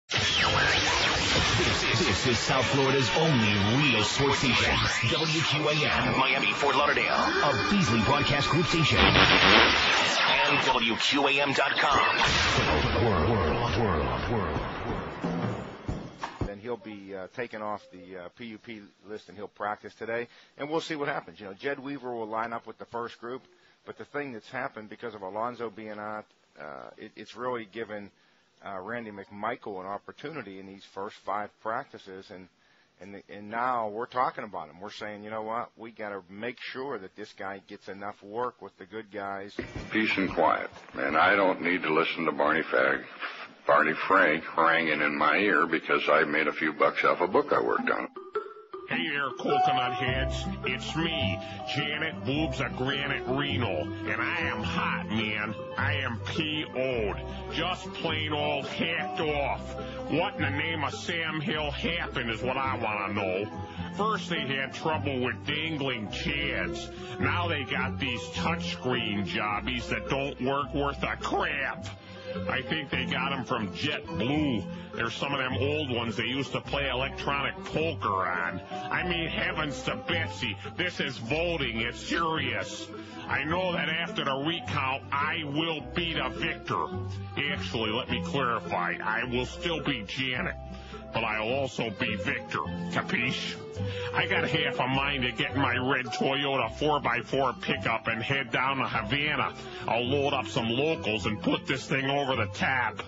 This is South Florida's only real sports station. WQAM, Miami, Fort Lauderdale, a Beasley Broadcast Group station. And WQAM.com. World. Then he'll be taken off the PUP list, and he'll practice today. And we'll see what happens. You know, Jed Weaver will line up with the first group. But the thing that's happened because of Alonzo being out, it's really given Randy McMichael an opportunity in these first 5 practices, and now we're talking about him. We're saying, you know what, we got to make sure that this guy gets enough work with the good guys. Peace and quiet, and I don't need to listen to Barney Frank haranguing in my ear because I made a few bucks off a book I worked on. Hey there, coconut heads. It's me, Janet Boobs of Granite Reno, and I am hot, man. I am P.O.'d. Just plain old hacked off. What in the name of Sam Hill happened is what I want to know. First they had trouble with dangling chads. Now they got these touchscreen jobbies that don't work worth a crap. I think they got them from JetBlue. There's some of them old ones they used to play electronic poker on. I mean, heavens to Betsy, this is voting. It's serious. I know that after the recount, I will be the victor. Actually, let me clarify. I will still be Janet, but I'll also be Victor. Capiche? I got half a mind to get in my red Toyota 4x4 pickup and head down to Havana. I'll load up some locals and put this thing over the top.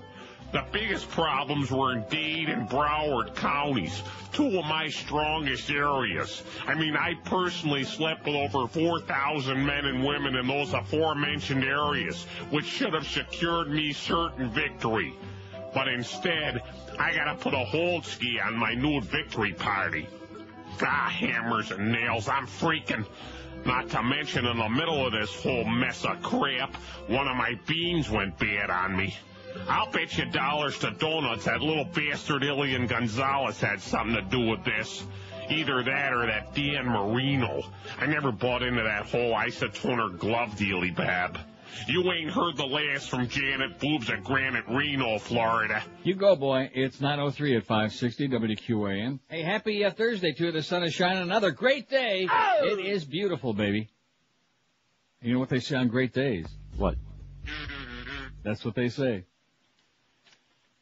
The biggest problems were in Dade and Broward counties, 2 of my strongest areas. I mean, I personally slept with over 4,000 men and women in those aforementioned areas, which should have secured me certain victory. But instead, I gotta put a hold ski on my new victory party. Ah, hammers and nails, I'm freaking. Not to mention, in the middle of this whole mess of crap, one of my beans went bad on me. I'll bet you dollars to donuts that little bastard Ilian Gonzalez had something to do with this. Either that or that Dan Marino. I never bought into that whole isotoner glove dealy, Bab. You ain't heard the last from Janet Boobs at Granite Reno, Florida. You go, boy. It's 9:03 at 560 WQAM. Hey, happy Thursday to you. The sun is shining. Another great day. Oh! It is beautiful, baby. You know what they say on great days? What? That's what they say.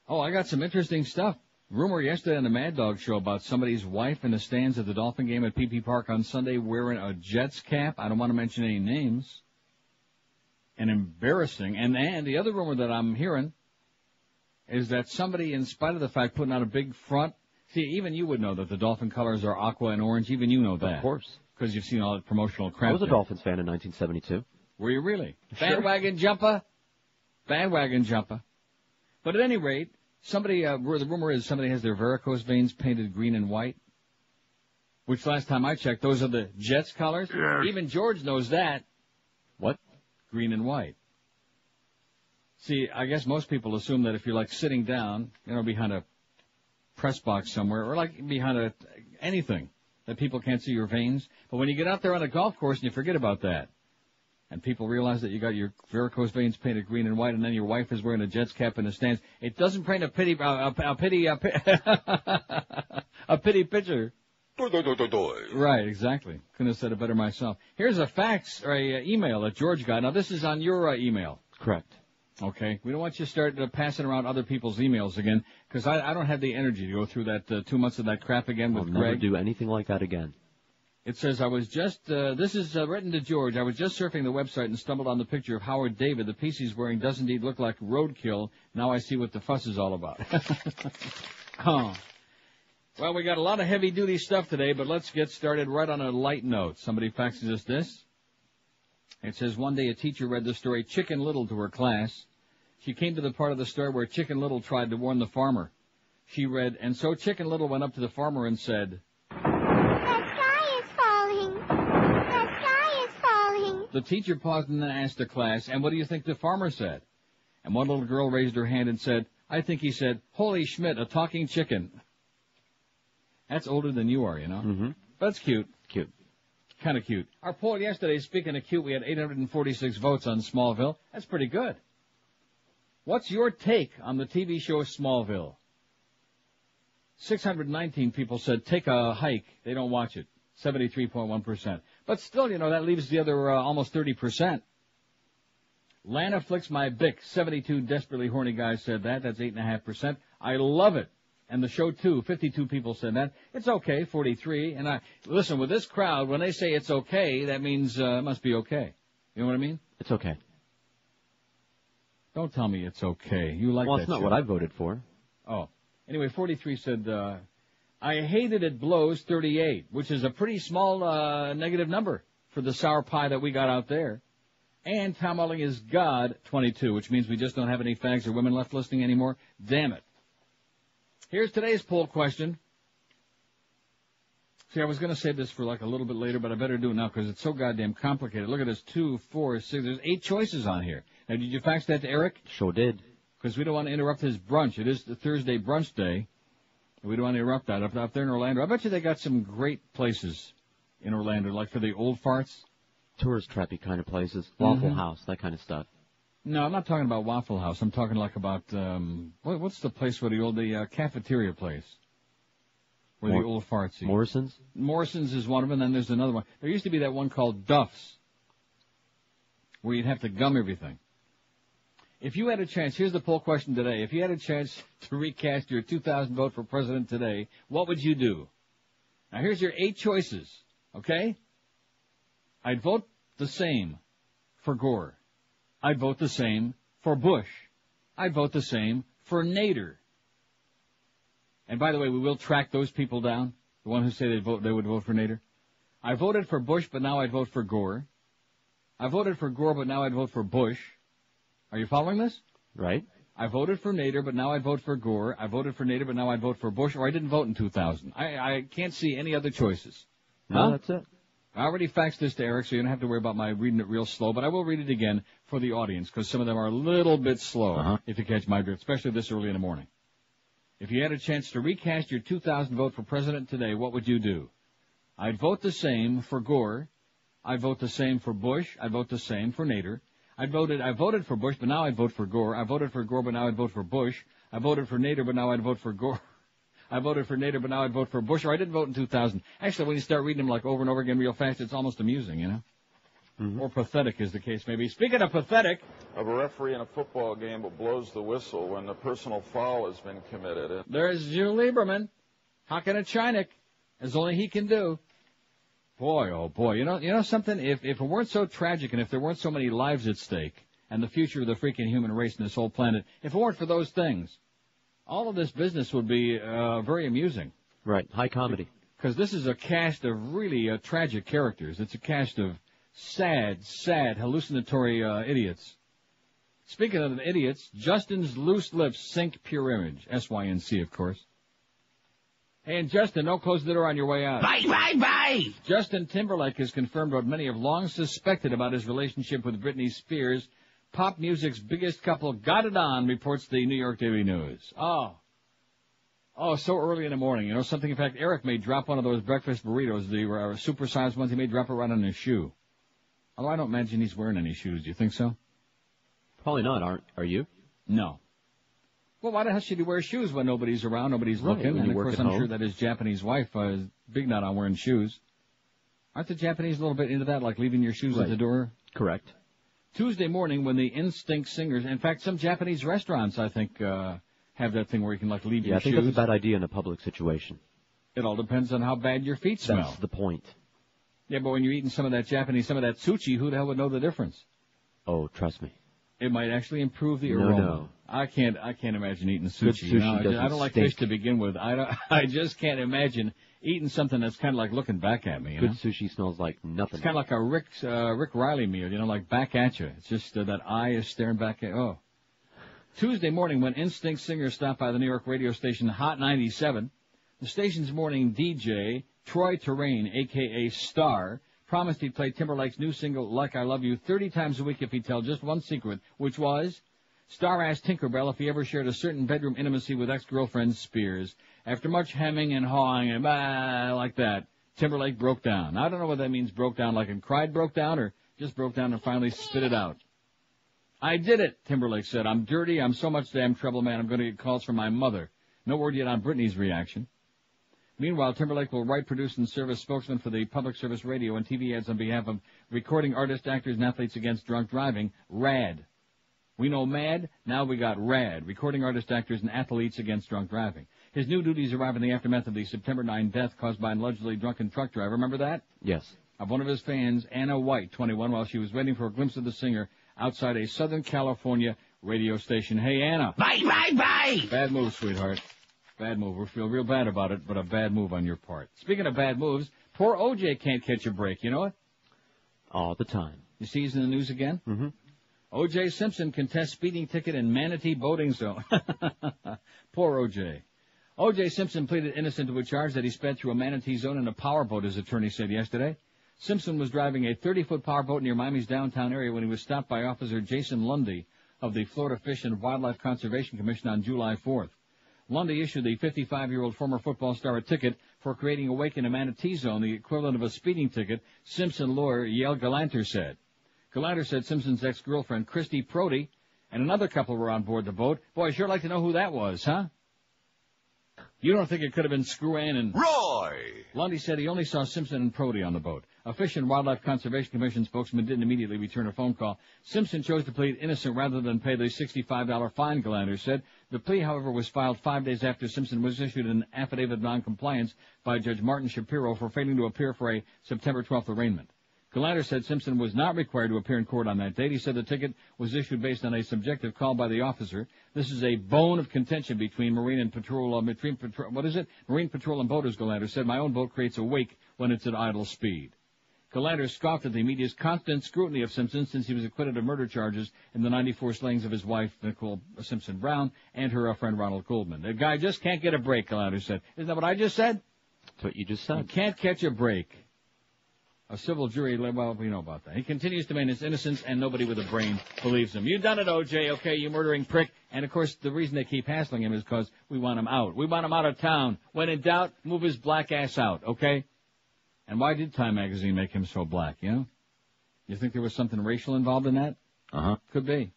Oh, I got some interesting stuff. Rumor yesterday on the Mad Dog Show about somebody's wife in the stands at the Dolphin game at PP Park on Sunday wearing a Jets cap. I don't want to mention any names. And embarrassing. And the other rumor that I'm hearing is that somebody, in spite of the fact, putting out a big front. See, even you would know that the Dolphin colors are aqua and orange. Even you know that. Of course. Because you've seen all that promotional crap. I was a Dolphins fan in 1972. Were you really? Sure. Bandwagon jumper? Bandwagon jumper. But at any rate, somebody, the rumor is somebody has their varicose veins painted green and white. Which last time I checked, those are the Jets colors. Yes. Even George knows that. What? Green and white. See, I guess most people assume that if you're like sitting down, behind a press box somewhere, or like behind anything, that people can't see your veins. But when you get out there on a golf course and you forget about that, and people realize that you got your varicose veins painted green and white, and then your wife is wearing a Jets cap in the stands, it doesn't paint a pity picture. Right, exactly. Couldn't have said it better myself. Here's a fax or a email that George got. Now, this is on your email. Correct. Okay. We don't want you to start passing around other people's emails again, because I don't have the energy to go through that 2 months of that crap again with Greg. I'll never do anything like that again. It says, this is written to George. I was just surfing the website and stumbled on the picture of Howard David. The piece he's wearing does indeed look like roadkill. Now I see what the fuss is all about. Oh. Well, we got a lot of heavy-duty stuff today, but let's get started right on a light note. Somebody faxes us this. It says, one day a teacher read the story Chicken Little to her class. She came to the part of the story where Chicken Little tried to warn the farmer. She read, and so Chicken Little went up to the farmer and said, The teacher paused and then asked the class, and what do you think the farmer said? And one little girl raised her hand and said, I think he said, Holy Schmidt, a talking chicken. That's older than you are, Mm-hmm. That's cute. Cute. Kind of cute. Our poll yesterday, speaking of cute, we had 846 votes on Smallville. That's pretty good. What's your take on the TV show Smallville? 619 people said take a hike. They don't watch it. 73.1%. But still, that leaves the other almost 30%. Lana flicks my bick. 72 desperately horny guys said that. That's 8.5%. I love it. And the show, too. 52 people said that. It's okay, 43. And listen, with this crowd, when they say it's okay, that means it must be okay. You know what I mean? It's okay. Don't tell me it's okay. You like that Well, it's not show. what I voted for. Oh. Anyway, 43 said, I hated it blows 38, which is a pretty small negative number for the sour pie that we got out there. And Tom Elling is God, 22, which means we just don't have any fags or women left listening anymore. Damn it. Here's today's poll question. See, I was going to save this for like a little bit later, but I better do it now because it's so goddamn complicated. Look at this, 2, 4, 6. There's 8 choices on here. Now, did you fax that to Eric? Sure did. Because we don't want to interrupt his brunch. It is the Thursday brunch day. We don't want to interrupt that. Up there in Orlando, I bet you they got some great places in Orlando, like for the old farts. Tourist trappy kind of places. Waffle House, that kind of stuff. No, I'm not talking about Waffle House. I'm talking like about, what's the place where the cafeteria place? Where the old farts eat. Morrison's? Morrison's is one of them, and then there's another one. There used to be that one called Duff's, where you'd have to gum everything. If you had a chance, here's the poll question today. If you had a chance to recast your 2000 vote for president today, what would you do? Now here's your 8 choices, okay? I'd vote the same for Gore. I'd vote the same for Bush. I'd vote the same for Nader. And by the way, we will track those people down, the one who say they would vote for Nader. I voted for Bush, but now I'd vote for Gore. I voted for Gore, but now I'd vote for Bush. Are you following this? Right. I voted for Nader, but now I'd vote for Gore. I voted for Nader, but now I'd vote for Bush, or I didn't vote in 2000. I can't see any other choices. No, that's it. I already faxed this to Eric, so you don't have to worry about my reading it real slow, but I will read it again for the audience, because some of them are a little bit slow, if you catch my drift, especially this early in the morning. If you had a chance to recast your 2000 vote for president today, what would you do? I'd vote the same for Gore. I'd vote the same for Bush. I'd vote the same for Nader. I voted for Bush, but now I'd vote for Gore. I voted for Gore, but now I'd vote for Bush. I voted for Nader, but now I'd vote for Gore. I voted for Nader, but now I'd vote for Bush, or I didn't vote in 2000. Actually, when you start reading them like over and over again real fast, it's almost amusing, you know? Or pathetic, as the case may be. Speaking of pathetic, of a referee in a football game who blows the whistle when the personal foul has been committed. There's Joe Lieberman, hocking a Chinik, as only he can do. Boy, oh boy, you know something? If it weren't so tragic and if there weren't so many lives at stake and the future of the freaking human race and this whole planet, if it weren't for those things, all of this business would be very amusing. Right, high comedy. Because this is a cast of really tragic characters. It's a cast of sad, hallucinatory idiots. Speaking of idiots, Justin's loose lips sink pure image. SYNC, of course. Hey, and Justin, don't close the door on your way out. Bye. Justin Timberlake has confirmed what many have long suspected about his relationship with Britney Spears. Pop music's biggest couple got it on, reports the New York Daily News. Oh, so early in the morning. You know something? In fact, Eric may drop one of those breakfast burritos, the supersized ones. He may drop it right on his shoe. Although I don't imagine he's wearing any shoes. Do you think so? Probably not. Are you? No. Well, why the hell should he wear shoes when nobody's around, nobody's looking? And of course, I'm home. sure that his Japanese wife is big nut on wearing shoes. Aren't the Japanese a little bit into that, like leaving your shoes at the door? Correct. Tuesday morning when the Instinct Singers, in fact, some Japanese restaurants, I think, have that thing where you can, like, leave your shoes. Yeah, I think that's a bad idea in a public situation. It all depends on how bad your feet smell. That's the point. Yeah, but when you're eating some of that Japanese, some of that sushi, who the hell would know the difference? Oh, trust me. It might actually improve the aroma. No. I can't imagine eating sushi. Good sushi I don't like stink. fish to begin with. I just can't imagine eating something that's kind of like looking back at me. You Good know? sushi smells like nothing. It's kind of like a Rick Riley meal, you know, like back at you. It's just that eye is staring back at. Oh. Tuesday morning when Instinct Singers stopped by the New York radio station Hot 97, the station's morning DJ, Troy Terrain, a.k.a. Star, promised he'd play Timberlake's new single, Like I Love You, 30 times a week if he'd tell just one secret, which was, Star asked Tinkerbell if he ever shared a certain bedroom intimacy with ex-girlfriend Spears. After much hemming and hawing and like that, Timberlake broke down. I don't know what that means, broke down like in cried broke down or just broke down and finally spit it out. I did it, Timberlake said. I'm dirty. I'm so much damn trouble, man. I'm going to get calls from my mother. No word yet on Britney's reaction. Meanwhile, Timberlake will write, produce, and serve as spokesman for the public service radio and TV ads on behalf of recording artists, actors, and athletes against drunk driving, RAD. We know MAD, now we got RAD, recording artists, actors, and athletes against drunk driving. His new duties arrive in the aftermath of the September 9 death caused by an allegedly drunken truck driver. Remember that? Yes. Of one of his fans, Anna White, 21, while she was waiting for a glimpse of the singer outside a Southern California radio station. Hey, Anna. Bye, bye, bye! Bad move, sweetheart. Bad move. We feel real bad about it, but a bad move on your part. Speaking of bad moves, poor OJ can't catch a break, you know it? All the time. You see he's in the news again? Mm-hmm. O.J. Simpson contests speeding ticket in Manatee boating zone. Poor O.J. O.J. Simpson pleaded innocent to a charge that he sped through a Manatee zone in a powerboat, his attorney said yesterday. Simpson was driving a 30-foot powerboat near Miami's downtown area when he was stopped by Officer Jason Lundy of the Florida Fish and Wildlife Conservation Commission on July 4th. Lundy issued the 55-year-old former football star a ticket for creating a wake in a Manatee zone, the equivalent of a speeding ticket, Simpson lawyer Yale Galanter said. Galanter said Simpson's ex-girlfriend, Christy Prody, and another couple were on board the boat. Boy, I'd sure like to know who that was, huh? You don't think it could have been Screw Ann and Roy! Lundy said he only saw Simpson and Prody on the boat. A Fish and Wildlife Conservation Commission spokesman didn't immediately return a phone call. Simpson chose to plead innocent rather than pay the $65 fine, Galanter said. The plea, however, was filed 5 days after Simpson was issued an affidavit of noncompliance by Judge Martin Shapiro for failing to appear for a September 12th arraignment. Galanter said Simpson was not required to appear in court on that date. He said the ticket was issued based on a subjective call by the officer. This is a bone of contention between Marine Patrol and boaters, Galanter said. My own boat creates a wake when it's at idle speed. Galanter scoffed at the media's constant scrutiny of Simpson since he was acquitted of murder charges in the 94 slayings of his wife, Nicole Simpson Brown, and her friend Ronald Goldman. The guy just can't get a break, Galanter said. Isn't that what I just said? That's what you just said. You can't catch a break. A civil jury, well, we know about that. He continues to maintain his innocence, and nobody with a brain believes him. You done it, O.J., okay, you murdering prick. And, of course, the reason they keep hassling him is because we want him out. We want him out of town. When in doubt, move his black ass out, okay? And why did Time magazine make him so black, you know? You think there was something racial involved in that? Uh-huh. Could be.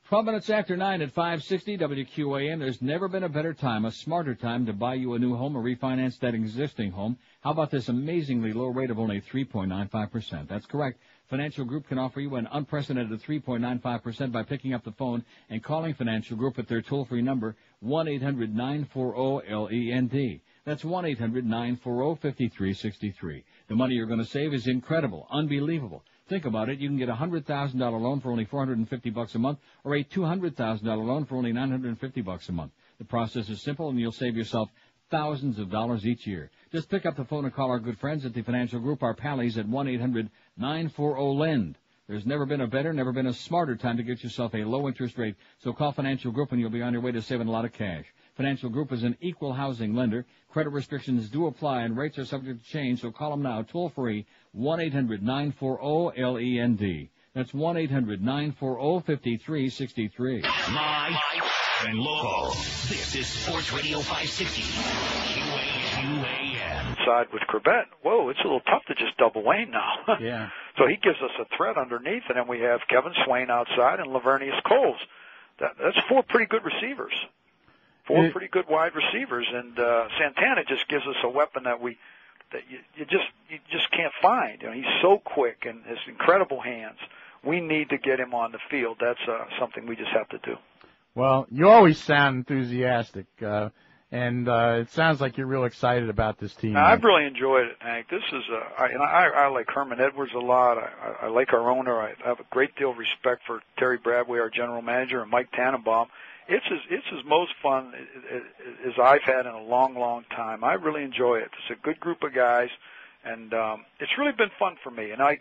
12 minutes after 9 at 560 WQAM. There's never been a better time, a smarter time to buy you a new home or refinance that existing home. How about this amazingly low rate of only 3.95%? That's correct. Financial Group can offer you an unprecedented 3.95% by picking up the phone and calling Financial Group at their toll-free number, 1-800-940-LEND. That's 1-800-940-5363. The money you're going to save is incredible, unbelievable. Think about it. You can get a $100,000 loan for only $450 a month or a $200,000 loan for only $950 a month. The process is simple, and you'll save yourself thousands of dollars each year. Just pick up the phone and call our good friends at the Financial Group, our pallies, at 1-800-940-LEND. There's never been a better, never been a smarter time to get yourself a low interest rate. So call Financial Group and you'll be on your way to saving a lot of cash. Financial Group is an equal housing lender. Credit restrictions do apply and rates are subject to change, so call them now, toll free, 1-800-940-LEND. That's 1-800-940-5363. Live and local. This is Sports Radio 560. QAM. Side with Corbett. Whoa, it's a little tough to just double Wayne now. Yeah. So he gives us a threat underneath, and then we have Kevin Swain outside and Lavernius Coles. That's four pretty good receivers. Four pretty good wide receivers, and Santana just gives us a weapon that you just can't find. You know, he's so quick and has incredible hands. We need to get him on the field. That's something we just have to do. Well, you always sound enthusiastic, and it sounds like you're real excited about this team. I've really enjoyed it, Hank. This is I like Herman Edwards a lot. I like our owner. I have a great deal of respect for Terry Bradway, our general manager, and Mike Tannenbaum. It's as most fun as I've had in a long, long time. I really enjoy it. It's a good group of guys, and it's really been fun for me. And I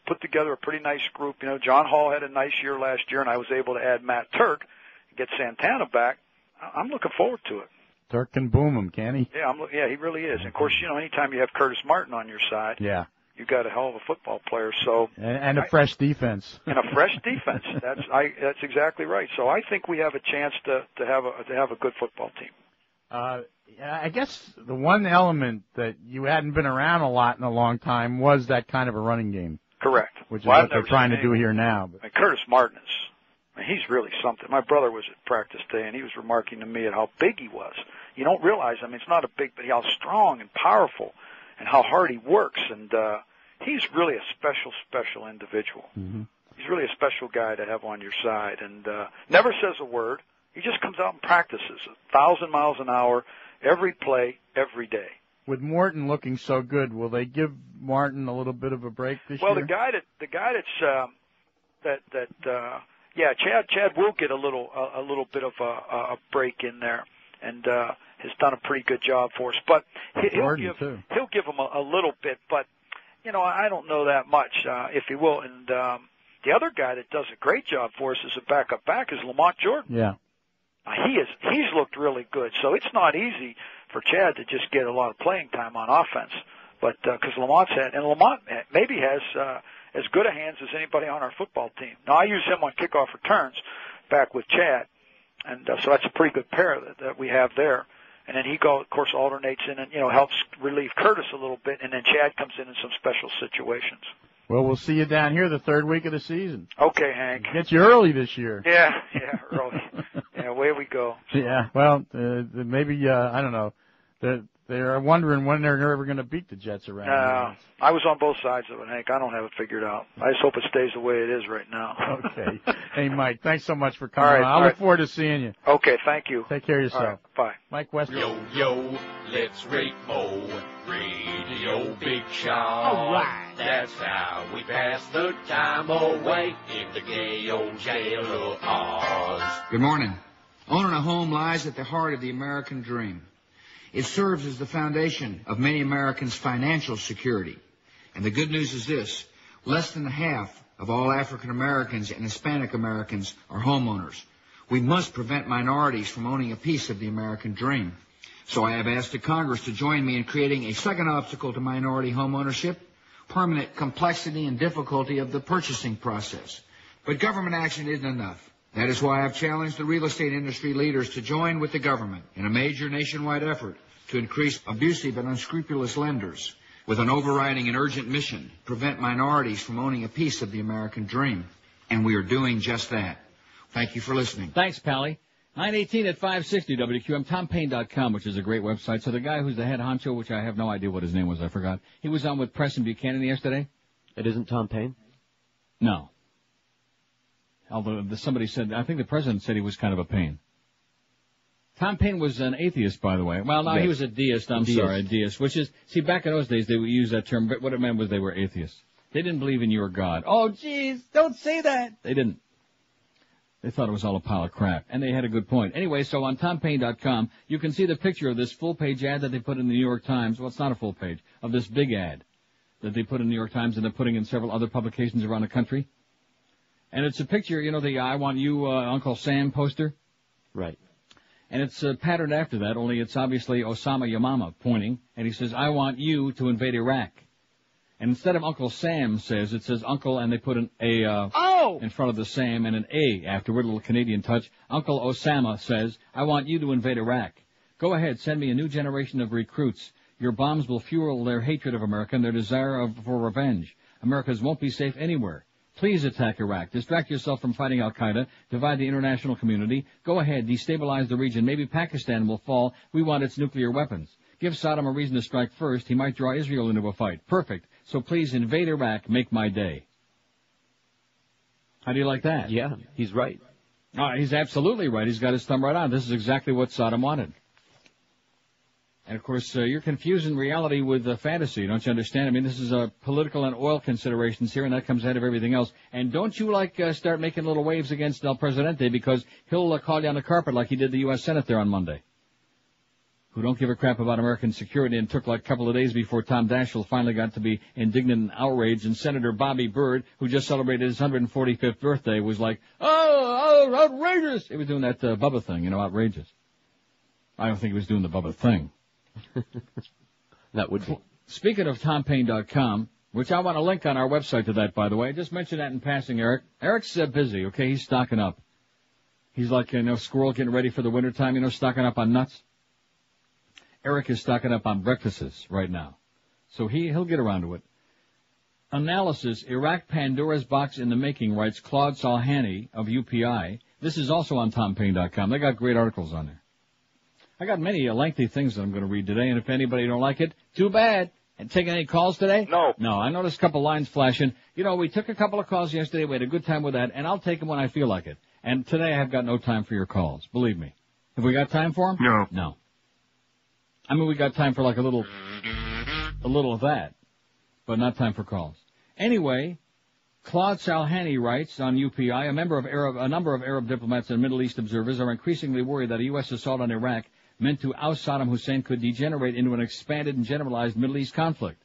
put together a pretty nice group. You know, John Hall had a nice year last year, and I was able to add Matt Turk and get Santana back. I'm looking forward to it. Turk can boom him, can he? Yeah, he really is. And of course, you know, anytime you have Curtis Martin on your side, yeah, you got a hell of a football player. So and a fresh defense. And a fresh defense. That's exactly right. So I think we have a chance to have a good football team. I guess the one element that you hadn't been around a lot in a long time was that kind of a running game. Correct. Which is what they're trying to do here now. And Curtis Martin He's really something. My brother was at practice day, and he was remarking to me at how big he was. You don't realize, I mean, it's not a big, but how strong and powerful and how hard he works. And he's really a special individual. Mm-hmm. He's really a special guy to have on your side, and never says a word. He just comes out and practices 1,000 miles an hour, every play, every day. With Morton looking so good, will they give Martin a little bit of a break this year? Well, the guy that's yeah, Chad will get a little bit of a break in there, and has done a pretty good job for us. But he'll give him a little bit, but you know, I don't know that much if he will. And the other guy that does a great job for us as a backup back is Lamont Jordan. Yeah, he's looked really good. So it's not easy for Chad to just get a lot of playing time on offense, but because Lamont maybe has as good a hands as anybody on our football team. Now, I use him on kickoff returns back with Chad, and so that's a pretty good pair that we have there. And then he, of course, alternates in and, you know, helps relieve Curtis a little bit, and then Chad comes in some special situations. Well, we'll see you down here the third week of the season. Okay, Hank. Get you early this year. Yeah, early. Yeah, away we go. Yeah, well, maybe, I don't know. They're wondering when they're ever going to beat the Jets around here. I was on both sides of it, Hank. I don't have it figured out. I just hope it stays the way it is right now. Okay. Hey, Mike, thanks so much for coming on. I look forward to seeing you. Okay, thank you. Take care of yourself. Right, bye. Mike West. Yo, let's rate Radio Big Shot. All right. That's how we pass the time away in the gay old jail of Oz. Good morning. Owning a home lies at the heart of the American dream. It serves as the foundation of many Americans' financial security. And the good news is this: less than half of all African Americans and Hispanic Americans are homeowners. We must prevent minorities from owning a piece of the American dream. So I have asked the Congress to join me in creating a second obstacle to minority homeownership: permanent complexity and difficulty of the purchasing process. But government action isn't enough. That is why I've challenged the real estate industry leaders to join with the government in a major nationwide effort to increase abusive and unscrupulous lenders with an overriding and urgent mission: prevent minorities from owning a piece of the American dream. And we are doing just that. Thank you for listening. Thanks, Pally. 918 at 560 WQM, TomPayne.com, which is a great website. So the guy who's the head honcho, which I have no idea what his name was, I forgot. He was on with Preston Buchanan yesterday. It isn't Tom Paine? No. Although somebody said, I think the president said he was kind of a pain. Tom Paine was an atheist, by the way. Well, no, he was a deist. A deist. Which is, see, back in those days, they would use that term, but what it meant was they were atheists. They didn't believe in your God. Oh, jeez, don't say that. They didn't. They thought it was all a pile of crap, and they had a good point. Anyway, so on TomPaine.com, you can see the picture of this full-page ad that they put in the New York Times. Well, it's not a full page, of this big ad that they put in the New York Times, and they're putting in several other publications around the country. And it's a picture, you know, the I Want You, Uncle Sam poster? Right. And it's patterned after that, only it's obviously Osama Yamama pointing, and he says, I want you to invade Iraq. And instead of Uncle Sam says, it says Uncle, and they put an A in front of the Sam and an A afterward, a little Canadian touch. Uncle Osama says, I want you to invade Iraq. Go ahead, send me a new generation of recruits. Your bombs will fuel their hatred of America and their desire for revenge. Americans won't be safe anywhere. Please attack Iraq. Distract yourself from fighting al-Qaeda. Divide the international community. Go ahead, destabilize the region. Maybe Pakistan will fall. We want its nuclear weapons. Give Saddam a reason to strike first. He might draw Israel into a fight. Perfect. So please invade Iraq. Make my day. How do you like that? Yeah, he's right. He's absolutely right. He's got his thumb right on. This is exactly what Saddam wanted. And, of course, you're confusing reality with fantasy, don't you understand? I mean, this is political and oil considerations here, and that comes ahead of everything else. And don't you, start making little waves against El Presidente, because he'll call you on the carpet like he did the U.S. Senate there on Monday, who don't give a crap about American security, and took a couple of days before Tom Daschle finally got to be indignant and outraged. And Senator Bobby Byrd, who just celebrated his 145th birthday, was like, oh, outrageous. He was doing that Bubba thing, outrageous. I don't think he was doing the Bubba thing. That would be. Speaking of TomPaine.com, which I want to link on our website to that, by the way. I just mentioned that in passing, Eric. Eric's busy, okay? He's stocking up. He's like, squirrel getting ready for the wintertime, stocking up on nuts. Eric is stocking up on breakfasts right now. So he'll get around to it. Analysis, Iraq Pandora's box in the making, writes Claude Salhani of UPI. This is also on TomPayne.com. They got great articles on there. I got many lengthy things that I'm going to read today, and if anybody don't like it, too bad. And taking any calls today? No. No, I noticed a couple lines flashing. You know, we took a couple of calls yesterday. We had a good time with that, and I'll take them when I feel like it. And today I have got no time for your calls. Believe me. Have we got time for them? No. No. I mean, we got time for like a little of that, but not time for calls. Anyway, Claude Salhani writes on UPI, a number of Arab diplomats and Middle East observers are increasingly worried that a U.S. assault on Iraq meant to oust Saddam Hussein could degenerate into an expanded and generalized Middle East conflict.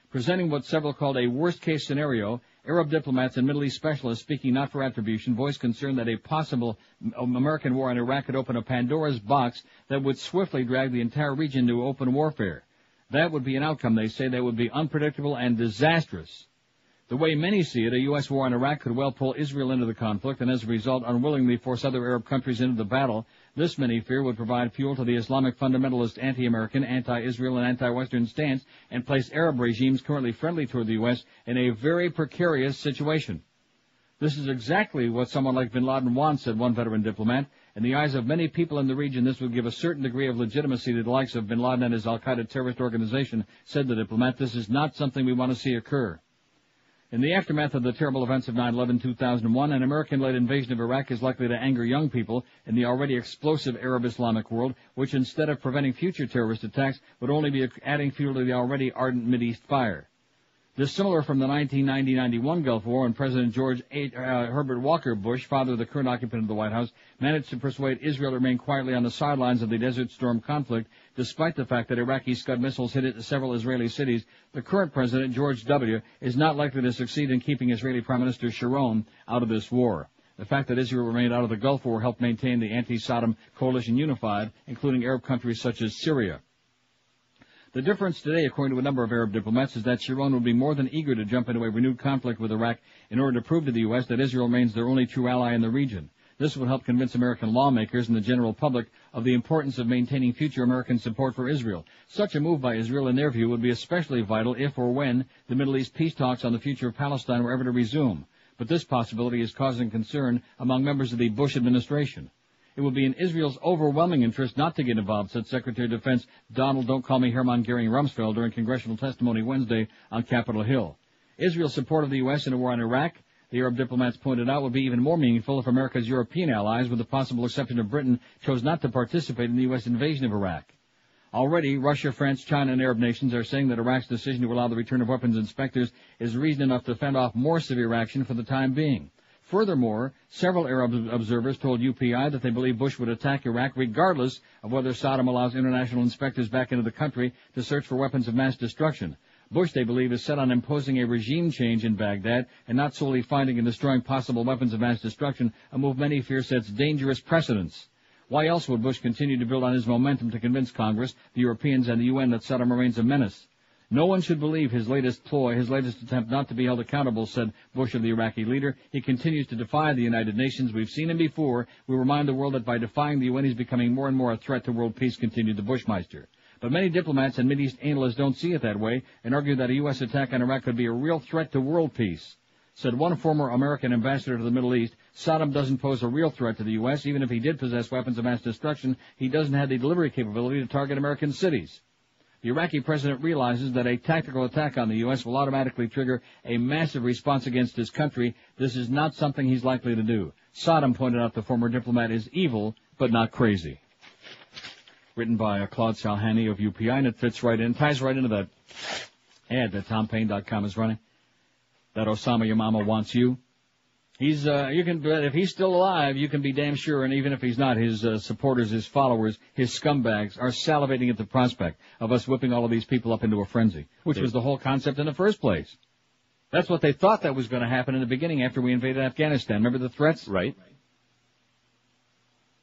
Presenting what several called a worst-case scenario, Arab diplomats and Middle East specialists, speaking not for attribution, voiced concern that a possible American war in Iraq could open a Pandora's box that would swiftly drag the entire region to open warfare. That would be an outcome, they say, that would be unpredictable and disastrous. The way many see it, a U.S. war in Iraq could well pull Israel into the conflict and as a result unwillingly force other Arab countries into the battle. This, many fear, would provide fuel to the Islamic fundamentalist anti-American, anti-Israel, and anti-Western stance and place Arab regimes currently friendly toward the U.S. in a very precarious situation. This is exactly what someone like bin Laden wants, said one veteran diplomat. In the eyes of many people in the region, this would give a certain degree of legitimacy to the likes of bin Laden and his al-Qaeda terrorist organization, said the diplomat. This is not something we want to see occur. In the aftermath of the terrible events of 9/11-2001, an American-led invasion of Iraq is likely to anger young people in the already explosive Arab Islamic world, which instead of preventing future terrorist attacks would only be adding fuel to the already ardent Mideast fire. Dissimilar from the 1990-91 Gulf War, when President George Herbert Walker Bush, father of the current occupant of the White House, managed to persuade Israel to remain quietly on the sidelines of the Desert Storm conflict, despite the fact that Iraqi Scud missiles hit several Israeli cities, the current president, George W., is not likely to succeed in keeping Israeli Prime Minister Sharon out of this war. The fact that Israel remained out of the Gulf War helped maintain the anti-Saddam coalition unified, including Arab countries such as Syria. The difference today, according to a number of Arab diplomats, is that Sharon would be more than eager to jump into a renewed conflict with Iraq in order to prove to the U.S. that Israel remains their only true ally in the region. This would help convince American lawmakers and the general public of the importance of maintaining future American support for Israel. Such a move by Israel, in their view, would be especially vital if or when the Middle East peace talks on the future of Palestine were ever to resume. But this possibility is causing concern among members of the Bush administration. It would be in Israel's overwhelming interest not to get involved, said Secretary of Defense Donald Don't Call Me Hermann Goering Rumsfeld during congressional testimony Wednesday on Capitol Hill. Israel's support of the U.S. in a war in Iraq, the Arab diplomats pointed out, would be even more meaningful if America's European allies, with the possible exception of Britain, chose not to participate in the U.S. invasion of Iraq. Already, Russia, France, China, and Arab nations are saying that Iraq's decision to allow the return of weapons inspectors is reason enough to fend off more severe action for the time being. Furthermore, several Arab observers told UPI that they believe Bush would attack Iraq regardless of whether Saddam allows international inspectors back into the country to search for weapons of mass destruction. Bush, they believe, is set on imposing a regime change in Baghdad and not solely finding and destroying possible weapons of mass destruction, a move many fear sets dangerous precedents. Why else would Bush continue to build on his momentum to convince Congress, the Europeans, and the UN that Saddam remains a menace? No one should believe his latest ploy, his latest attempt not to be held accountable, said Bush of the Iraqi leader. He continues to defy the United Nations. We've seen him before. We remind the world that by defying the UN, he's becoming more and more a threat to world peace, continued the Bushmeister. But many diplomats and Mideast analysts don't see it that way and argue that a U.S. attack on Iraq could be a real threat to world peace. Said one former American ambassador to the Middle East, Saddam doesn't pose a real threat to the U.S. Even if he did possess weapons of mass destruction, he doesn't have the delivery capability to target American cities. The Iraqi president realizes that a tactical attack on the U.S. will automatically trigger a massive response against his country. This is not something he's likely to do. Saddam, pointed out the former diplomat, is evil, but not crazy. Written by Claude Salhani of UPI, and it fits right in, ties right into that ad that TomPayne.com is running. That Osama, your mama wants you. He's, if he's still alive, you can be damn sure, and even if he's not, his supporters, his followers, his scumbags are salivating at the prospect of us whipping all of these people up into a frenzy, which was the whole concept in the first place. That's what they thought that was going to happen in the beginning after we invaded Afghanistan. Remember the threats? Right.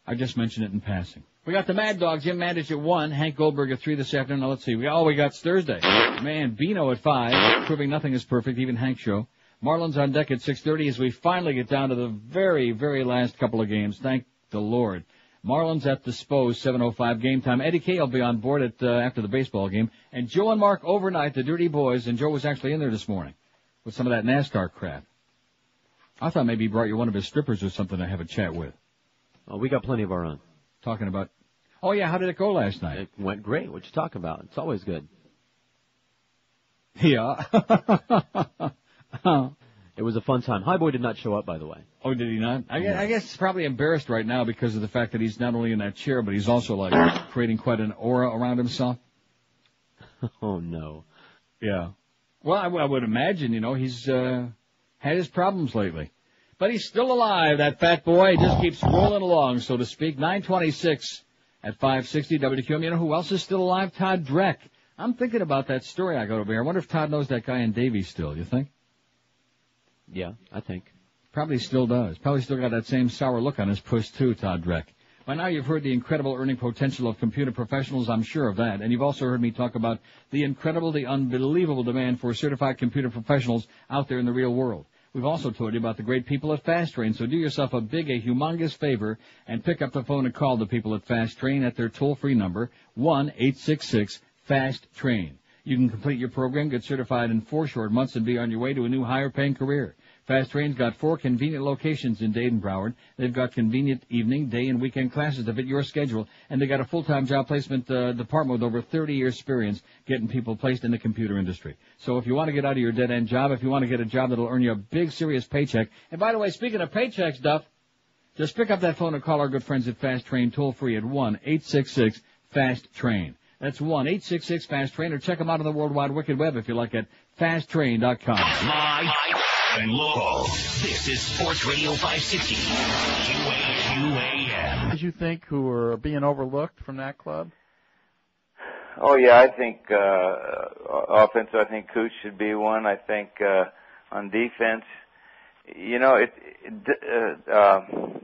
I just mentioned it in passing. We got the Mad Dog, Jim Mandich at 1, Hank Goldberg at 3 this afternoon. Now let's see. We got Thursday. Man, Bino at 5, proving nothing is perfect, even Hank's show. Marlins on deck at 6:30 as we finally get down to the very, very last couple of games. Thank the Lord. Marlins at the Spos, 7:05 game time. Eddie K will be on board after the baseball game. And Joe and Mark overnight, the Dirty Boys, and Joe was actually in there this morning. with some of that NASCAR crap. I thought maybe he brought you one of his strippers or something to have a chat with. Oh, we got plenty of our own. Talking about, oh yeah, how did it go last night? It went great. What you talk about? It's always good. Yeah. It was a fun time. Highboy did not show up, by the way. Oh, did he not? I guess he's probably embarrassed right now because of the fact that he's not only in that chair, but he's also like creating quite an aura around himself. Oh no. Yeah. Well, I would imagine, he's had his problems lately. But he's still alive, that fat boy. He just keeps rolling along, so to speak. 926 at 560 WQM. You know who else is still alive? Todd Dreck. I'm thinking about that story I got over here. I wonder if Todd knows that guy in Davie still, you think? Yeah, I think. Probably still does. Probably still got that same sour look on his puss, too, Todd Dreck. By now you've heard the incredible earning potential of computer professionals, I'm sure of that. And you've also heard me talk about the incredible, the unbelievable demand for certified computer professionals out there in the real world. We've also told you about the great people at Fast Train, so do yourself a humongous favor and pick up the phone and call the people at Fast Train at their toll-free number, 1-866-FAST-TRAIN. You can complete your program, get certified in 4 short months, and be on your way to a new higher-paying career. Fast Train's got 4 convenient locations in Dade and Broward. They've got convenient evening, day, and weekend classes to fit your schedule. And they got a full-time job placement department with over 30 years experience getting people placed in the computer industry. So if you want to get out of your dead-end job, if you want to get a job that'll earn you a big, serious paycheck. And by the way, speaking of paychecks, Duff, just pick up that phone and call our good friends at Fast Train toll-free at 1-866-FAST-TRAIN. That's 1-866-FAST-TRAIN, or check them out on the World Wide Wicked Web if you like at fasttrain.com. Live and local. This is Sports Radio 560. QAM. As you think who are being overlooked from that club? Oh, yeah, I think offense, I think Cooch should be one. I think on defense,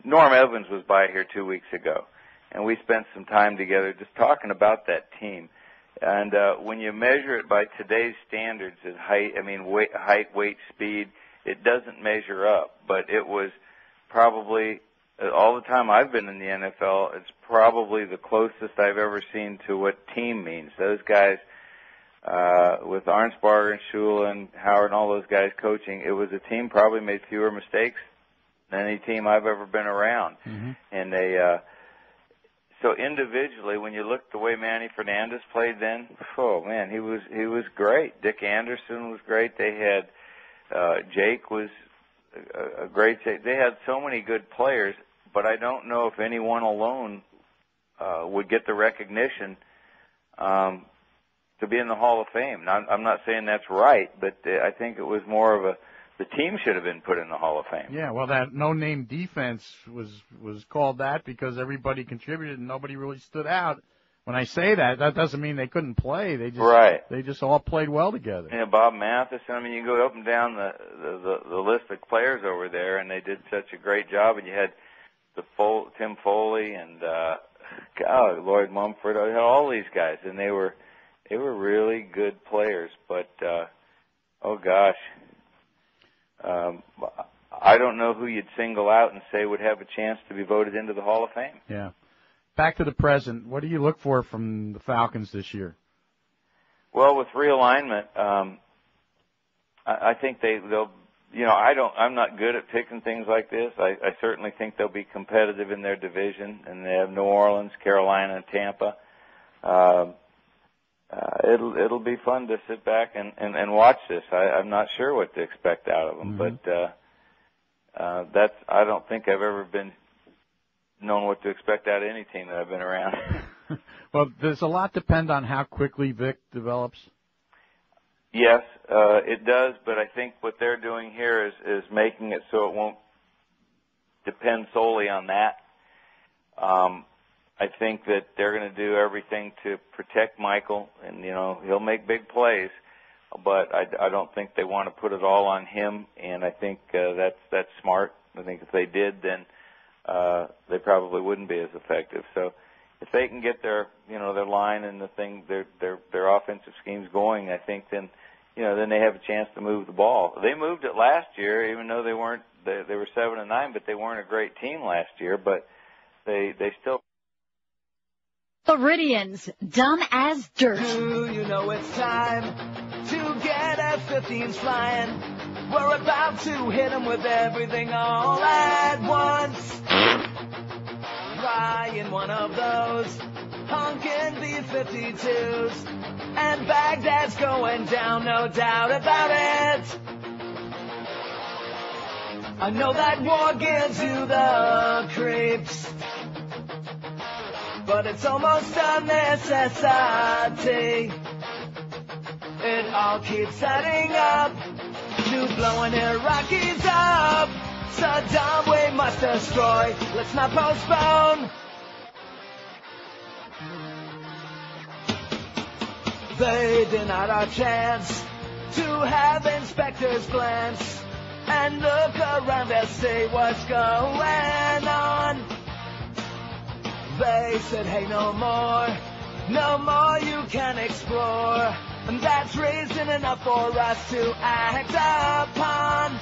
Norm Evans was by here 2 weeks ago, and we spent some time together just talking about that team. And when you measure it by today's standards, as height, weight, speed, it doesn't measure up. But it was probably, all the time I've been in the NFL, it's probably the closest I've ever seen to what team means. Those guys, with Arnsparger and Shula and Howard and all those guys coaching, it was a team probably made fewer mistakes than any team I've ever been around. Mm-hmm. And so individually, when you look the way Manny Fernandez played then, oh man, he was great. Dick Anderson was great. They had Jake was a great. They had so many good players, but I don't know if anyone alone would get the recognition to be in the Hall of Fame. Now, I'm not saying that's right, but I think it was more of the team should have been put in the Hall of Fame. Yeah, well, that no-name defense was called that because everybody contributed and nobody really stood out. When I say that, that doesn't mean they couldn't play. They just all played well together. Yeah, Bob Matheson. I mean, you go up and down the list of players over there, and they did such a great job. And you had Tim Foley and Lloyd Mumford. I had all these guys, and they were really good players. But oh gosh. I don't know who you'd single out and say would have a chance to be voted into the Hall of Fame. Yeah. Back to the present, what do you look for from the Falcons this year? Well, with realignment, I think they'll. I'm not good at picking things like this. I certainly think they'll be competitive in their division, and they have New Orleans, Carolina, and Tampa. It'll be fun to sit back and watch this. I'm not sure what to expect out of them, but I don't think I've ever been known what to expect out of any team that I've been around. Well, does a lot depend on how quickly Vic develops? Yes, it does, but I think what they're doing here is making it so it won't depend solely on that. I think that they're going to do everything to protect Michael, and he'll make big plays, but I don't think they want to put it all on him, and I think that's smart. I think if they did, then they probably wouldn't be as effective. So if they can get their line and their offensive schemes going, I think then they have a chance to move the ball. They moved it last year, even though they were 7-9, but they weren't a great team last year, but they still. Floridians, dumb as dirt. It's time to get F-15s flying. we're about to hit 'em with everything all at once. Flying one of those honkin' B-52s, and Baghdad's going down, no doubt about it. I know that war gives you the creeps, but it's almost a necessity. It all keeps adding up to blowing Iraqis up. Saddam we must destroy, let's not postpone. They denied our chance to have inspectors glance and look around and see what's going on. They said, hey, no more you can explore. And that's reason enough for us to act upon.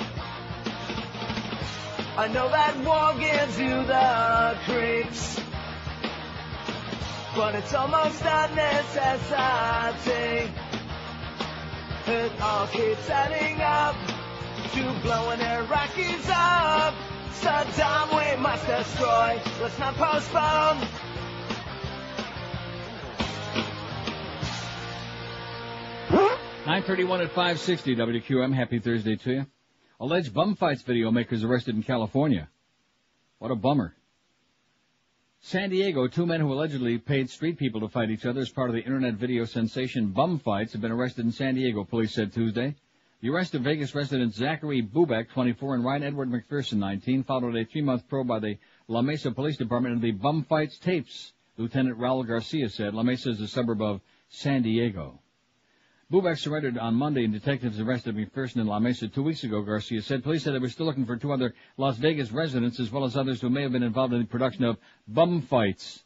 I know that war gives you the creeps, but it's almost a necessity. It all keeps adding up to blowing Iraqis up. Saddam we must destroy, let's not postpone. .931 at 560 WQM. Happy Thursday to you. Alleged bum fights video makers arrested in California. What a bummer. San Diego, 2 men who allegedly paid street people to fight each other as part of the internet video sensation bum fights have been arrested in San Diego, police said Tuesday. The arrest of Vegas resident Zachary Bubeck, 24, and Ryan Edward McPherson, 19, followed a 3-month probe by the La Mesa Police Department into the bum fights tapes, Lieutenant Raul Garcia said. La Mesa is a suburb of San Diego. Bubeck surrendered on Monday, and detectives arrested McPherson in La Mesa 2 weeks ago, Garcia said. Police said they were still looking for 2 other Las Vegas residents, as well as others who may have been involved in the production of bum fights.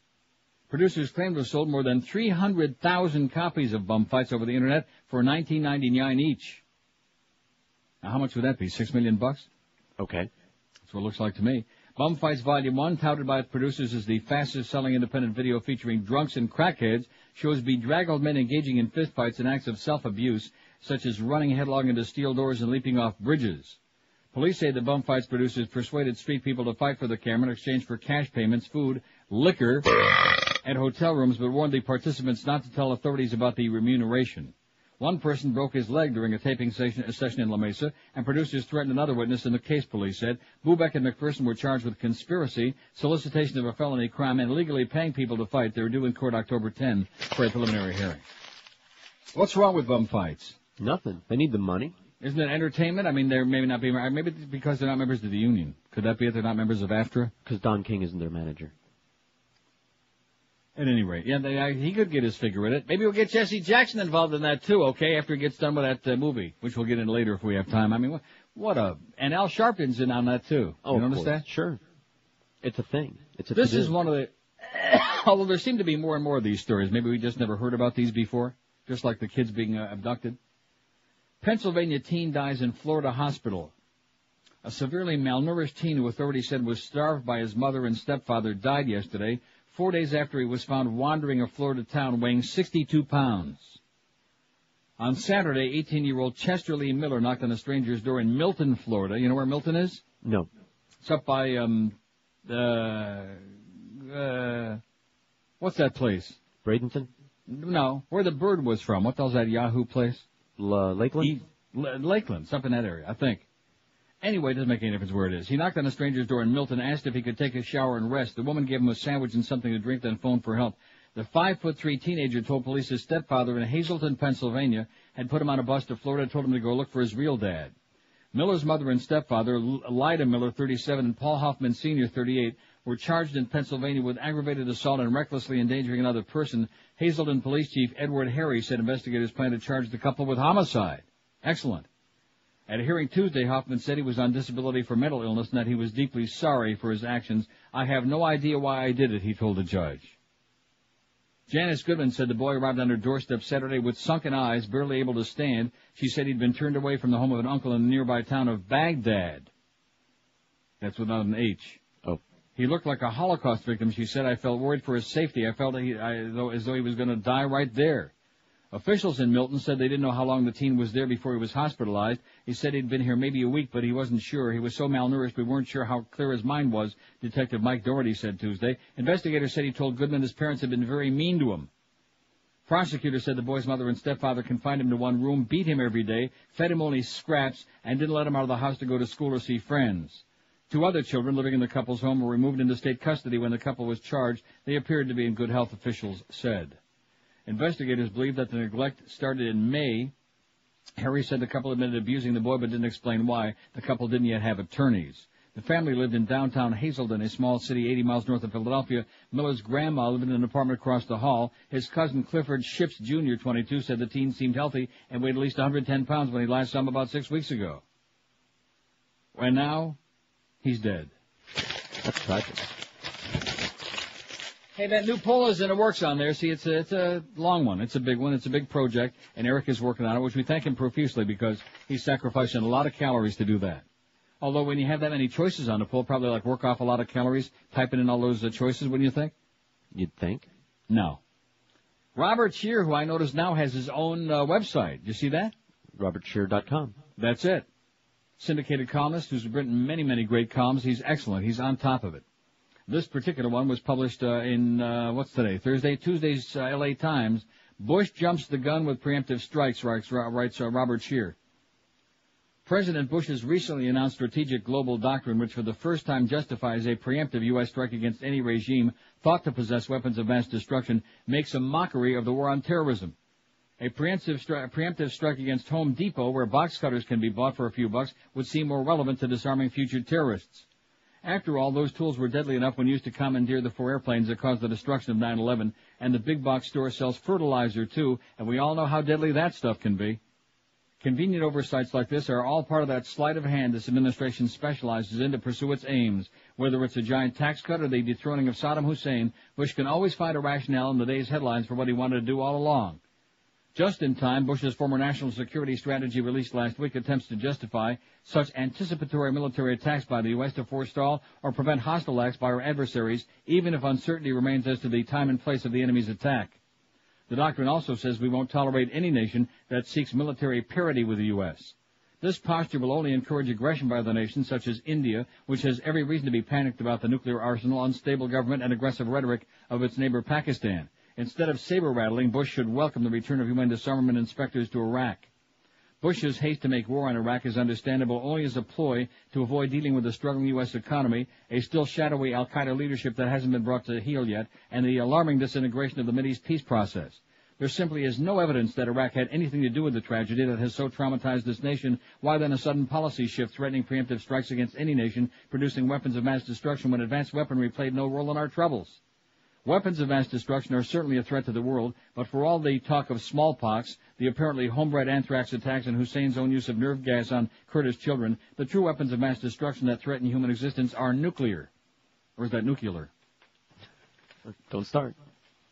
Producers claimed to have sold more than 300,000 copies of bum fights over the internet for $19.99 each. Now, how much would that be? $6 million? Okay. That's what it looks like to me. Bum Fights Volume 1, touted by its producers as the fastest-selling independent video featuring drunks and crackheads, shows bedraggled men engaging in fistfights and acts of self-abuse, such as running headlong into steel doors and leaping off bridges. Police say the Bum Fights producers persuaded street people to fight for the camera in exchange for cash payments, food, liquor, and hotel rooms, but warned the participants not to tell authorities about the remuneration. One person broke his leg during a taping session in La Mesa, and producers threatened another witness in the case, police said. Bubeck and McPherson were charged with conspiracy, solicitation of a felony crime, and illegally paying people to fight. They were due in court October 10 for a preliminary hearing. What's wrong with bum fights? Nothing. They need the money. Isn't it entertainment? I mean, they may not be, maybe it's because they're not members of the union. Could that be it? They're not members of AFTRA? Because Don King isn't their manager. At any rate, yeah, he could get his figure in it. Maybe we'll get Jesse Jackson involved in that too, okay, after he gets done with that movie, which we'll get in later if we have time. I mean, and Al Sharpton's in on that too. Oh, you notice that? Sure. It's a thing. This is one of the, although there seem to be more and more of these stories. Maybe we just never heard about these before, just like the kids being abducted. Pennsylvania teen dies in Florida hospital. A severely malnourished teen who authorities said was starved by his mother and stepfather died yesterday, 4 days after he was found wandering a Florida town weighing 62 pounds. On Saturday, 18-year-old Chester Lee Miller knocked on a stranger's door in Milton, Florida. You know where Milton is? No. It's up by, what's that place? Bradenton? No, where the bird was from. What the hell's that Yahoo place? Lakeland? Lakeland, something in that area, I think. Anyway, it doesn't make any difference where it is. He knocked on a stranger's door in Milton, asked if he could take a shower and rest. The woman gave him a sandwich and something to drink, then phoned for help. The 5'3" teenager told police his stepfather in Hazleton, Pennsylvania, had put him on a bus to Florida and told him to go look for his real dad. Miller's mother and stepfather, Lyda Miller, 37, and Paul Hoffman Sr., 38, were charged in Pennsylvania with aggravated assault and recklessly endangering another person. Hazleton Police Chief Edward Harry said investigators plan to charge the couple with homicide. Excellent. At a hearing Tuesday, Hoffman said he was on disability for mental illness and that he was deeply sorry for his actions. I have no idea why I did it, he told the judge. Janice Goodman said the boy arrived on her doorstep Saturday with sunken eyes, barely able to stand. She said he'd been turned away from the home of an uncle in the nearby town of Baghdad. That's without an H. Oh. He looked like a Holocaust victim, she said. I felt worried for his safety. I felt as though he was going to die right there. Officials in Milton said they didn't know how long the teen was there before he was hospitalized. He said he'd been here maybe a week, but he wasn't sure. He was so malnourished we weren't sure how clear his mind was, Detective Mike Doherty said Tuesday. Investigators said he told Goodman his parents had been very mean to him. Prosecutors said the boy's mother and stepfather confined him to one room, beat him every day, fed him only scraps, and didn't let him out of the house to go to school or see friends. 2 other children living in the couple's home were removed into state custody when the couple was charged. They appeared to be in good health, officials said. Investigators believe that the neglect started in May. Harry said the couple admitted abusing the boy but didn't explain why. The couple didn't yet have attorneys. The family lived in downtown Hazelden, a small city 80 miles north of Philadelphia. Miller's grandma lived in an apartment across the hall. His cousin Clifford Ships, Jr., 22, said the teen seemed healthy and weighed at least 110 pounds when he last saw him about 6 weeks ago. And now, he's dead. That's tragic. Hey, that new poll is in the works on there. See, it's a long one. It's a big one. It's a big project, and Eric is working on it, which we thank him profusely because he's sacrificing a lot of calories to do that. Although when you have that many choices on the poll, probably like work off a lot of calories, typing in all those choices, wouldn't you think? You'd think. No. Robert Shear, who I notice now has his own website. Do you see that? RobertShear.com. That's it. Syndicated columnist who's written many, many great columns. He's excellent. He's on top of it. This particular one was published in, what's today? Thursday? Tuesday's L.A. Times. Bush jumps the gun with preemptive strikes, writes Robert Shear. President Bush's recently announced strategic global doctrine, which for the first time justifies a preemptive U.S. strike against any regime thought to possess weapons of mass destruction, makes a mockery of the war on terrorism. A preemptive strike against Home Depot, where box cutters can be bought for a few bucks, would seem more relevant to disarming future terrorists. After all, those tools were deadly enough when used to commandeer the 4 airplanes that caused the destruction of 9/11, and the big box store sells fertilizer, too, and we all know how deadly that stuff can be. Convenient oversights like this are all part of that sleight of hand this administration specializes in to pursue its aims. Whether it's a giant tax cut or the dethroning of Saddam Hussein, Bush can always find a rationale in the day's headlines for what he wanted to do all along. Just in time, Bush's former national security strategy released last week attempts to justify such anticipatory military attacks by the U.S. to forestall or prevent hostile acts by our adversaries, even if uncertainty remains as to the time and place of the enemy's attack. The doctrine also says we won't tolerate any nation that seeks military parity with the U.S. This posture will only encourage aggression by the nation, such as India, which has every reason to be panicked about the nuclear arsenal, unstable government, and aggressive rhetoric of its neighbor Pakistan. Instead of saber-rattling, Bush should welcome the return of UN disarmament inspectors to Iraq. Bush's haste to make war on Iraq is understandable only as a ploy to avoid dealing with the struggling U.S. economy, a still shadowy al-Qaeda leadership that hasn't been brought to heel yet, and the alarming disintegration of the Mideast peace process. There simply is no evidence that Iraq had anything to do with the tragedy that has so traumatized this nation. Why then a sudden policy shift threatening preemptive strikes against any nation producing weapons of mass destruction when advanced weaponry played no role in our troubles? Weapons of mass destruction are certainly a threat to the world, but for all the talk of smallpox, the apparently homebred anthrax attacks, and Hussein's own use of nerve gas on Kurdish children, the true weapons of mass destruction that threaten human existence are nuclear. Or is that nuclear? Don't start.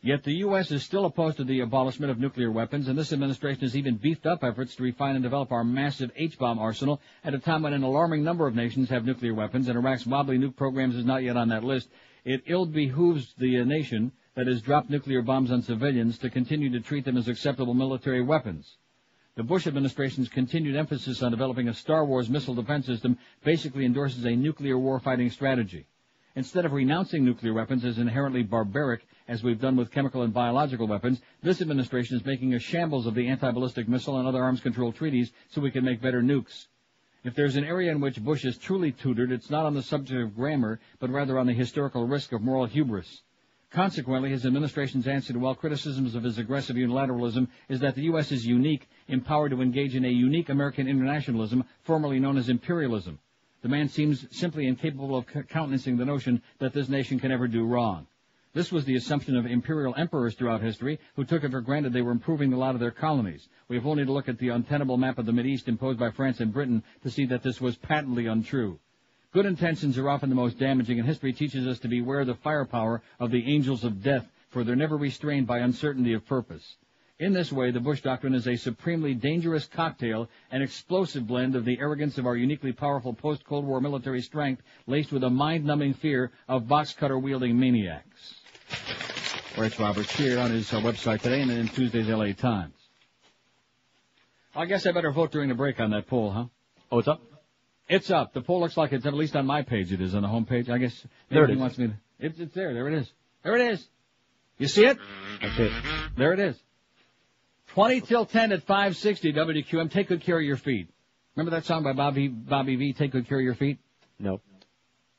Yet the U.S. is still opposed to the abolishment of nuclear weapons, and this administration has even beefed up efforts to refine and develop our massive H-bomb arsenal at a time when an alarming number of nations have nuclear weapons, and Iraq's wobbly nuke programs is not yet on that list. It ill behooves the nation that has dropped nuclear bombs on civilians to continue to treat them as acceptable military weapons. The Bush administration's continued emphasis on developing a Star Wars missile defense system basically endorses a nuclear warfighting strategy. Instead of renouncing nuclear weapons as inherently barbaric, as we've done with chemical and biological weapons, this administration is making a shambles of the anti-ballistic missile and other arms control treaties so we can make better nukes. If there's an area in which Bush is truly tutored, it's not on the subject of grammar, but rather on the historical risk of moral hubris. Consequently, his administration's answer to all criticisms of his aggressive unilateralism is that the U.S. is unique, empowered to engage in a unique American internationalism, formerly known as imperialism. The man seems simply incapable of countenancing the notion that this nation can ever do wrong. This was the assumption of imperial emperors throughout history, who took it for granted they were improving the lot of their colonies. We have only to look at the untenable map of the Mideast imposed by France and Britain to see that this was patently untrue. Good intentions are often the most damaging, and history teaches us to beware the firepower of the angels of death, for they're never restrained by uncertainty of purpose. In this way, the Bush Doctrine is a supremely dangerous cocktail, an explosive blend of the arrogance of our uniquely powerful post-Cold War military strength, laced with a mind-numbing fear of box-cutter-wielding maniacs. Writes Robert Shear on his website today and in Tuesday's L.A. Times. I guess I better vote during the break on that poll, huh? Oh, it's up? It's up. The poll looks like it's, at least on my page it is, on the home page. I guess There it he is. wants me to... It's there. There it is. There it is. You see it? That's it. There it is. 20 till 10 at 560 WQM. Take good care of your feet. Remember that song by Bobby V, Take Good Care of Your Feet? No.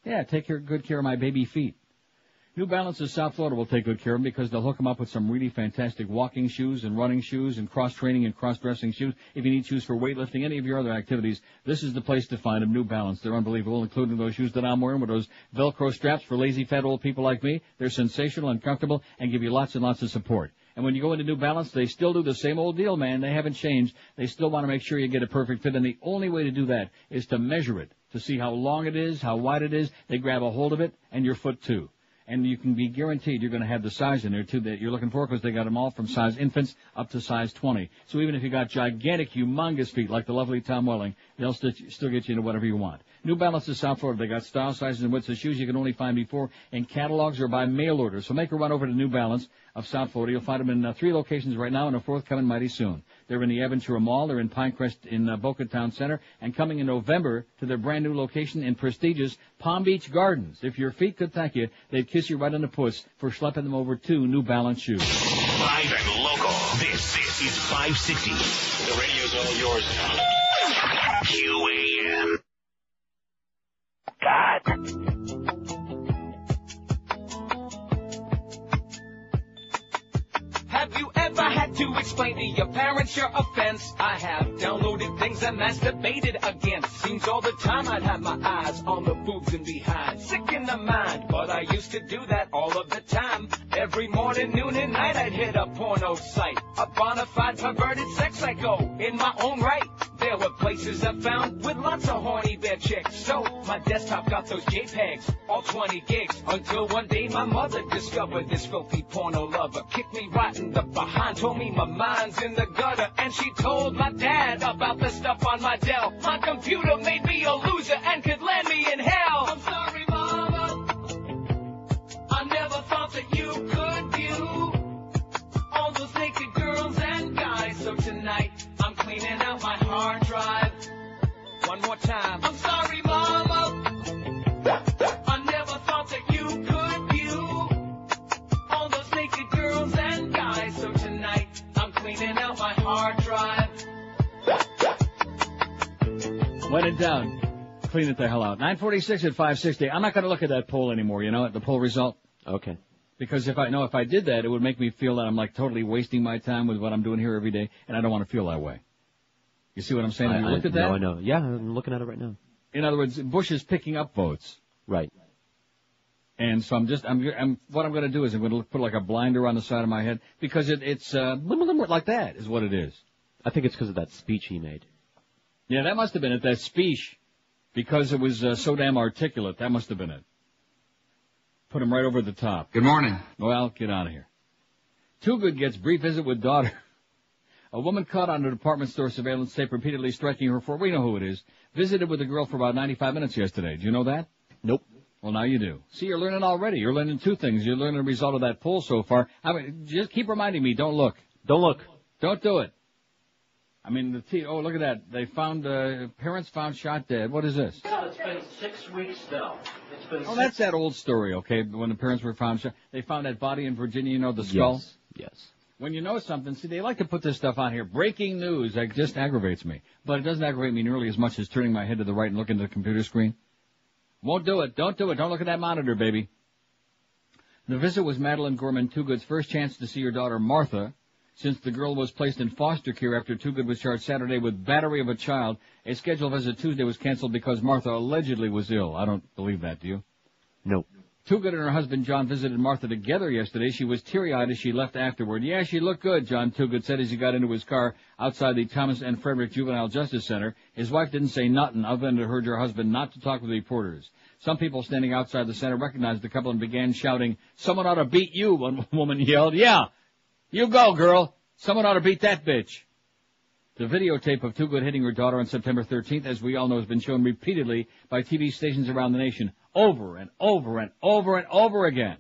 Yeah, good care of my baby feet. New Balance of South Florida will take good care of them because they'll hook them up with some really fantastic walking shoes and running shoes and cross-training and cross-dressing shoes. If you need shoes for weightlifting, any of your other activities, this is the place to find them. New Balance. They're unbelievable, including those shoes that I'm wearing with those Velcro straps for lazy, fat old people like me. They're sensational and comfortable and give you lots and lots of support. And when you go into New Balance, they still do the same old deal, man. They haven't changed. They still want to make sure you get a perfect fit, and the only way to do that is to measure it, to see how long it is, how wide it is. They grab a hold of it, and your foot too. And you can be guaranteed you're going to have the size in there, too, that you're looking for, because they got them all from size infants up to size 20. So even if you got gigantic, humongous feet like the lovely Tom Welling, they'll still get you into whatever you want. New Balance of South Florida. They got style, sizes, and widths of shoes you can only find before in catalogs or by mail order. So make a run over to New Balance of South Florida. You'll find them in 3 locations right now and a 4th coming mighty soon. They're in the Aventura Mall. They're in Pinecrest in Boca Town Center. And coming in November to their brand new location in prestigious Palm Beach Gardens. If your feet could thank you, they'd kiss you right on the puss for schlepping them over 2 New Balance shoes. Live and local. This is 560. The radio's all yours now. QAM. God. Have you ever had to explain to your parents your offense? I have downloaded things and masturbated against. Seems all the time I'd have my eyes on the boobs and behind. Sick in the mind, but I used to do that all of the time. Every morning, noon, and night I'd hit a porno site. A bona fide perverted sex psycho in my own right. There were places I found with lots of horny bear chicks. So my desktop got those JPEGs, all 20 gigs. Until one day my mother discovered this filthy porno lover. Kicked me right in the behind, told me my mind's in the gutter. And she told my dad about the stuff on my Dell. My computer made me a loser and could land me in hell. I'm sorry, Mama. I never thought that you could view all those naked girls and guys. So tonight I'm cleaning out my hard drive. One more time. I'm sorry, Mama. I never thought that you could view all those naked girls and guys. So tonight I'm cleaning out my hard drive. When in doubt, clean it the hell out. 946 at 560. I'm not going to look at that poll anymore, you know, the poll result. Okay. Because if I did that, it would make me feel that I'm like totally wasting my time with what I'm doing here every day, and I don't want to feel that way. You see what I'm saying? Have you looked at that? No, I know. Yeah, I'm looking at it right now. In other words, Bush is picking up votes. Right. And so what I'm going to do is I'm going to put like a blinder on the side of my head because it's like that is what it is. I think it's because of that speech he made. Yeah, that must have been it, that speech, because it was so damn articulate. That must have been it. Put him right over the top. Good morning. Well, get out of here. Too Good gets brief visit with daughter. A woman caught on a department store surveillance tape repeatedly striking her for, we know who it is, visited with the girl for about 95 minutes yesterday. Do you know that? Nope. Well, now you do. See, you're learning already. You're learning 2 things. You're learning the result of that poll so far. I mean, just keep reminding me, don't look. Don't look. Don't do it. I mean, oh, look at that. They found, parents found shot dead. What is this? It's been 6 weeks now. That's that old story, okay? When the parents were found shot. They found that body in Virginia, you know, the skull? Yes. When you know something, see, they like to put this stuff on here. Breaking news. That just aggravates me. But it doesn't aggravate me nearly as much as turning my head to the right and looking at the computer screen. Won't do it. Don't do it. Don't look at that monitor, baby. The visit was Madeline Gorman Toogood's first chance to see her daughter, Martha, since the girl was placed in foster care after Toogood was charged Saturday with battery of a child. A scheduled visit Tuesday was canceled because Martha allegedly was ill. I don't believe that, do you? Nope. Toogood and her husband John visited Martha together yesterday. She was teary-eyed as she left afterward. Yeah, she looked good, John Toogood said as he got into his car outside the Thomas and Frederick Juvenile Justice Center. His wife didn't say nothing other than to urge her husband not to talk with reporters. Some people standing outside the center recognized the couple and began shouting, "Someone ought to beat you," one woman yelled. "Yeah, you go, girl. Someone ought to beat that bitch." The videotape of Toogood hitting her daughter on September 13th, as we all know, has been shown repeatedly by TV stations around the nation, over and over and over and over again.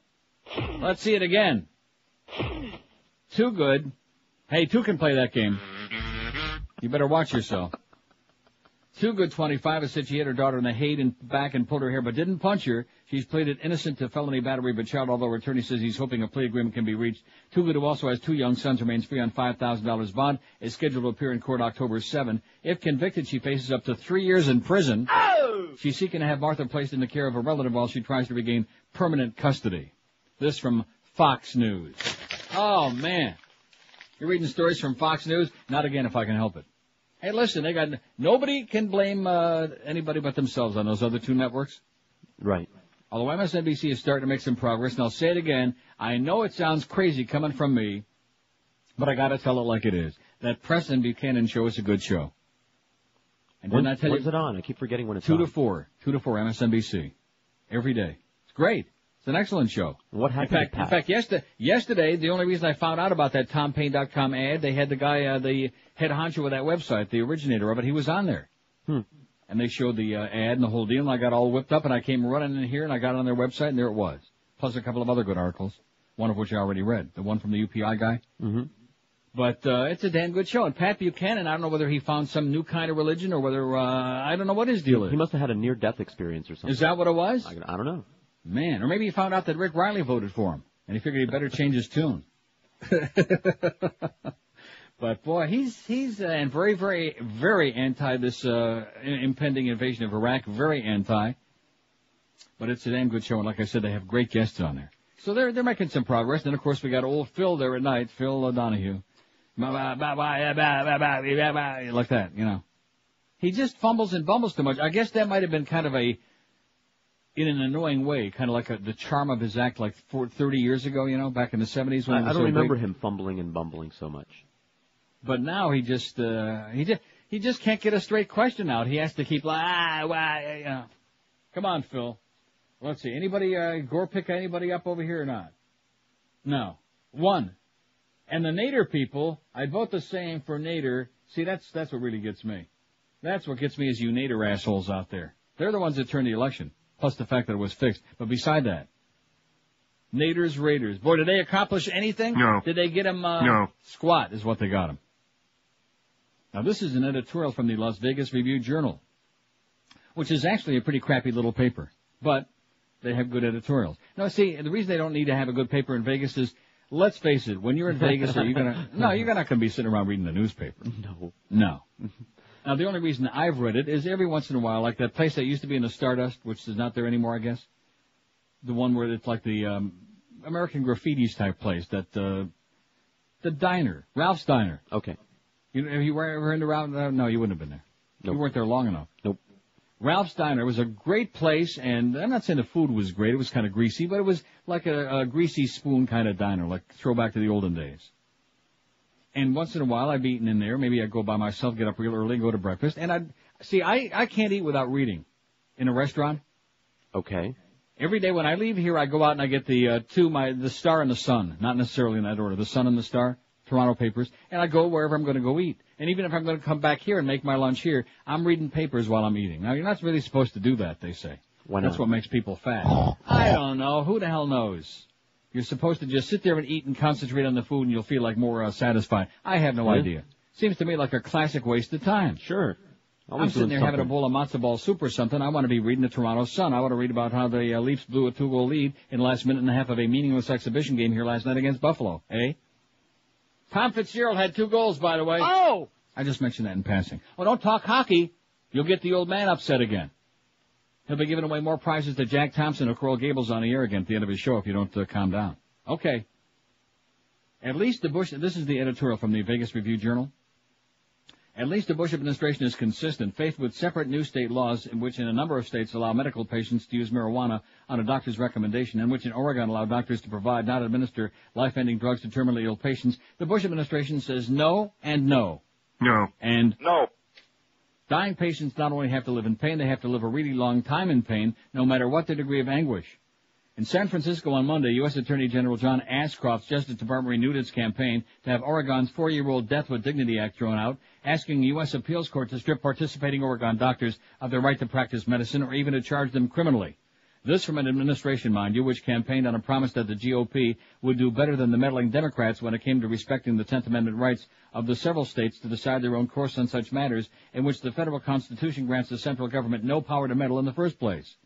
Let's see it again. Toogood. Hey, 2 can play that game. You better watch yourself. Too Good 25 has said she hit her daughter in the head and back and pulled her hair, but didn't punch her. She's pleaded innocent to felony battery of a child, although her attorney says he's hoping a plea agreement can be reached. Too Good, who also has 2 young sons, remains free on $5,000 bond, is scheduled to appear in court October 7. If convicted, she faces up to 3 years in prison. Oh! She's seeking to have Martha placed in the care of a relative while she tries to regain permanent custody. This from Fox News. Oh, man. You're reading stories from Fox News? Not again if I can help it. Hey, listen, nobody can blame anybody but themselves on those other 2 networks. Right. Although MSNBC is starting to make some progress, and I'll say it again, I know it sounds crazy coming from me, but I gotta tell it like it is. That Preston Buchanan show is a good show. And didn't I tell you? When's it on? I keep forgetting when it's 2 on. to 4 MSNBC. Every day. It's great. It's an excellent show. What happened? In fact, yesterday, the only reason I found out about that TomPayne.com ad, they had the guy, the head honcho of that website, the originator of it, he was on there. And they showed the ad and the whole deal, and I got all whipped up, and I came running in here, and I got on their website, and there it was. Plus a couple of other good articles, one of which I already read, the one from the UPI guy. Mm-hmm. But it's a damn good show. And Pat Buchanan, I don't know whether he found some new kind of religion or whether, I don't know what his deal is. He must have had a near-death experience or something. Is that what it was? I don't know. Man, or maybe he found out that Rick Riley voted for him, and he figured he better change his tune. But boy, he's and very, very, very anti this impending invasion of Iraq. Very anti. But it's a damn good show, and like I said, they have great guests on there. So they're making some progress. Then of course we got old Phil there at night, Phil O'Donohue, like that, you know. He just fumbles and bumbles too much. I guess that might have been kind of in an annoying way, kind of like the charm of his act like 30 years ago, you know, back in the 70s when he was I don't so remember big. him fumbling and bumbling so much. But now he just can't get a straight question out. He has to keep you know. Come on, Phil. Let's see. Anybody Gore pick anybody up over here or not? No. One. And the Nader people, I vote the same for Nader. See, that's what really gets me. That's what gets me is you Nader assholes out there. They're the ones that turned the election. Plus the fact that it was fixed. But beside that, Nader's Raiders. Boy, did they accomplish anything? No. Did they get him? No. Squat is what they got him. Now, this is an editorial from the Las Vegas Review-Journal, which is actually a pretty crappy little paper. But they have good editorials. Now, see, the reason they don't need to have a good paper in Vegas is, let's face it, when you're in Vegas, you're not going to be sitting around reading the newspaper. No. Now, the only reason I've read it is every once in a while, like that place that used to be in the Stardust, which is not there anymore, I guess. The one where it's like the American Graffitis type place, that the diner, Ralph's Diner. Okay. You were ever into Ralph's? No, you wouldn't have been there. Nope. You weren't there long enough. Nope. Ralph's Diner was a great place, and I'm not saying the food was great. It was kind of greasy, but it was like a greasy spoon kind of diner, like throwback to the olden days. And once in a while, I'd be eating in there. Maybe I'd go by myself, get up real early, go to breakfast. And I can't eat without reading in a restaurant. Okay. Every day when I leave here, I go out and I get the Star and the Sun. Not necessarily in that order. The Sun and the Star, Toronto papers. And I go wherever I'm going to go eat. And even if I'm going to come back here and make my lunch here, I'm reading papers while I'm eating. Now, you're not really supposed to do that, they say. Why not? That's what makes people fat. I don't know. Who the hell knows? You're supposed to just sit there and eat and concentrate on the food, and you'll feel like more satisfied. I have no idea. Seems to me like a classic waste of time. Sure. I'm sitting there having a bowl of matzo ball soup or something. I want to be reading the Toronto Sun. I want to read about how the Leafs blew a 2-goal lead in the last minute and a half of a meaningless exhibition game here last night against Buffalo. Eh? Tom Fitzgerald had 2 goals, by the way. Oh! I just mentioned that in passing. Oh, don't talk hockey. You'll get the old man upset again. He'll be giving away more prizes to Jack Thompson or Coral Gables on the air again at the end of his show if you don't calm down. Okay. At least the Bush, this is the editorial from the Vegas Review-Journal. At least the Bush administration is consistent, faced with separate new state laws in which in a number of states allow medical patients to use marijuana on a doctor's recommendation, and which in Oregon allow doctors to provide, not administer, life-ending drugs to terminally ill patients. The Bush administration says no and no. No. And no. Dying patients not only have to live in pain, they have to live a really long time in pain, no matter what the degree of anguish. In San Francisco on Monday, U.S. Attorney General John Ashcroft's Justice Department renewed its campaign to have Oregon's 4-year-old Death with Dignity Act thrown out, asking the U.S. Appeals Court to strip participating Oregon doctors of their right to practice medicine or even to charge them criminally. This from an administration, mind you, which campaigned on a promise that the GOP would do better than the meddling Democrats when it came to respecting the 10th Amendment rights of the several states to decide their own course on such matters in which the federal Constitution grants the central government no power to meddle in the first place.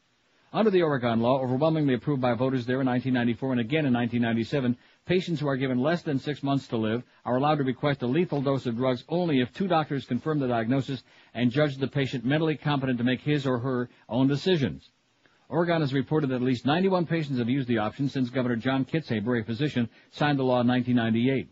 Under the Oregon law, overwhelmingly approved by voters there in 1994 and again in 1997, patients who are given less than 6 months to live are allowed to request a lethal dose of drugs only if 2 doctors confirm the diagnosis and judge the patient mentally competent to make his or her own decisions. Oregon has reported that at least 91 patients have used the option since Governor John Kitzhaber, a physician, signed the law in 1998.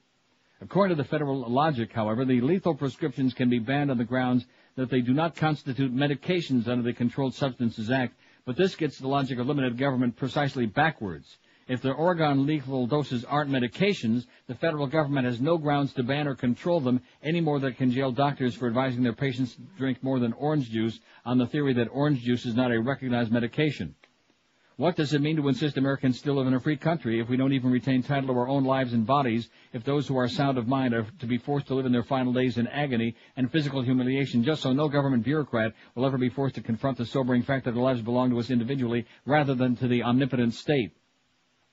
According to the federal logic, however, the lethal prescriptions can be banned on the grounds that they do not constitute medications under the Controlled Substances Act, but this gets the logic of limited government precisely backwards. If the Oregon lethal doses aren't medications, the federal government has no grounds to ban or control them any more than it can jail doctors for advising their patients to drink more than orange juice on the theory that orange juice is not a recognized medication. What does it mean to insist Americans still live in a free country if we don't even retain title to our own lives and bodies, if those who are sound of mind are to be forced to live in their final days in agony and physical humiliation just so no government bureaucrat will ever be forced to confront the sobering fact that their lives belong to us individually rather than to the omnipotent state?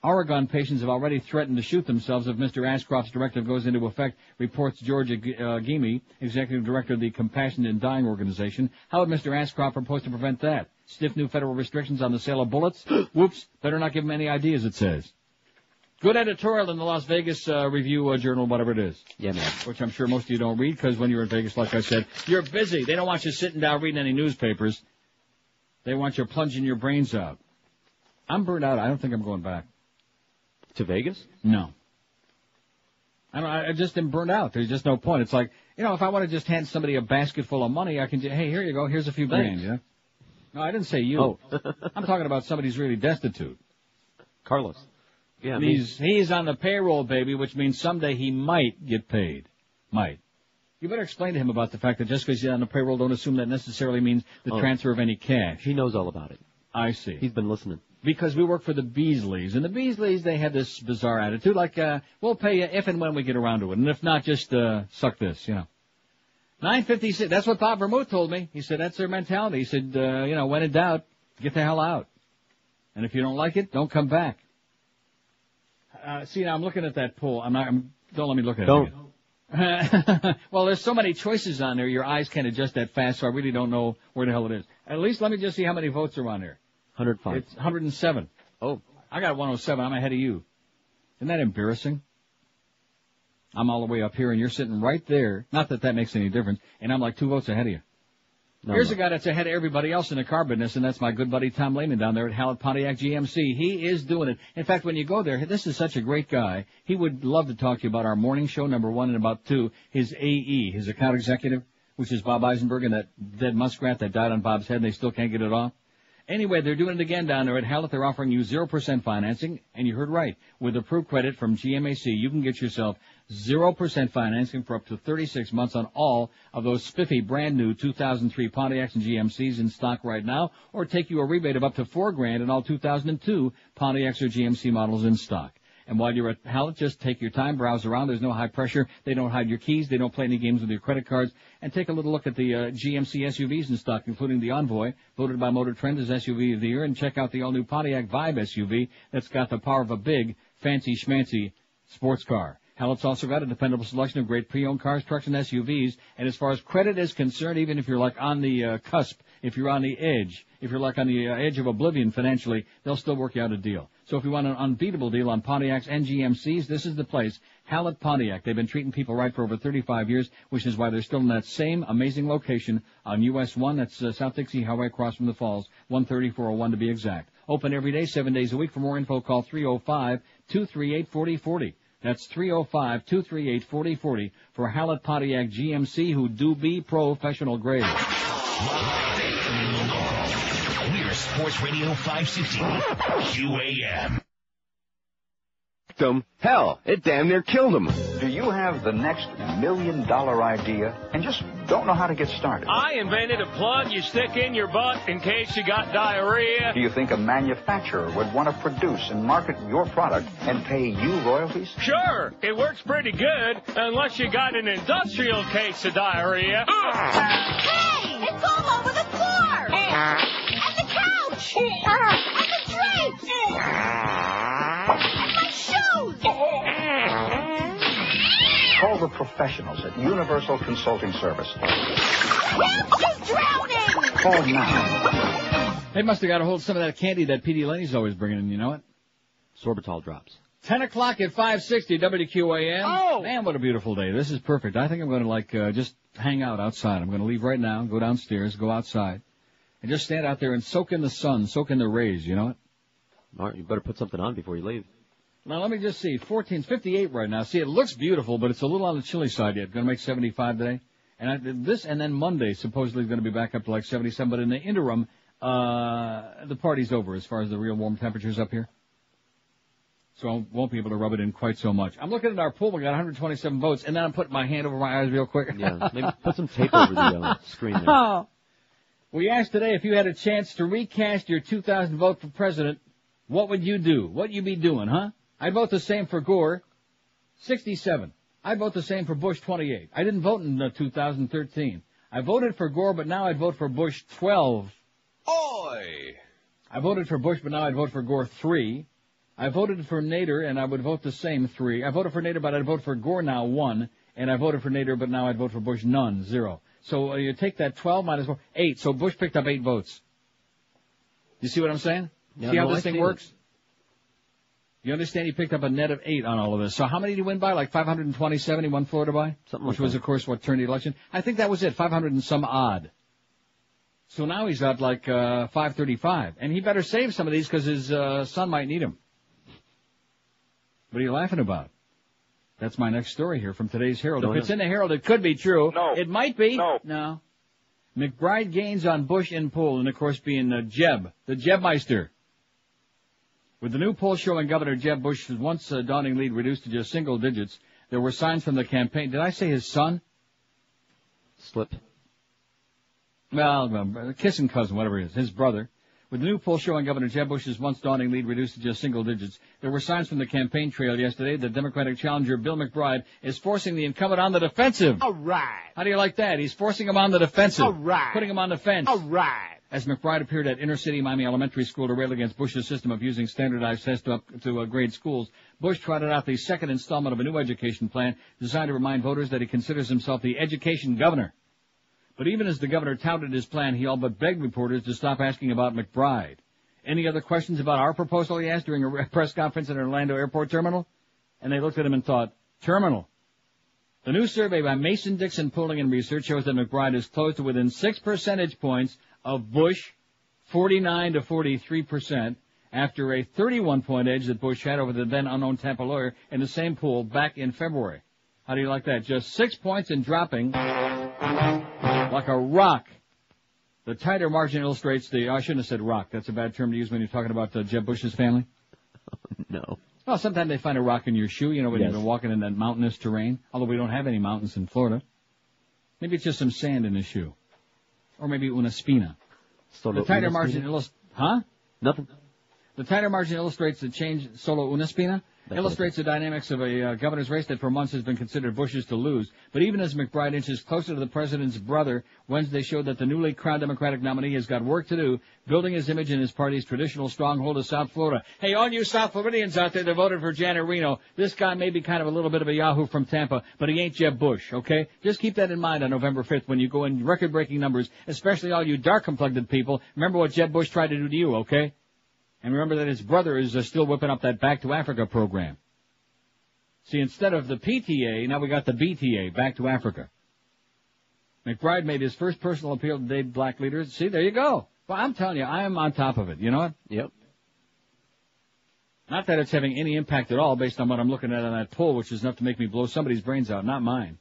Oregon patients have already threatened to shoot themselves if Mr. Ashcroft's directive goes into effect, reports George Agimi, executive director of the Compassionate in Dying organization. How would Mr. Ashcroft propose to prevent that? Stiff new federal restrictions on the sale of bullets? Whoops, better not give him any ideas, it says. Good editorial in the Las Vegas Review Journal, whatever it is. Yeah, man. Which I'm sure most of you don't read because when you're in Vegas, like I said, you're busy. They don't want you sitting down reading any newspapers. They want you plunging your brains out. I'm burned out. I don't think I'm going back. To Vegas? No. I just am burned out. There's just no point. It's like, if I want to just hand somebody a basket full of money, I can just, hey, here you go. Here's a few grand, yeah? No, I didn't say you. Oh. I'm talking about somebody who's really destitute. Carlos. Yeah, he's on the payroll, baby, which means someday he might get paid. Might. You better explain to him about the fact that just because he's on the payroll, don't assume that necessarily means the transfer of any cash. He knows all about it. I see. He's been listening. Because we work for the Beasleys, and the Beasleys, they have this bizarre attitude, like, we'll pay you if and when we get around to it, and if not, just suck this, 9:56, that's what Bob Vermouth told me. He said that's their mentality. He said, when in doubt, get the hell out. And if you don't like it, don't come back. See, now I'm looking at that poll. Don't let me look at it again. Well, there's so many choices on there, your eyes can't adjust that fast, so I really don't know where the hell it is. At least let me just see how many votes are on there. 105. It's 107. Oh. I got 107. I'm ahead of you. Isn't that embarrassing? I'm all the way up here, and you're sitting right there. Not that that makes any difference. And I'm like 2 votes ahead of you. Here's a guy that's ahead of everybody else in the car business, and that's my good buddy Tom Lehman down there at Hallett Pontiac GMC. He is doing it. In fact, when you go there, this is such a great guy. He would love to talk to you about our morning show, number 1, and about 2, his AE, his account executive, which is Bob Eisenberg and that dead muskrat that died on Bob's head, and they still can't get it off. Anyway, they're doing it again down there at Hallett. They're offering you 0% financing, and you heard right. With approved credit from GMAC, you can get yourself 0% financing for up to 36 months on all of those spiffy brand new 2003 Pontiacs and GMCs in stock right now, or take you a rebate of up to $4,000 in all 2002 Pontiacs or GMC models in stock. And while you're at Hallett, just take your time, browse around. There's no high pressure. They don't hide your keys. They don't play any games with your credit cards. And take a little look at the GMC SUVs in stock, including the Envoy, voted by Motor Trend as SUV of the year. And check out the all-new Pontiac Vibe SUV that's got the power of a big, fancy, schmancy sports car. Hallett's also got a dependable selection of great pre-owned cars, trucks, and SUVs. And as far as credit is concerned, even if you're like on the cusp, if you're on the edge, if you're like on the edge of oblivion financially, they'll still work you out a deal. So if you want an unbeatable deal on Pontiacs and GMCs, this is the place. Hallett Pontiac. They've been treating people right for over 35 years, which is why they're still in that same amazing location on US 1. That's South Dixie Highway across from the Falls, 13401 to be exact. Open every day, 7 days a week. For more info, call 305-238-4040. That's 305-238-4040 for Hallett Pontiac GMC, who do be professional grade. We're Sports Radio 560 QAM. Hell, it damn near killed him. Do you have the next $1 million idea and just don't know how to get started? I invented a plug you stick in your butt in case you got diarrhea. Do you think a manufacturer would want to produce and market your product and pay you royalties? Sure, it works pretty good unless you got an industrial case of diarrhea. Hey, it's all over the floor! And the couch! And the drapes! My shoes! Call the professionals at Universal Consulting Service. Help! She's drowning! Call now. They must have got a hold of some of that candy that P.D. Laney's always bringing in, you know it? Sorbitol drops. 10 o'clock at 560 WQAM. Oh! Man, what a beautiful day. This is perfect. I think I'm going to, just hang out outside. I'm going to leave right now, go downstairs, go outside, and just stand out there and soak in the sun, soak in the rays, you know it? All right, you better put something on before you leave. Now, let me just see. 58 right now. See, it looks beautiful, but it's a little on the chilly side yet. Going to make 75 today. And then Monday supposedly is going to be back up to like 77. But in the interim, the party's over as far as the real warm temperatures up here. So I won't be able to rub it in quite so much. I'm looking at our poll. We got 127 votes. And then I'm putting my hand over my eyes real quick. Yeah, maybe put some tape over the screen there. Oh. We asked today if you had a chance to recast your 2000 vote for president, what would you do? What you be doing, huh? I'd vote the same for Gore, 67. I'd vote the same for Bush, 28. I didn't vote in 2013. I voted for Gore, but now I'd vote for Bush, 12. Oi! I voted for Bush, but now I'd vote for Gore, 3. I voted for Nader, and I would vote the same, 3. I voted for Nader, but I'd vote for Gore now, 1. And I voted for Nader, but now I'd vote for Bush, none, 0. So you take that 12 minus 4, 8. So Bush picked up 8 votes. You see what I'm saying? Yeah, see how no, this thing works? You understand he picked up a net of 8 on all of this. So how many did he win by? Like 527 he won Florida by? Something Which like was, that. of course, what turned the election. I think that was it, 500 and some odd. So now he's at like 535. And he better save some of these because his son might need them. What are you laughing about? That's my next story here from today's Herald. If it's in the Herald, it could be true. No. It might be. No. McBride gains on Bush in poll, and of course being Jeb, the Jebmeister. With the new poll showing Governor Jeb Bush's once daunting lead reduced to just single digits, there were signs from the campaign. Did I say his son? Slip. Well, kissing cousin, whatever it is, his brother. With the new poll showing Governor Jeb Bush's once daunting lead reduced to just single digits, there were signs from the campaign trail yesterday that Democratic challenger Bill McBride is forcing the incumbent on the defensive. All right. How do you like that? He's forcing him on the defensive. All right. Putting him on the fence. All right. As McBride appeared at inner-city Miami Elementary School to rail against Bush's system of using standardized tests to grade schools, Bush trotted out the second installment of a new education plan designed to remind voters that he considers himself the education governor. But even as the governor touted his plan, he all but begged reporters to stop asking about McBride. Any other questions about our proposal, he asked during a press conference at Orlando Airport Terminal? And they looked at him and thought, terminal. The new survey by Mason-Dixon Polling and Research shows that McBride is close to within 6 percentage points of Bush, 49 to 43%, after a 31-point edge that Bush had over the then-unknown Tampa lawyer in the same poll back in February. How do you like that? Just 6 points and dropping like a rock. The tighter margin illustrates I shouldn't have said rock. That's a bad term to use when you're talking about Jeb Bush's family. No. Well, sometimes they find a rock in your shoe, when you've been walking in that mountainous terrain, although we don't have any mountains in Florida. Maybe it's just some sand in the shoe. Or maybe una spina. The tighter margin Nothing. The tighter margin illustrates the change, solo una spina, illustrates the dynamics of a governor's race that for months has been considered Bush's to lose. But even as McBride inches closer to the president's brother, Wednesday showed that the newly crowned Democratic nominee has got work to do, building his image in his party's traditional stronghold of South Florida. Hey, all you South Floridians out there that voted for Janet Reno, this guy may be kind of a little bit of a yahoo from Tampa, but he ain't Jeb Bush, okay? Just keep that in mind on November 5th when you go in record-breaking numbers, especially all you dark-complected people. Remember what Jeb Bush tried to do to you, okay? And remember that his brother is still whipping up that Back to Africa program. See, instead of the PTA, now we got the BTA, Back to Africa. McBride made his first personal appeal to Dade black leaders. See, there you go. Well, I'm telling you, I am on top of it. You know what? Yep. Not that it's having any impact at all based on what I'm looking at on that poll, which is enough to make me blow somebody's brains out, not mine.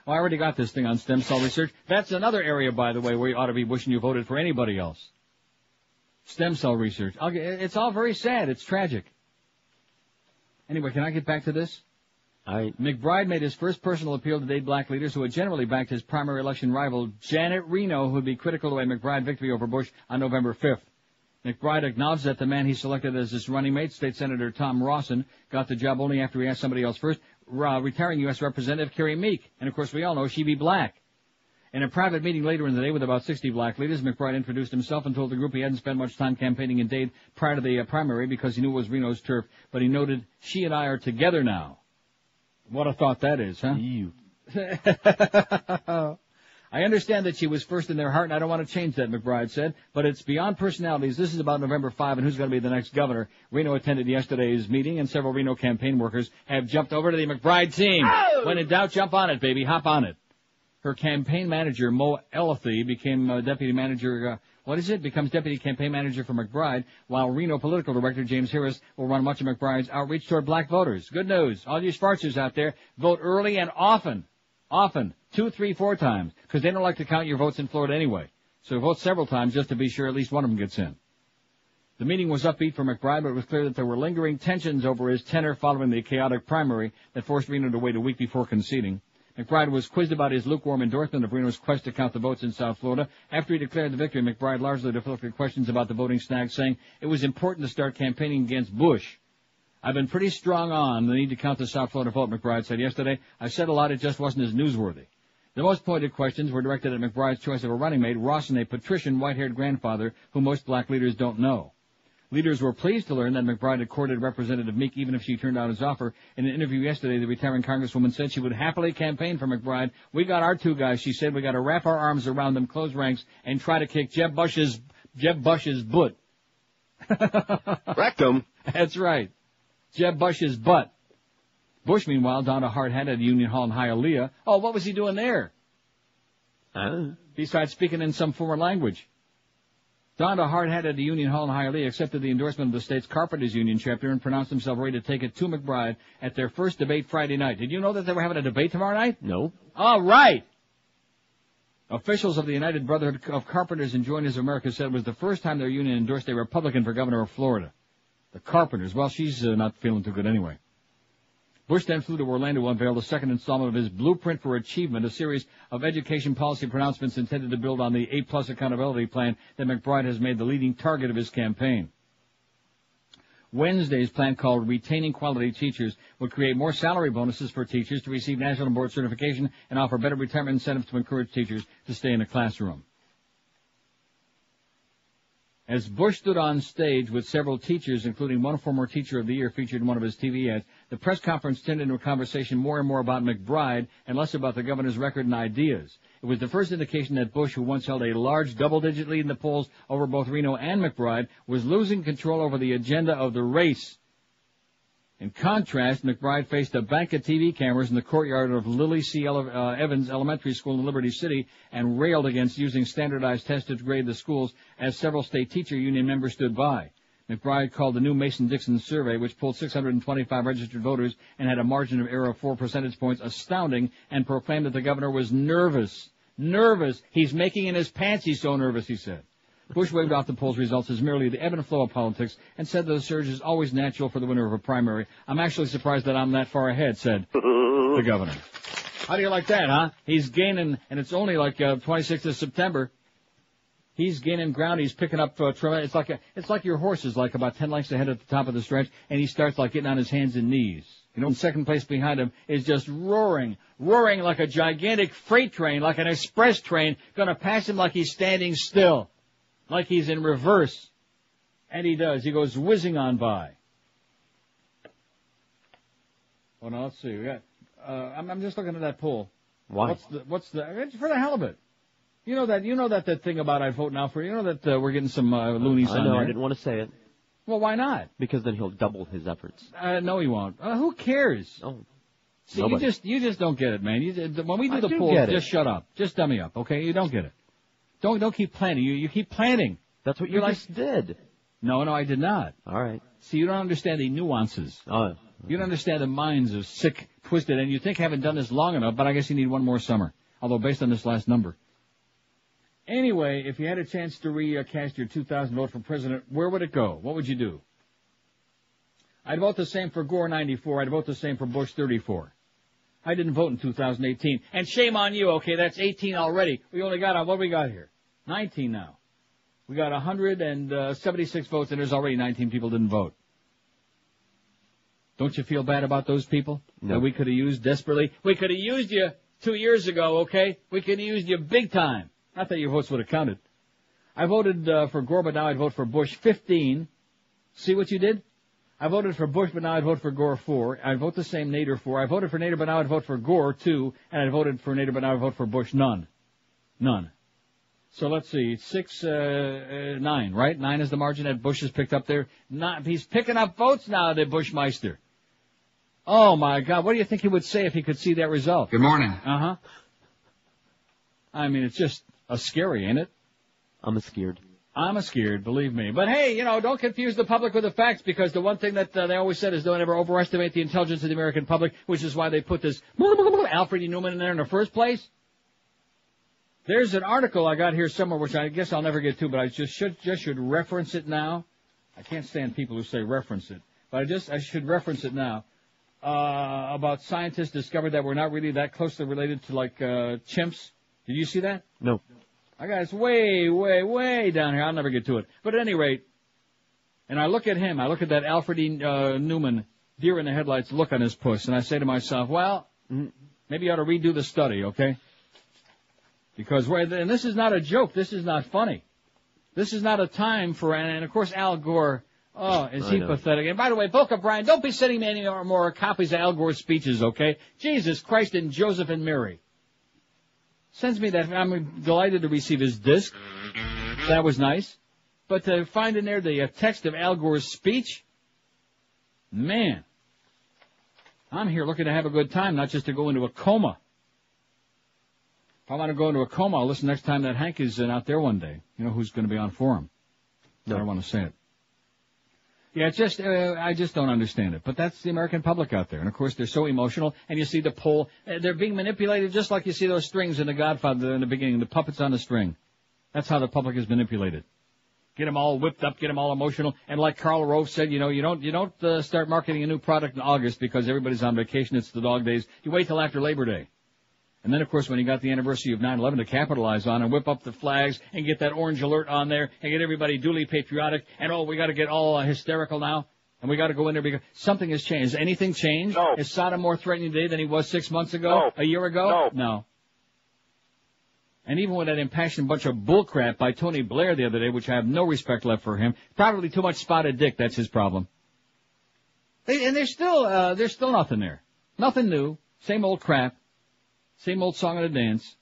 Well, I already got this thing on stem cell research. That's another area, by the way, where you ought to be wishing you voted for anybody else. Stem cell research. It's all very sad. It's tragic. Anyway, can I get back to this? McBride made his first personal appeal to Dade black leaders who had generally backed his primary election rival, Janet Reno, who would be critical of a McBride victory over Bush on November 5th. McBride acknowledged that the man he selected as his running mate, State Senator Tom Rawson, got the job only after he asked somebody else first, retiring U.S. Representative Carrie Meek. And, of course, we all know she be black. In a private meeting later in the day with about 60 black leaders, McBride introduced himself and told the group he hadn't spent much time campaigning in Dade prior to the primary because he knew it was Reno's turf, but he noted, she and I are together now. What a thought that is, huh? You. I understand that she was first in their heart, and I don't want to change that, McBride said, but it's beyond personalities. This is about November 5 and who's going to be the next governor. Reno attended yesterday's meeting, and several Reno campaign workers have jumped over to the McBride team. Oh! When in doubt, jump on it, baby. Hop on it. Her campaign manager, Mo Elathy, became deputy manager, becomes deputy campaign manager for McBride, while Reno political director James Harris will run much of McBride's outreach toward black voters. Good news. All you Schwarzers out there, vote early and often. 2, 3, 4 times, because they don't like to count your votes in Florida anyway. So vote several times just to be sure at least one of them gets in. The meeting was upbeat for McBride, but it was clear that there were lingering tensions over his tenure following the chaotic primary that forced Reno to wait a week before conceding. McBride was quizzed about his lukewarm endorsement of Reno's quest to count the votes in South Florida. After he declared the victory, McBride largely deflected questions about the voting snag, saying it was important to start campaigning against Bush. I've been pretty strong on the need to count the South Florida vote, McBride said yesterday. I said a lot, it just wasn't as newsworthy. The most pointed questions were directed at McBride's choice of a running mate, Ross, and a patrician, white-haired grandfather who most black leaders don't know. Leaders were pleased to learn that McBride had courted Representative Meek even if she turned down his offer. In an interview yesterday, the retiring congresswoman said she would happily campaign for McBride. We got our 2 guys, she said. We got to wrap our arms around them, close ranks, and try to kick Jeb Bush's butt. Rectum. That's right. Jeb Bush's butt. Bush, meanwhile, donned a hard hat at Union Hall in Hialeah. Oh, what was he doing there? Besides speaking in some foreign language. Donned a hard hat at the Union Hall in Hialeah, accepted the endorsement of the state's Carpenters Union chapter, and pronounced himself ready to take it to McBride at their first debate Friday night. Did you know that they were having a debate tomorrow night? No. All right. Officials of the United Brotherhood of Carpenters and Joiners of America said it was the first time their union endorsed a Republican for governor of Florida. The Carpenters. Well, she's not feeling too good anyway. Bush then flew to Orlando to unveil the second installment of his Blueprint for Achievement, a series of education policy pronouncements intended to build on the A-plus accountability plan that McBride has made the leading target of his campaign. Wednesday's plan, called Retaining Quality Teachers, would create more salary bonuses for teachers to receive national board certification and offer better retirement incentives to encourage teachers to stay in the classroom. As Bush stood on stage with several teachers, including one former Teacher of the Year featured in one of his TV ads, the press conference turned into a conversation more and more about McBride and less about the governor's record and ideas. It was the first indication that Bush, who once held a large double-digit lead in the polls over both Reno and McBride, was losing control over the agenda of the race. In contrast, McBride faced a bank of TV cameras in the courtyard of Lily C. Evans Elementary School in Liberty City and railed against using standardized tests to grade the schools as several state teacher union members stood by. McBride called the new Mason-Dixon survey, which polled 625 registered voters and had a margin of error of 4 percentage points, astounding, and proclaimed that the governor was nervous. Nervous. He's making in his pants, he's so nervous, he said. Bush waved off the poll's results as merely the ebb and flow of politics and said that the surge is always natural for the winner of a primary. I'm actually surprised that I'm that far ahead, said the governor. How do you like that, huh? He's gaining, and it's only like 26th of September. He's gaining ground. He's picking up it's like your horse is like about 10 lengths ahead at the top of the stretch, and he starts like getting on his hands and knees. You know, in second place behind him is just roaring like a gigantic freight train, like an express train, going to pass him like he's standing still. Like he's in reverse. And he does. He goes whizzing on by. Well, now, let's see. We got, I'm just looking at that poll. Why? What's the, for the hell of it. You know that thing about I vote now for, you know that, we're getting some, loonies on there. I didn't want to say it. Well, why not? Because then he'll double his efforts. No, he won't. Who cares? Oh. See, nobody. you just don't get it, man. When we do the polls, just shut up. Just dummy up, okay? You don't get it. Don't keep planning. You keep planning. That's what you just did. No, I did not. All right. See, you don't understand the nuances. Oh. You don't understand the minds of sick, twisted, and you think haven't done this long enough, but I guess you need one more summer. Although based on this last number. Anyway, if you had a chance to recast your 2000 vote for president, where would it go? What would you do? I'd vote the same for Gore 94. I'd vote the same for Bush 34. I didn't vote in 2018. And shame on you, okay? That's 18 already. We only got, what do we got here? 19 now. We got 176 votes, and there's already 19 people didn't vote. Don't you feel bad about those people? No. That we could have used desperately? We could have used you. 2 years ago, okay? We could have used you big time. Not that your votes would have counted. I voted for Gore, but now I'd vote for Bush 15. See what you did? I voted for Bush, but now I'd vote for Gore 4. I'd vote the same Nader 4. I voted for Nader, but now I'd vote for Gore 2. And I voted for Nader, but now I'd vote for Bush none. None. So let's see, 9, right? 9 is the margin that Bush has picked up there. He's picking up votes now, the Bushmeister. Oh my God, what do you think he would say if he could see that result? Good morning. Uh-huh. I mean, it's just scary, ain't it? I'm scared. I'm scared, believe me. But hey, don't confuse the public with the facts, because the one thing that they always said is don't ever overestimate the intelligence of the American public, which is why they put this Alfred E. Newman in there in the first place. There's an article I got here somewhere, which I guess I'll never get to, but I just should reference it now. I can't stand people who say reference it, but I should reference it now. About scientists discovered that we're not really that closely related to chimps. Did you see that? No. I got it's way, way, way down here. I'll never get to it. But at any rate, and I look at him, I look at that Alfred E. Newman, deer in the headlights look on his puss, and I say to myself, well, maybe you ought to redo the study, okay? Because, and this is not a joke, this is not funny. This is not a time for, and of course Al Gore, is he pathetic? And by the way, Boca Brian, don't be sending me any more copies of Al Gore's speeches, okay? Jesus Christ and Joseph and Mary. Sends me that. I'm delighted to receive his disc. That was nice. But to find in there the text of Al Gore's speech, man, I'm here looking to have a good time, not just to go into a coma. If I want to go into a coma, I'll listen next time that Hank is out there one day. You know who's going to be on for him. No. I don't want to say it. Yeah, I just don't understand it. But that's the American public out there. And, of course, they're so emotional. And you see the poll. They're being manipulated just like you see those strings in The Godfather in the beginning, the puppets on the string. That's how the public is manipulated. Get them all whipped up, get them all emotional. And like Karl Rove said, you don't start marketing a new product in August because everybody's on vacation. It's the dog days. You wait till after Labor Day. And then, of course, when you got the anniversary of 9/11 to capitalize on and whip up the flags and get that orange alert on there and get everybody duly patriotic and, we got to get all hysterical now and we got to go in there because something has changed. Has anything changed? No. Is Saddam more threatening today than he was 6 months ago? No. A year ago? No. And even with that impassioned bunch of bullcrap by Tony Blair the other day, which I have no respect left for him, probably too much spotted dick, that's his problem. And there's still nothing there. Nothing new. Same old crap. Same old song and a dance.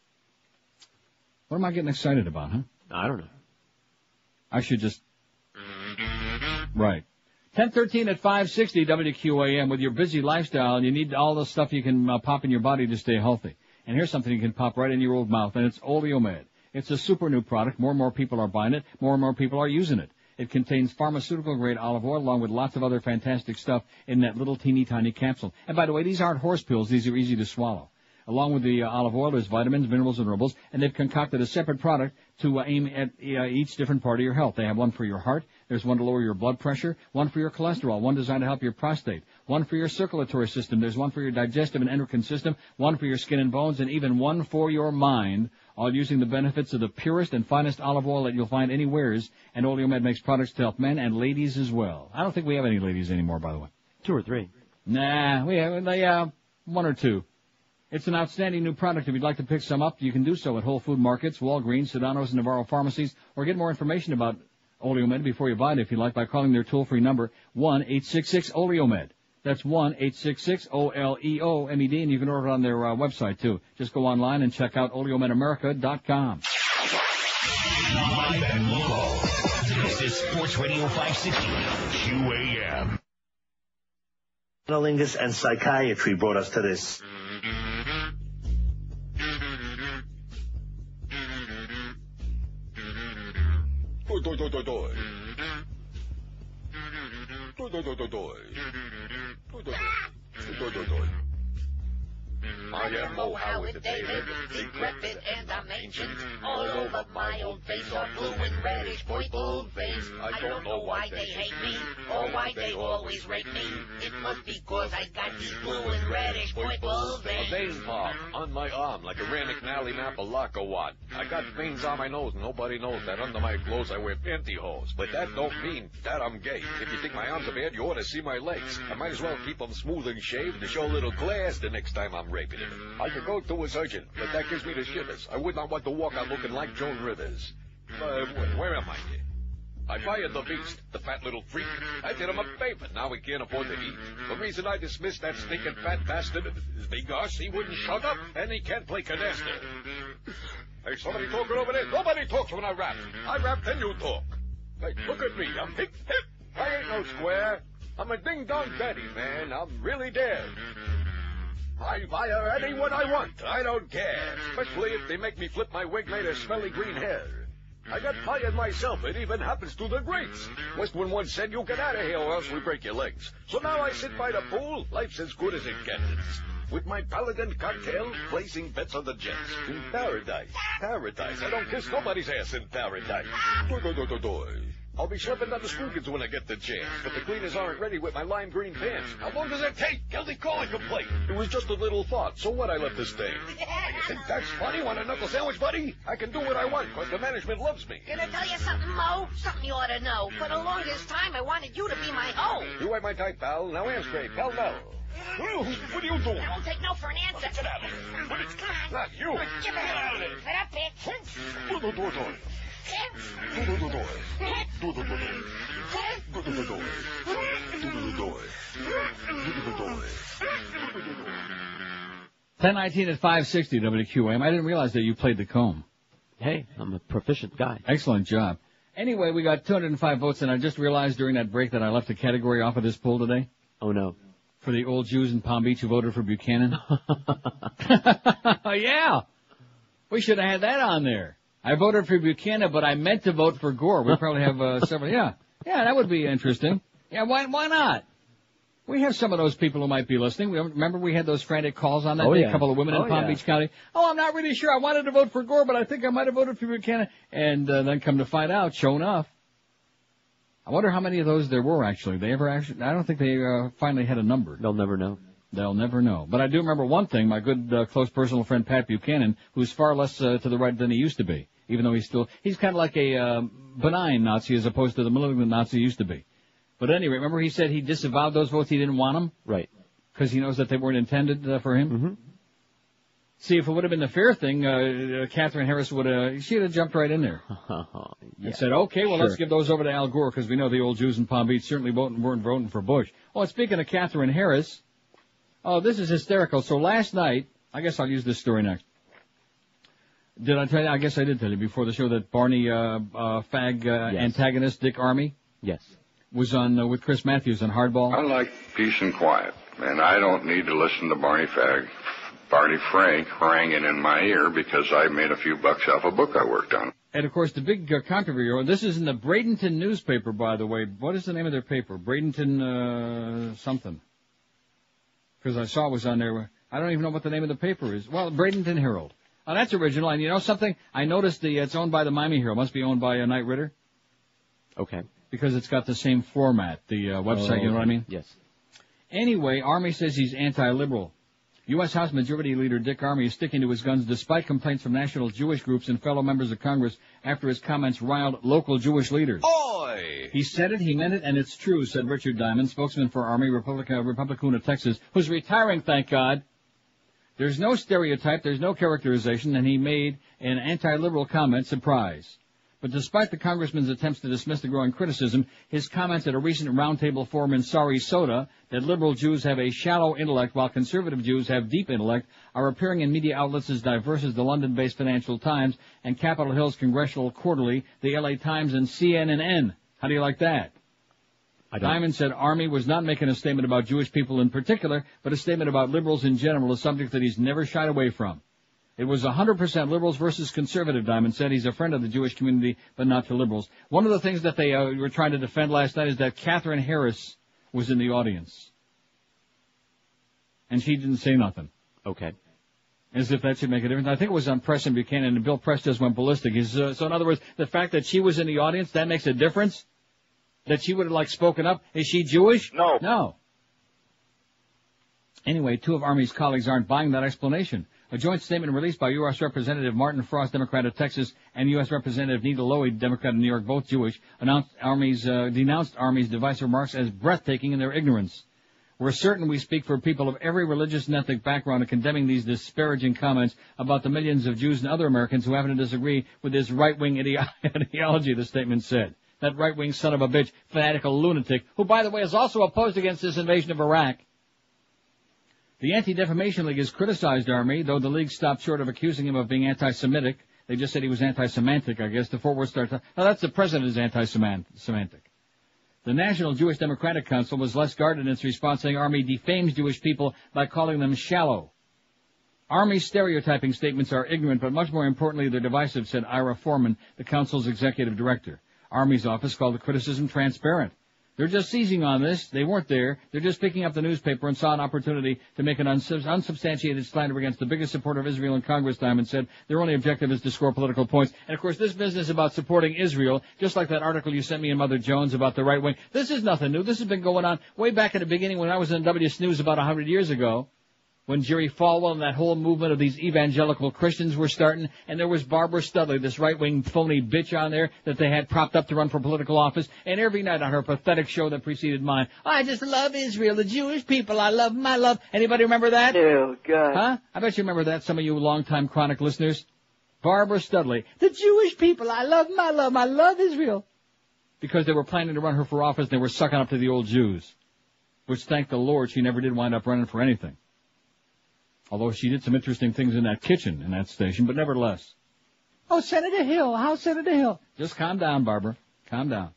What am I getting excited about, huh? I don't know. I should just... Right. 10:13 at 560 WQAM. With your busy lifestyle, you need all the stuff you can pop in your body to stay healthy. And here's something you can pop right in your old mouth, and it's Oleomed. It's a super new product. More and more people are buying it. More and more people are using it. It contains pharmaceutical-grade olive oil along with lots of other fantastic stuff in that little teeny tiny capsule. And by the way, these aren't horse pills. These are easy to swallow. Along with the olive oil, there's vitamins, minerals, and herbals, and they've concocted a separate product to aim at each different part of your health. They have one for your heart, there's one to lower your blood pressure, one for your cholesterol, one designed to help your prostate, one for your circulatory system, there's one for your digestive and endocrine system, one for your skin and bones, and even one for your mind, all using the benefits of the purest and finest olive oil that you'll find anywheres, and Oleomed makes products to help men and ladies as well. I don't think we have any ladies anymore, by the way. 2 or 3. Nah, we have, 1 or 2. It's an outstanding new product. If you'd like to pick some up, you can do so at Whole Food Markets, Walgreens, Sedano's, and Navarro Pharmacies, or get more information about Oleomed before you buy it, if you like, by calling their toll-free number, 1-866-OLEOMED. That's 1-866-OLEOMED, and you can order it on their website, too. Just go online and check out OleomedAmerica.com. Live and local. This is Sports Radio 560 QAM. Analingus and psychiatry brought us to this. I am Mo Howard, David, decrepit and I'm ancient. All over my old face are blue and reddish purple veins. I don't know why they hate me, or why they always rate me. It must be cause I got these blue and reddish purple veins. A vein pop on my arm like a Rand McNally Napalakawat. I got veins on my nose, and nobody knows that under my clothes I wear pantyhose. But that don't mean that I'm gay. If you think my arms are bad, you ought to see my legs. I might as well keep them smooth and shaved to show a little class the next time I'm raping it. I could go to a surgeon, but that gives me the shivers. I would not want to walk out looking like Joan Rivers. Where am I here? I fired the beast, the fat little freak. I did him a favor. Now he can't afford to eat. The reason I dismissed that stinking fat bastard is because he wouldn't shut up, and he can't play canasta. Hey, somebody talking over there? Nobody talks when I rap. I rap, then you talk. Hey, look at me. I'm hip. I ain't no square. I'm a ding-dong daddy, man. I'm really dead. I fire anyone I want. I don't care. Especially if they make me flip my wig made of smelly green hair. I got fired myself. It even happens to the greats. Westwood once said, you get out of here or else we break your legs. So now I sit by the pool. Life's as good as it gets. With my paladin cocktail, placing bets on the Jets. In paradise. Paradise. I don't kiss nobody's ass in paradise. I'll be schlepping down the school kids when I get the chance, but the cleaners aren't ready with my lime green pants. How long does it take? Guilty calling complaint. It was just a little thought, so what, I left this thing. You think that's funny? Want a knuckle sandwich, buddy? I can do what I want, because the management loves me. Can I tell you something, Mo? Something you ought to know. For the longest time, I wanted you to be my hoe. You ain't my type, pal. Now answer straight. Pal, no. What are you doing? I won't take no for an answer. Get out of here. But it's not you. Get out of there. Get up, bitch. Do the door. Do the door. Do the door. Do the door. Do the door. 10:19 at 560 WQAM. I didn't realize that you played the comb. Hey, I'm a proficient guy. Excellent job. Anyway, we got 205 votes, and I just realized during that break that I left a category off of this poll today. Oh, no. For the old Jews in Palm Beach who voted for Buchanan. Yeah. We should have had that on there. I voted for Buchanan, but I meant to vote for Gore. We probably have several. Yeah, that would be interesting. Yeah, why not? We have some of those people who might be listening. Remember we had those frantic calls on that day? Yeah. A couple of women in Palm Beach County. Oh, I'm not really sure. I wanted to vote for Gore, but I think I might have voted for Buchanan. And then come to find out, sure enough. I wonder how many of those there were, actually. I don't think they finally had a number. They'll never know. They'll never know. But I do remember one thing, my good, close personal friend Pat Buchanan, who's far less to the right than he used to be, even though he's kind of like a benign Nazi as opposed to the malignant Nazi he used to be. But anyway, remember he said he disavowed those votes, he didn't want them? Right. Because he knows that they weren't intended for him? Mm-hmm. See, if it would have been the fair thing, Catherine Harris she'd have jumped right in there. And said, okay, well, let's give those over to Al Gore, because we know the old Jews in Palm Beach certainly weren't voting for Bush. Oh, speaking of Catherine Harris, this is hysterical. So last night, I guess I'll use this story next. Did I tell you? I guess I did tell you before the show that Barney, antagonist Dick Armey? Yes. Was on, with Chris Matthews on Hardball. I like peace and quiet, and I don't need to listen to Barney Frank haranguing in my ear because I made a few bucks off a book I worked on. And, of course, the big controversy, this is in the Bradenton newspaper, by the way. What is the name of their paper? Bradenton, something. Because I saw it was on there. I don't even know what the name of the paper is. Well, Bradenton Herald. Oh, that's original. And you know something? I noticed it's owned by the Miami Herald. Must be owned by a Knight Ridder. Okay. Because it's got the same format, the website, you know what I mean? Yes. Anyway, Armey says he's anti-liberal. U.S. House Majority Leader Dick Armey is sticking to his guns despite complaints from national Jewish groups and fellow members of Congress after his comments riled local Jewish leaders. Oi! He said it, he meant it, and it's true, said Richard Diamond, spokesman for Armey, Republican of Texas, who's retiring, thank God. There's no stereotype, there's no characterization, and he made an anti-liberal comment, surprise. But despite the congressman's attempts to dismiss the growing criticism, his comments at a recent roundtable forum in Sarasota that liberal Jews have a shallow intellect while conservative Jews have deep intellect are appearing in media outlets as diverse as the London-based Financial Times and Capitol Hill's Congressional Quarterly, the LA Times, and CNN. How do you like that? Diamond said Armey was not making a statement about Jewish people in particular, but a statement about liberals in general, a subject that he's never shied away from. It was 100% liberals versus conservative, Diamond said. He's a friend of the Jewish community, but not to liberals. One of the things that they were trying to defend last night is that Catherine Harris was in the audience. And she didn't say nothing. Okay. As if that should make a difference. I think it was on Press and Buchanan, and Bill Press just went ballistic. So in other words, the fact that she was in the audience, that makes a difference? That she would have, spoken up? Is she Jewish? No. No. Anyway, two of Armey's colleagues aren't buying that explanation. A joint statement released by U.S. Representative Martin Frost, Democrat of Texas, and U.S. Representative Nita Lowey, Democrat of New York, both Jewish, denounced Armey's divisive remarks as breathtaking in their ignorance. We're certain we speak for people of every religious and ethnic background in condemning these disparaging comments about the millions of Jews and other Americans who happen to disagree with this right-wing ideology, the statement said. That right-wing son of a bitch, fanatical lunatic, who, by the way, is also opposed against this invasion of Iraq. The Anti-Defamation League has criticized Army, though the league stopped short of accusing him of being anti-Semitic. They just said he was anti-Semantic, I guess. The forward starts. No, that's the president is anti-Semantic. The National Jewish Democratic Council was less guarded in its response, saying Army defames Jewish people by calling them shallow. Army's stereotyping statements are ignorant, but much more importantly, they're divisive, said Ira Foreman, the council's executive director. Army's office called the criticism transparent. They're just seizing on this. They weren't there. They're just picking up the newspaper and saw an opportunity to make an unsubstantiated slander against the biggest supporter of Israel in Congress time and said their only objective is to score political points. And, of course, this business about supporting Israel, just like that article you sent me in Mother Jones about the right wing, this is nothing new. This has been going on way back at the beginning when I was in W. Snooze about 100 years ago. When Jerry Falwell and that whole movement of these evangelical Christians were starting, and there was Barbara Studley, this right-wing phony bitch on there that they had propped up to run for political office, and every night on her pathetic show that preceded mine, I just love Israel, the Jewish people, I love them, I love. Anybody remember that? Oh, God. Huh? I bet you remember that, some of you longtime chronic listeners. Barbara Studley, the Jewish people, I love them, I love them, I love Israel. Because they were planning to run her for office, and they were sucking up to the old Jews. Which, thank the Lord, she never did wind up running for anything. Although she did some interesting things in that kitchen in that station, but nevertheless. Oh, Senator Hill, how's Senator Hill? Just calm down, Barbara. Calm down.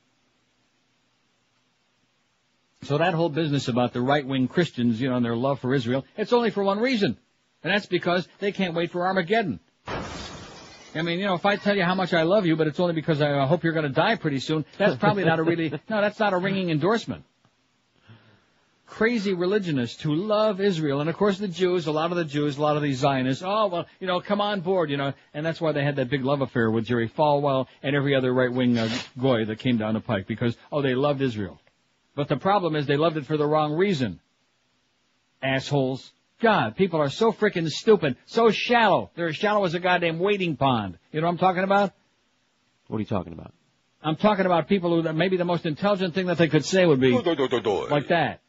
So that whole business about the right-wing Christians, and their love for Israel, it's only for one reason. And that's because they can't wait for Armageddon. I mean, if I tell you how much I love you, but it's only because I hope you're going to die pretty soon, that's probably not that's not a ringing endorsement. Crazy religionists who love Israel. And, of course, the Jews, a lot of these Zionists, come on board, and that's why they had that big love affair with Jerry Falwell and every other right-wing goy that came down the pike, because, they loved Israel. But the problem is they loved it for the wrong reason. Assholes. God, people are so freaking stupid, so shallow. They're as shallow as a goddamn wading pond. You know what I'm talking about? What are you talking about? I'm talking about people who maybe the most intelligent thing that they could say would be like that.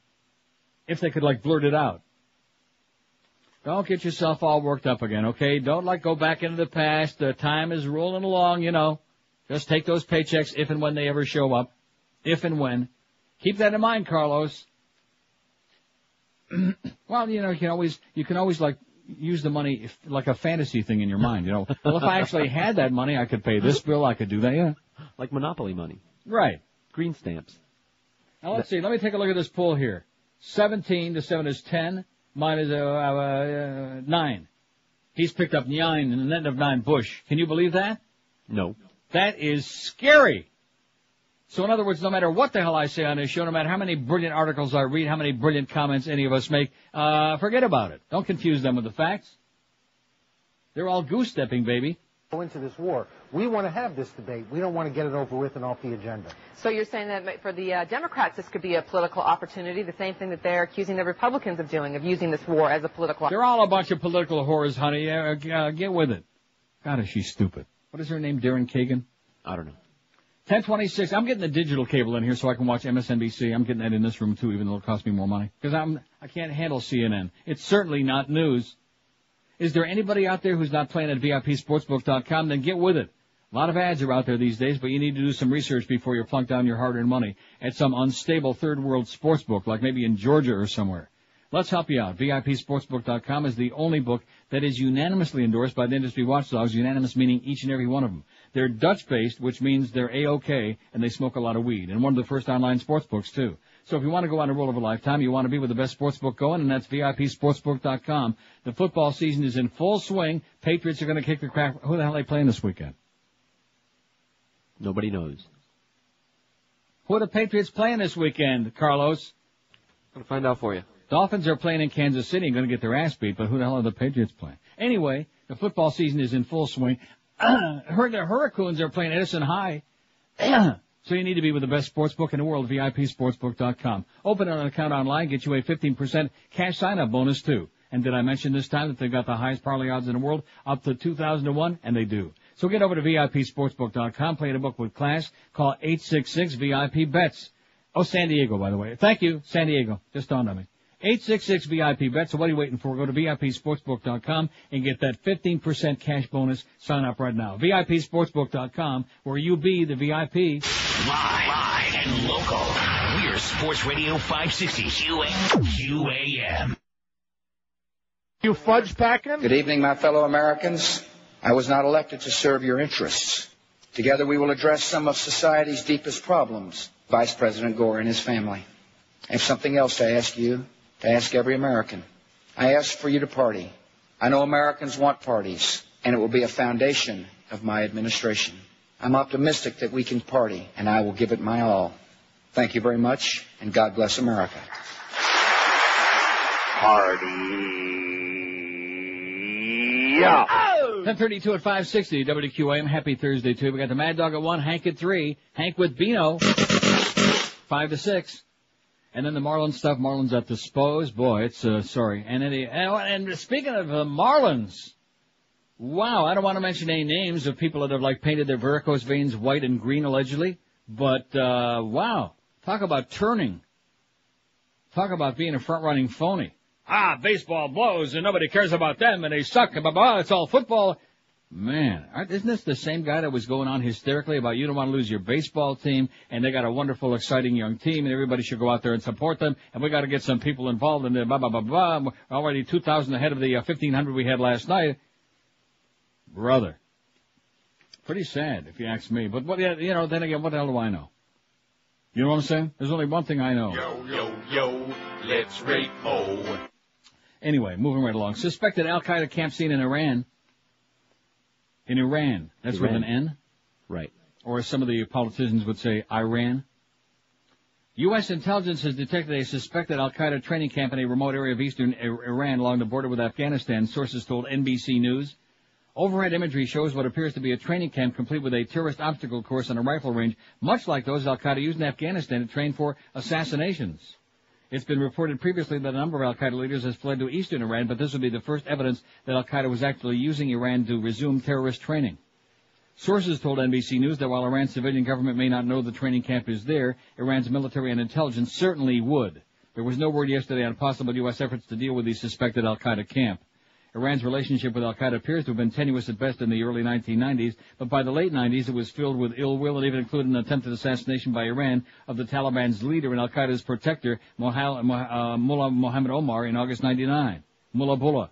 If they could, blurt it out. Don't get yourself all worked up again, okay? Don't, go back into the past. Time is rolling along, Just take those paychecks if and when they ever show up. If and when. Keep that in mind, Carlos. Well, you can always, use the money like a fantasy thing in your mind, Well, if I actually had that money, I could pay this bill, I could do that, yeah. Like Monopoly money. Right. Green stamps. Now, let's see. Let me take a look at this poll here. 17 to 7 is 10. Mine is 9. He's picked up 9 and the net of 9 Bush. Can you believe that? No. That is scary. So in other words, no matter what the hell I say on this show, no matter how many brilliant articles I read, how many brilliant comments any of us make, forget about it. Don't confuse them with the facts. They're all goose-stepping, baby. Go into this war. We want to have this debate. We don't want to get it over with and off the agenda. So you're saying that for the Democrats, this could be a political opportunity, the same thing that they're accusing the Republicans of doing, of using this war as a political opportunity. They're all a bunch of political whores, honey. Get with it. God, is she stupid. What is her name, Darren Kagan? I don't know. 1026. I'm getting the digital cable in here so I can watch MSNBC. I'm getting that in this room, too, even though it'll cost me more money. Because I can't handle CNN. It's certainly not news. Is there anybody out there who's not playing at VIPSportsbook.com? Then get with it. A lot of ads are out there these days, but you need to do some research before you plunk down your hard-earned money at some unstable third-world sportsbook, like maybe in Georgia or somewhere. Let's help you out. VIPSportsbook.com is the only book that is unanimously endorsed by the industry watchdogs, unanimous meaning each and every one of them. They're Dutch-based, which means they're A-OK, and they smoke a lot of weed, and one of the first online sportsbooks, too. So if you want to go on a roll of a lifetime, you want to be with the best sportsbook going, and that's VIPSportsbook.com. The football season is in full swing. Patriots are going to kick the crap. Who the hell are they playing this weekend? Nobody knows. Who are the Patriots playing this weekend, Carlos? I'm going to find out for you. Dolphins are playing in Kansas City and going to get their ass beat, but who the hell are the Patriots playing? Anyway, the football season is in full swing. Heard the Hurricanes are playing Edison High. So you need to be with the best sportsbook in the world, VIPSportsbook.com. Open an account online, get you a 15% cash sign-up bonus, too. And did I mention this time that they've got the highest parlay odds in the world, up to 2,000-1? And they do. So get over to VIPSportsbook.com, play the book with class, call 866-VIP-BETS. Oh, San Diego, by the way. Thank you, San Diego. Just dawned on me. 866-VIP-BET. So what are you waiting for? Go to VIPSportsbook.com and get that 15% cash bonus. Sign up right now. VIPSportsbook.com, where you be the VIP. Live and local. We're Sports Radio 560 QAM. You fudge packing? Good evening, my fellow Americans. I was not elected to serve your interests. Together we will address some of society's deepest problems. Vice President Gore and his family. I have something else to ask you, to ask every American. I ask for you to party. I know Americans want parties, and it will be a foundation of my administration. I'm optimistic that we can party, and I will give it my all. Thank you very much, and God bless America. Party. 10:32 at 560 WQAM. Happy Thursday, too. We got the Mad Dog at 1, Hank at 3, Hank with Bino, 5 to 6. And then the Marlins stuff, Marlins at Dispose. Boy, it's, sorry. And speaking of Marlins, wow, I don't want to mention any names of people that have, like, painted their varicose veins white and green, allegedly. But, wow, talk about turning. Talk about being a front-running phony. Baseball blows and nobody cares about them and they suck and blah, blah, it's all football. Man, isn't this the same guy that was going on hysterically about you don't want to lose your baseball team and they got a wonderful, exciting young team and everybody should go out there and support them and we got to get some people involved in it, blah, blah, blah, blah. We're already 2,000 ahead of the 1,500 we had last night. Brother. Pretty sad if you ask me. But, what, you know, then again, what the hell do I know? You know what I'm saying? There's only one thing I know. Yo, let's rate O. Anyway, moving right along. Suspected Al-Qaeda camp scene in Iran. In Iran. That's with an N? Right. Or as some of the politicians would say, Iran. U.S. intelligence has detected a suspected Al-Qaeda training camp in a remote area of eastern Iran along the border with Afghanistan, sources told NBC News. Overhead imagery shows what appears to be a training camp complete with a terrorist obstacle course and a rifle range, much like those Al-Qaeda used in Afghanistan to train for assassinations. It's been reported previously that a number of Al-Qaeda leaders has fled to eastern Iran, but this will be the first evidence that Al-Qaeda was actually using Iran to resume terrorist training. Sources told NBC News that while Iran's civilian government may not know the training camp is there, Iran's military and intelligence certainly would. There was no word yesterday on possible U.S. efforts to deal with the suspected Al-Qaeda camp. Iran's relationship with Al-Qaeda appears to have been tenuous at best in the early 1990s, but by the late 90s it was filled with ill will and even included an attempted assassination by Iran of the Taliban's leader and Al-Qaeda's protector, Mullah Mohammed Omar, in August 99. Mullah Bullah.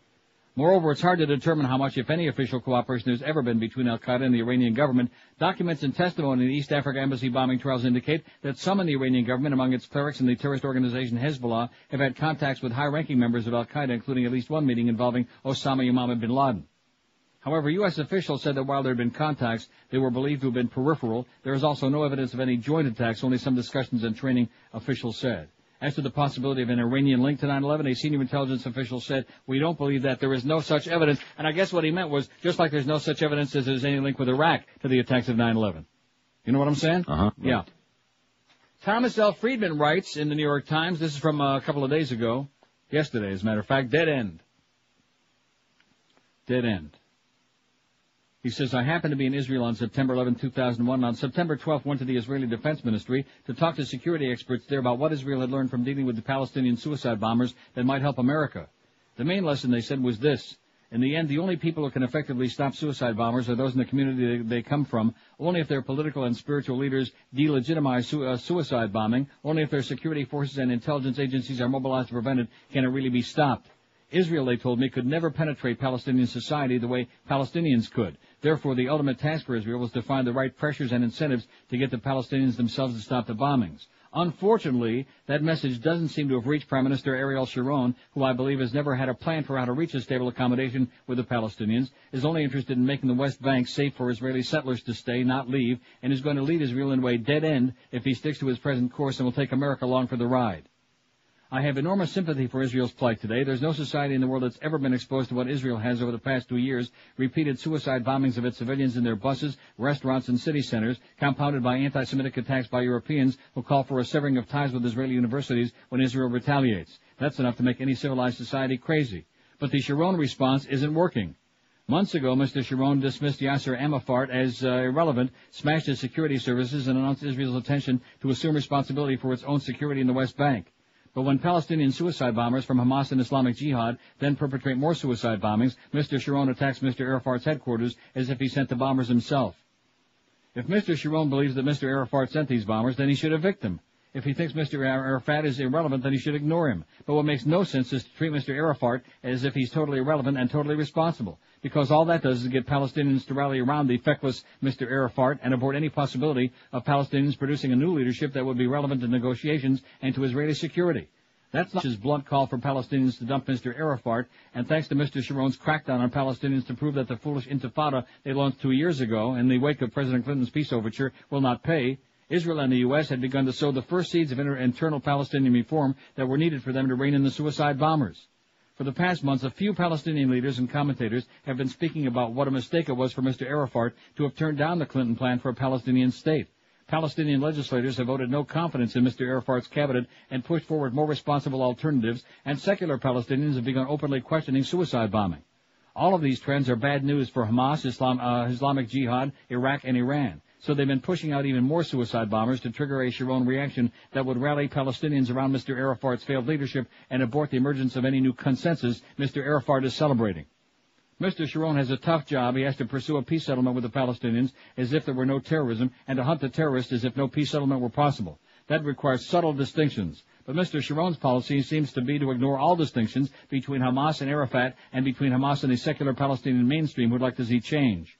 Moreover, it's hard to determine how much, if any, official cooperation there's ever been between Al-Qaeda and the Iranian government. Documents and testimony in the East Africa embassy bombing trials indicate that some in the Iranian government, among its clerics and the terrorist organization Hezbollah, have had contacts with high-ranking members of Al-Qaeda, including at least one meeting involving Osama bin Laden. However, U.S. officials said that while there had been contacts, they were believed to have been peripheral. There is also no evidence of any joint attacks, only some discussions and training, officials said. As to the possibility of an Iranian link to 9/11, a senior intelligence official said, we don't believe that. There is no such evidence. And I guess what he meant was, just like there's no such evidence as there's any link with Iraq to the attacks of 9/11. You know what I'm saying? Uh-huh. Yeah. Thomas L. Friedman writes in the New York Times, this is from a couple of days ago, yesterday as a matter of fact, dead end. Dead end. He says, I happened to be in Israel on September 11, 2001. On September 12th, went to the Israeli Defense Ministry to talk to security experts there about what Israel had learned from dealing with the Palestinian suicide bombers that might help America. The main lesson, they said, was this. In the end, the only people who can effectively stop suicide bombers are those in the community they come from. Only if their political and spiritual leaders delegitimize suicide bombing, only if their security forces and intelligence agencies are mobilized to prevent it, can it really be stopped. Israel, they told me, could never penetrate Palestinian society the way Palestinians could. Therefore, the ultimate task for Israel was to find the right pressures and incentives to get the Palestinians themselves to stop the bombings. Unfortunately, that message doesn't seem to have reached Prime Minister Ariel Sharon, who I believe has never had a plan for how to reach a stable accommodation with the Palestinians, is only interested in making the West Bank safe for Israeli settlers to stay, not leave, and is going to lead Israel into a dead end if he sticks to his present course and will take America along for the ride. I have enormous sympathy for Israel's plight today. There's no society in the world that's ever been exposed to what Israel has over the past 2 years, repeated suicide bombings of its civilians in their buses, restaurants, and city centers, compounded by anti-Semitic attacks by Europeans who call for a severing of ties with Israeli universities when Israel retaliates. That's enough to make any civilized society crazy. But the Sharon response isn't working. Months ago, Mr. Sharon dismissed Yasser Arafat as irrelevant, smashed his security services, and announced Israel's intention to assume responsibility for its own security in the West Bank. But when Palestinian suicide bombers from Hamas and Islamic Jihad then perpetrate more suicide bombings, Mr. Sharon attacks Mr. Arafat's headquarters as if he sent the bombers himself. If Mr. Sharon believes that Mr. Arafat sent these bombers, then he should evict them. If he thinks Mr. Arafat is irrelevant, then he should ignore him. But what makes no sense is to treat Mr. Arafat as if he's totally irrelevant and totally responsible, because all that does is get Palestinians to rally around the feckless Mr. Arafat and abort any possibility of Palestinians producing a new leadership that would be relevant to negotiations and to Israeli security. That's not his blunt call for Palestinians to dump Mr. Arafat, and thanks to Mr. Sharon's crackdown on Palestinians to prove that the foolish intifada they launched 2 years ago in the wake of President Clinton's peace overture will not pay, Israel and the U.S. had begun to sow the first seeds of internal Palestinian reform that were needed for them to rein in the suicide bombers. For the past months, a few Palestinian leaders and commentators have been speaking about what a mistake it was for Mr. Arafat to have turned down the Clinton plan for a Palestinian state. Palestinian legislators have voted no confidence in Mr. Arafat's cabinet and pushed forward more responsible alternatives, and secular Palestinians have begun openly questioning suicide bombing. All of these trends are bad news for Hamas, Islamic Jihad, Iraq, and Iran. So they've been pushing out even more suicide bombers to trigger a Sharon reaction that would rally Palestinians around Mr. Arafat's failed leadership and abort the emergence of any new consensus Mr. Arafat is celebrating. Mr. Sharon has a tough job. He has to pursue a peace settlement with the Palestinians as if there were no terrorism, and to hunt the terrorists as if no peace settlement were possible. That requires subtle distinctions. But Mr. Sharon's policy seems to be to ignore all distinctions between Hamas and Arafat and between Hamas and the secular Palestinian mainstream who would like to see change.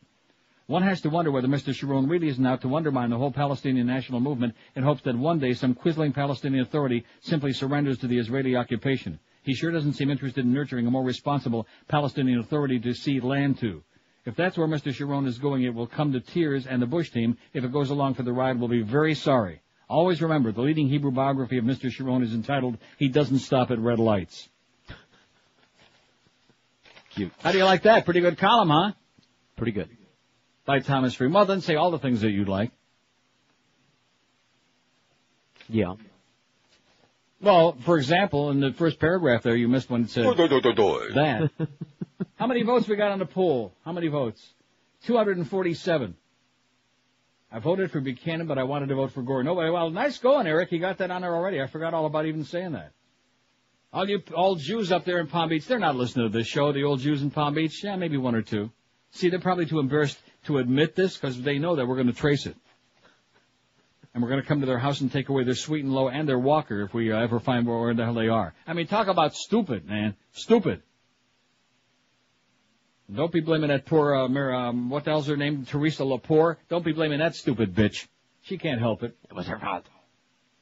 One has to wonder whether Mr. Sharon really isn't out to undermine the whole Palestinian national movement in hopes that one day some quisling Palestinian authority simply surrenders to the Israeli occupation. He sure doesn't seem interested in nurturing a more responsible Palestinian authority to cede land to. If that's where Mr. Sharon is going, it will come to tears, and the Bush team, if it goes along for the ride, will be very sorry. Always remember, the leading Hebrew biography of Mr. Sharon is entitled, He Doesn't Stop at Red Lights. Cute. How do you like that? Pretty good column, huh? Pretty good. By Thomas Freeman. Well, then say all the things that you'd like. Yeah. Well, for example, in the first paragraph there, you missed when it said that. How many votes we got on the poll? How many votes? 247. I voted for Buchanan, but I wanted to vote for Gore. Nobody. Well, nice going, Eric. You got that on there already. I forgot all about even saying that. All you old Jews up there in Palm Beach, they're not listening to this show, the old Jews in Palm Beach. Yeah, maybe one or two. See, they're probably too embarrassed to admit this because they know that we're going to trace it. And we're going to come to their house and take away their sweet and low and their walker if we ever find where the hell they are. I mean, talk about stupid, man. Stupid. Don't be blaming that poor, what the hell's her name? Teresa Lepore. Don't be blaming that stupid bitch. She can't help it. It was her fault.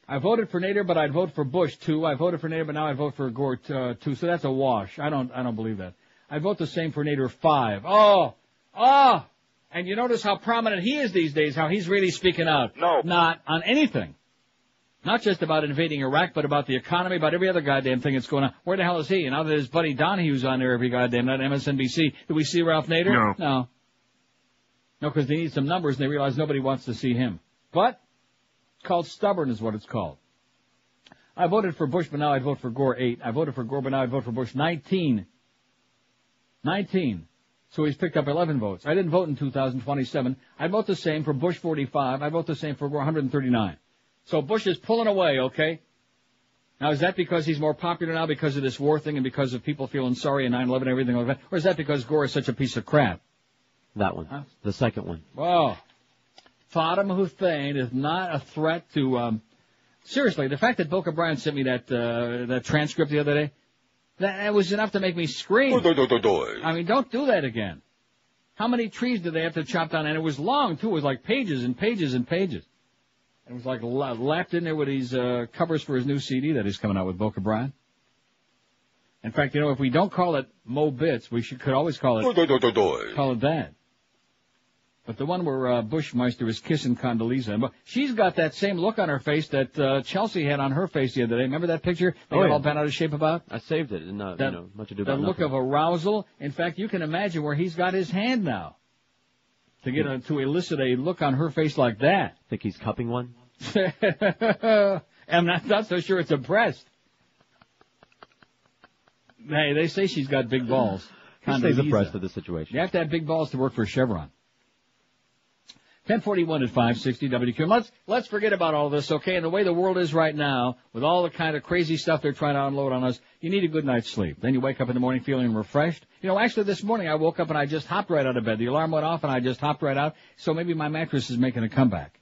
I voted for Nader, but I'd vote for Bush, too. I voted for Nader, but now I'd vote for Gore, too. So that's a wash. I don't believe that. I'd vote the same for Nader 5. Oh! And you notice how prominent he is these days, how he's really speaking out. No. Not on anything. Not just about invading Iraq, but about the economy, about every other goddamn thing that's going on. Where the hell is he? And now that his buddy Donahue's on there every goddamn night on MSNBC, do we see Ralph Nader? No. No, because they need some numbers and they realize nobody wants to see him. But it's called stubborn is what it's called. I voted for Bush, but now I'd vote for Gore 8. I voted for Gore, but now I'd vote for Bush 19. 19. So he's picked up 11 votes. I didn't vote in 2027. I'd vote the same for Bush 45. I'd vote the same for Gore 139. So Bush is pulling away, okay? Now, is that because he's more popular now because of this war thing and because of people feeling sorry and 9/11 and everything like that? Or is that because Gore is such a piece of crap? That one. Huh? The second one. Whoa. Saddam Hussein is not a threat to, seriously, the fact that Boca Brian sent me that transcript the other day, that was enough to make me scream. I mean, don't do that again. How many trees did they have to chop down? And it was long, too. It was like pages and pages and pages. It was like lapped in there with these covers for his new CD that he's coming out with, Boca Brian. In fact, you know, if we don't call it Mo Bits, we could always call it that. But the one where Bushmeister is kissing Condoleezza, she's got that same look on her face that Chelsea had on her face the other day. Remember that picture they all bent out of shape about? I saved it. And, much ado about that look of arousal. In fact, you can imagine where he's got his hand now to get to elicit a look on her face like that. Think he's cupping one? I'm not so sure it's a breast. Hey, they say she's got big balls. He stays abreast of the situation. You have to have big balls to work for Chevron. 1041 at 560 WQAM. Let's forget about all this, okay? And the way the world is right now, with all the kind of crazy stuff they're trying to unload on us, you need a good night's sleep. Then you wake up in the morning feeling refreshed. You know, actually this morning I woke up and I just hopped right out of bed. The alarm went off and I just hopped right out. So maybe my mattress is making a comeback.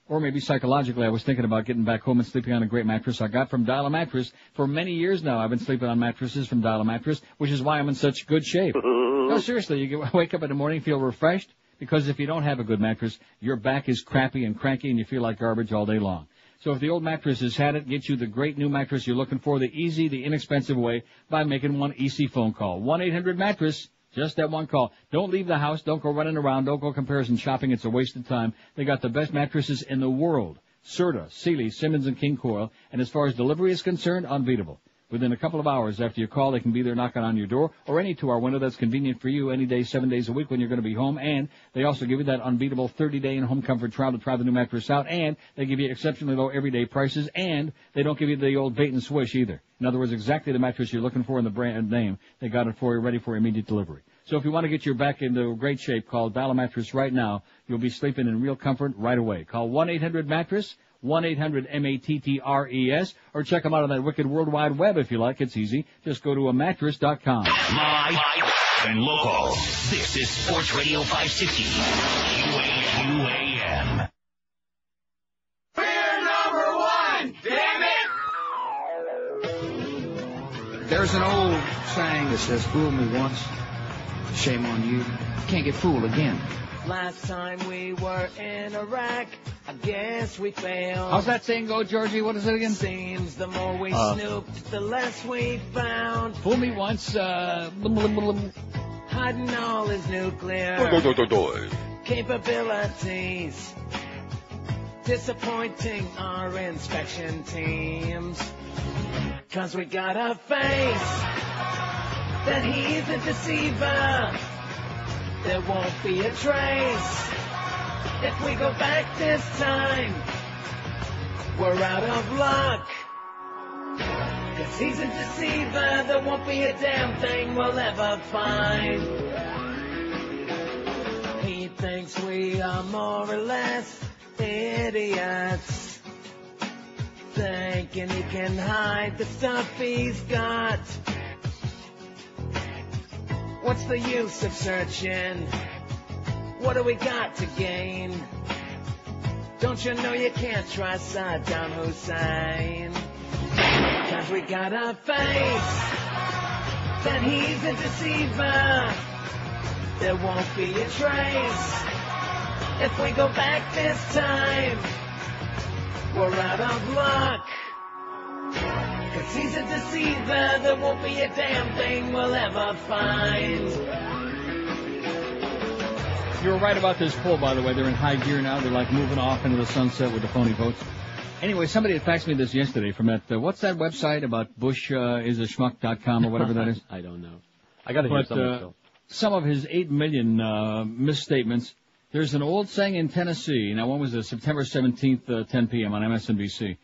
Or maybe psychologically I was thinking about getting back home and sleeping on a great mattress I got from Dial a Mattress. For many years now I've been sleeping on mattresses from Dial a Mattress, which is why I'm in such good shape. No, seriously, you wake up in the morning, feel refreshed. Because if you don't have a good mattress, your back is crappy and cranky and you feel like garbage all day long. So if the old mattress has had it, get you the great new mattress you're looking for, the easy, the inexpensive way by making one easy phone call. 1-800-MATTRESS. Just that one call. Don't leave the house. Don't go running around. Don't go comparison shopping. It's a waste of time. They got the best mattresses in the world. Serta, Sealy, Simmons, and King Coil. And as far as delivery is concerned, unbeatable. Within a couple of hours after you call, they can be there knocking on your door or any 2-hour window that's convenient for you any day, 7 days a week when you're going to be home. And they also give you that unbeatable 30-day in-home comfort trial to try the new mattress out. And they give you exceptionally low everyday prices. And they don't give you the old bait and switch either. In other words, exactly the mattress you're looking for in the brand name. They got it for you, ready for immediate delivery. So if you want to get your back into great shape, call Dial a Mattress right now. You'll be sleeping in real comfort right away. Call 1-800-MATTRESS. 1-800-MATTRES, or check them out on that wicked World Wide Web if you like. It's easy. Just go to amattress.com. Live and local. This is Sports Radio 560. QAM. Fear number one, damn it! There's an old saying that says, fool me once, shame on you. Can't get fooled again. Last time we were in Iraq, I guess we failed. How's that saying go, Georgie? What is it again? Seems the more we snooped, the less we found. Fool me once, hiding all his nuclear capabilities. Disappointing our inspection teams. 'Cause we gotta face that he's a deceiver. There won't be a trace. If we go back this time, we're out of luck. 'Cause he's a deceiver. There won't be a damn thing we'll ever find. He thinks we are more or less idiots, thinking he can hide the stuff he's got. What's the use of searching? What do we got to gain? Don't you know you can't trust Saddam Hussein? 'Cause we gotta face that he's a deceiver. There won't be a trace. If we go back this time, we're out of luck. 'Cause he's a deceiver, there won't be a damn thing we'll ever find. You were right about this poll, by the way. They're in high gear now. They're like moving off into the sunset with the phony votes. Anyway, somebody had faxed me this yesterday from that, what's that website about bushisashmuck.com or whatever that is? I don't know. I got to hear something. Some of his 8 million misstatements. There's an old saying in Tennessee. Now, when was this? September 17th, 10 p.m. on MSNBC.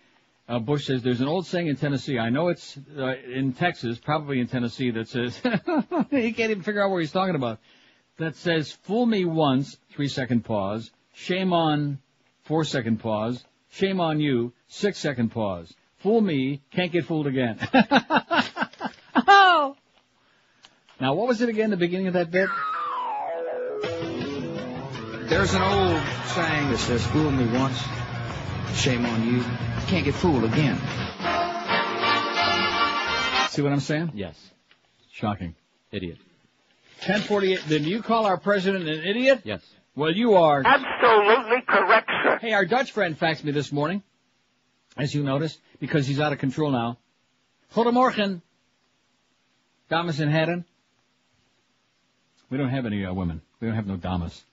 Bush says, there's an old saying in Tennessee. I know it's in Texas, probably in Tennessee, that says, he can't even figure out what he's talking about. That says, fool me once, 3-second pause. Shame on, 4-second pause. Shame on you, 6-second pause. Fool me, can't get fooled again. Oh! Now, what was it again, the beginning of that bit? There's an old saying that says, fool me once, shame on you. Can't get fooled again. See what I'm saying? Yes. Shocking. Idiot. 10:48. Did you call our president an idiot? Yes. Well, you are. Absolutely correct, sir. Hey, our Dutch friend faxed me this morning, as you noticed, because he's out of control now. Goedemorgen, dames en heren. We don't have any women. We don't have no dames.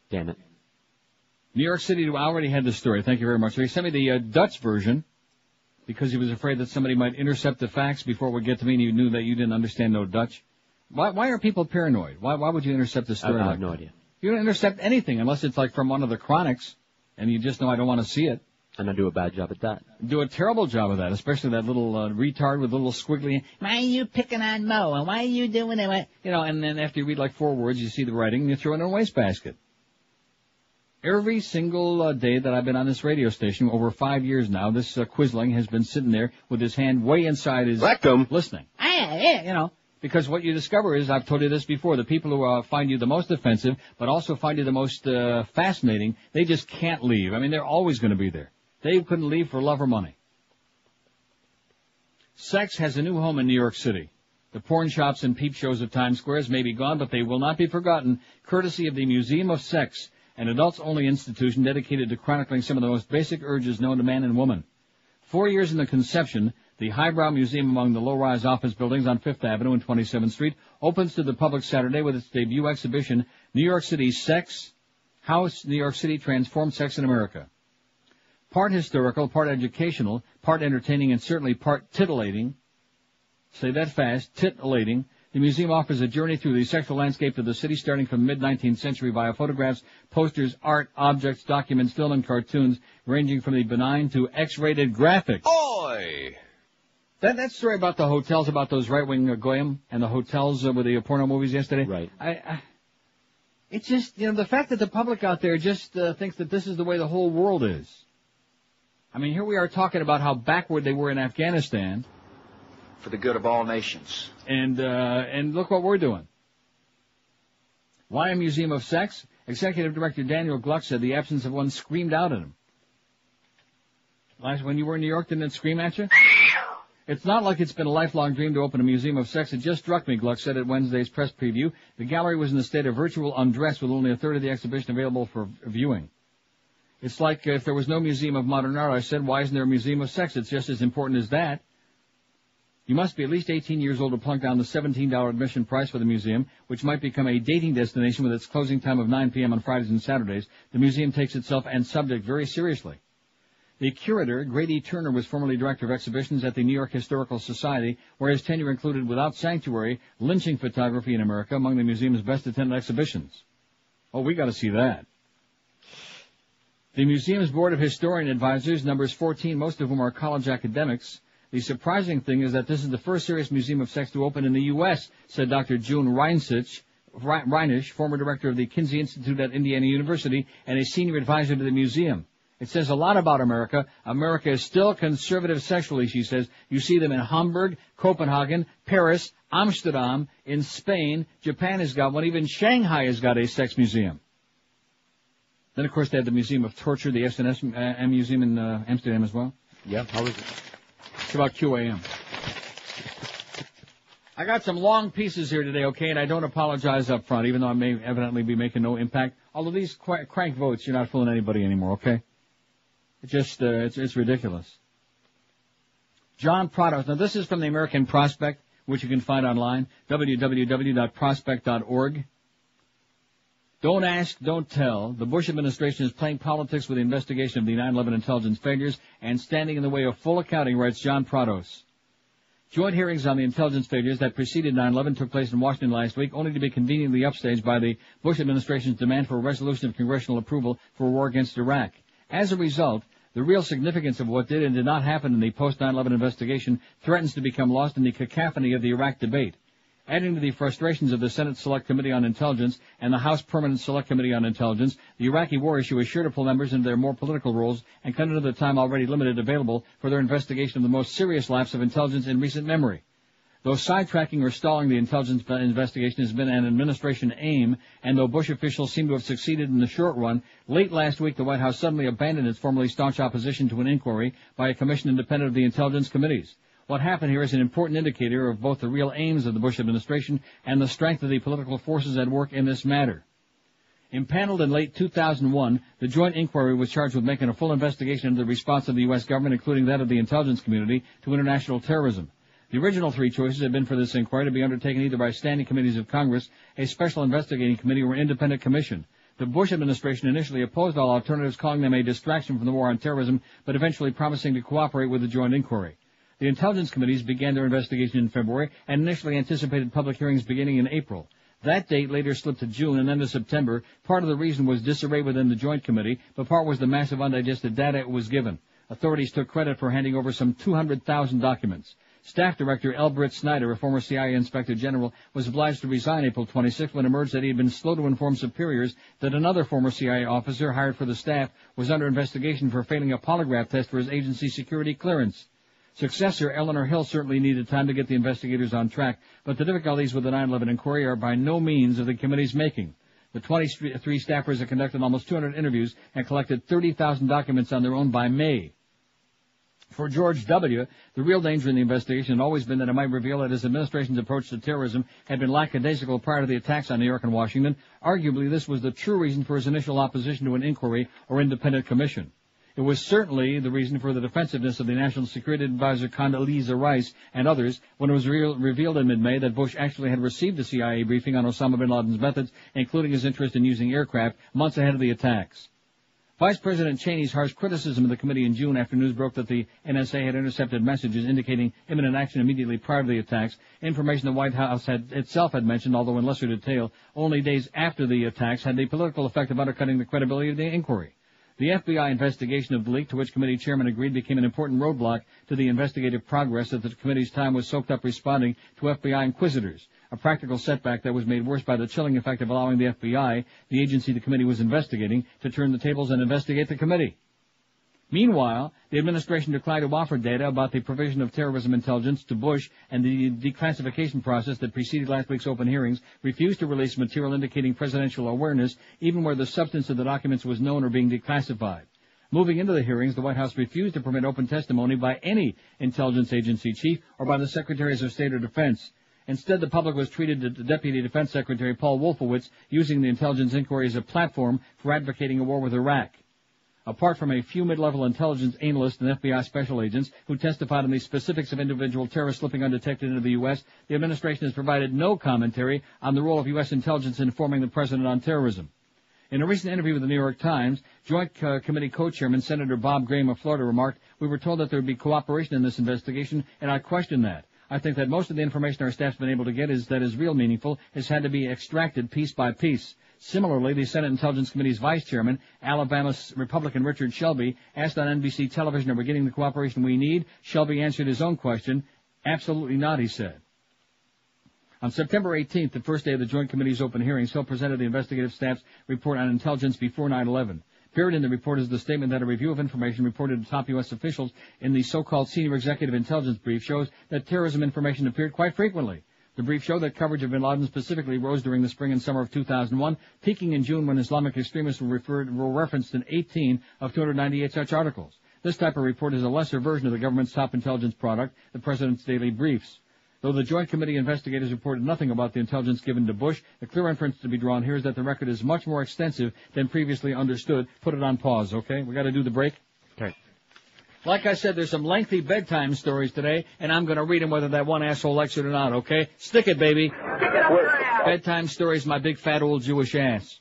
Damn it. New York City, I already had this story. Thank you very much. So he sent me the Dutch version because he was afraid that somebody might intercept the fax before it would get to me and he knew that you didn't understand no Dutch. Why are people paranoid? Why would you intercept the story? I have no idea. You don't intercept anything unless it's like from one of the chronics and you just know I don't want to see it. And I do a bad job at that. Do a terrible job of that, especially that little retard with a little squiggly, why are you picking on Mo? And why are you doing it? You know, and then after you read like 4 words, you see the writing and you throw it in a wastebasket. Every single day that I've been on this radio station, over 5 years now, this Quisling has been sitting there with his hand way inside his rectum, listening. Because what you discover is, I've told you this before, the people who find you the most offensive, but also find you the most fascinating, they just can't leave. I mean, they're always going to be there. They couldn't leave for love or money. Sex has a new home in New York City. The porn shops and peep shows of Times Square may be gone, but they will not be forgotten, courtesy of the Museum of Sex, an adults-only institution dedicated to chronicling some of the most basic urges known to man and woman. 4 years in the conception, the highbrow museum among the low-rise office buildings on 5th Avenue and 27th Street opens to the public Saturday with its debut exhibition, New York City Sex, How New York City Transformed Sex in America. Part historical, part educational, part entertaining, and certainly part titillating. Say that fast, titillating. The museum offers a journey through the sexual landscape of the city starting from the mid-19th century via photographs, posters, art, objects, documents, film, and cartoons, ranging from the benign to X-rated graphics. Oi! That story about the hotels, about those right-wing goyim and the hotels with the porno movies yesterday. Right. It's just, the fact that the public out there just thinks that this is the way the whole world is. I mean, here we are talking about how backward they were in Afghanistan. For the good of all nations. And look what we're doing. Why a museum of sex? Executive Director Daniel Gluck said the absence of one screamed out at him. When you were in New York, didn't it scream at you? It's not like it's been a lifelong dream to open a museum of sex. It just struck me, Gluck said at Wednesday's press preview. The gallery was in a state of virtual undress with only a third of the exhibition available for viewing. It's like if there was no museum of modern art, I said, why isn't there a museum of sex? It's just as important as that. You must be at least 18 years old to plunk down the $17 admission price for the museum, which might become a dating destination with its closing time of 9 p.m. on Fridays and Saturdays. The museum takes itself and subject very seriously. The curator, Grady Turner, was formerly director of exhibitions at the New York Historical Society, where his tenure included Without Sanctuary, lynching photography in America, among the museum's best attended exhibitions. Oh, we got to see that. The museum's board of historian advisors numbers 14, most of whom are college academics. The surprising thing is that this is the first serious museum of sex to open in the U.S., said Dr. June Reinisch, former director of the Kinsey Institute at Indiana University and a senior advisor to the museum. It says a lot about America. America is still conservative sexually, she says. You see them in Hamburg, Copenhagen, Paris, Amsterdam, in Spain. Japan has got one. Even Shanghai has got a sex museum. Then, of course, they have the Museum of Torture, the S&S Museum in Amsterdam as well. Yeah, how is it? It's about QAM. I got some long pieces here today, okay, and I don't apologize up front, even though I may evidently be making no impact. Although these crank votes, you're not fooling anybody anymore, okay? It's just, it's ridiculous. John Prados. Now, this is from the American Prospect, which you can find online, www.prospect.org. Don't ask, don't tell. The Bush administration is playing politics with the investigation of the 9/11 intelligence failures and standing in the way of full accounting, writes John Prados. Joint hearings on the intelligence failures that preceded 9/11 took place in Washington last week, only to be conveniently upstaged by the Bush administration's demand for a resolution of congressional approval for a war against Iraq. As a result, the real significance of what did and did not happen in the post-9/11 investigation threatens to become lost in the cacophony of the Iraq debate. Adding to the frustrations of the Senate Select Committee on Intelligence and the House Permanent Select Committee on Intelligence, the Iraqi war issue is sure to pull members into their more political roles and cut into the time already limited available for their investigation of the most serious lapse of intelligence in recent memory. Though sidetracking or stalling the intelligence investigation has been an administration aim, and though Bush officials seem to have succeeded in the short run, late last week the White House suddenly abandoned its formerly staunch opposition to an inquiry by a commission independent of the intelligence committees. What happened here is an important indicator of both the real aims of the Bush administration and the strength of the political forces at work in this matter. Impaneled in late 2001, the joint inquiry was charged with making a full investigation into the response of the U.S. government, including that of the intelligence community, to international terrorism. The original three choices had been for this inquiry to be undertaken either by standing committees of Congress, a special investigating committee, or an independent commission. The Bush administration initially opposed all alternatives, calling them a distraction from the war on terrorism, but eventually promising to cooperate with the joint inquiry. The intelligence committees began their investigation in February and initially anticipated public hearings beginning in April. That date later slipped to June and then to September. Part of the reason was disarray within the joint committee, but part was the massive undigested data it was given. Authorities took credit for handing over some 200,000 documents. Staff Director L. Britt Snyder, a former CIA Inspector General, was obliged to resign April 26 when it emerged that he had been slow to inform superiors that another former CIA officer hired for the staff was under investigation for failing a polygraph test for his agency security clearance. Successor Eleanor Hill certainly needed time to get the investigators on track, but the difficulties with the 9/11 inquiry are by no means of the committee's making. The 23 staffers have conducted almost 200 interviews and collected 30,000 documents on their own by May. For George W., the real danger in the investigation had always been that it might reveal that his administration's approach to terrorism had been lackadaisical prior to the attacks on New York and Washington. Arguably, this was the true reason for his initial opposition to an inquiry or independent commission. It was certainly the reason for the defensiveness of the National Security Advisor Condoleezza Rice and others when it was revealed in mid-May that Bush actually had received a CIA briefing on Osama bin Laden's methods, including his interest in using aircraft, months ahead of the attacks. Vice President Cheney's harsh criticism of the committee in June after news broke that the NSA had intercepted messages indicating imminent action immediately prior to the attacks, information the White House itself had mentioned, although in lesser detail, only days after the attacks, had the political effect of undercutting the credibility of the inquiry. The FBI investigation of the leak, to which committee chairman agreed, became an important roadblock to the investigative progress as the committee's time was soaked up responding to FBI inquisitors, a practical setback that was made worse by the chilling effect of allowing the FBI, the agency the committee was investigating, to turn the tables and investigate the committee. Meanwhile, the administration declined to offer data about the provision of terrorism intelligence to Bush, and the declassification process that preceded last week's open hearings refused to release material indicating presidential awareness, even where the substance of the documents was known or being declassified. Moving into the hearings, the White House refused to permit open testimony by any intelligence agency chief or by the Secretaries of State or Defense. Instead, the public was treated to Deputy Defense Secretary Paul Wolfowitz using the intelligence inquiry as a platform for advocating a war with Iraq. Apart from a few mid-level intelligence analysts and FBI special agents who testified on the specifics of individual terrorists slipping undetected into the U.S., the administration has provided no commentary on the role of U.S. intelligence in informing the president on terrorism. In a recent interview with the New York Times, Joint Committee co-chairman Senator Bob Graham of Florida remarked, "We were told that there would be cooperation in this investigation, and I question that. I think that most of the information our staff's been able to get that is real meaningful has had to be extracted piece by piece." Similarly, the Senate Intelligence Committee's vice chairman, Alabama's Republican Richard Shelby, asked on NBC television, "Are we getting the cooperation we need?" Shelby answered his own question. "Absolutely not," he said. On September 18th, the first day of the Joint Committee's open hearings, Hill presented the investigative staff's report on intelligence before 9/11. Buried in the report is the statement that a review of information reported to top U.S. officials in the so-called Senior Executive Intelligence Brief shows that terrorism information appeared quite frequently. The brief showed that coverage of bin Laden specifically rose during the spring and summer of 2001, peaking in June when Islamic extremists were referenced in 18 of 298 such articles. This type of report is a lesser version of the government's top intelligence product, the President's Daily Briefs. Though the Joint Committee investigators reported nothing about the intelligence given to Bush, the clear inference to be drawn here is that the record is much more extensive than previously understood. Put it on pause, okay? We got to do the break. Okay. Like I said, there's some lengthy bedtime stories today, and I'm going to read them whether that one asshole likes it or not, okay? Stick it, baby. Bedtime stories, my big fat old Jewish ass.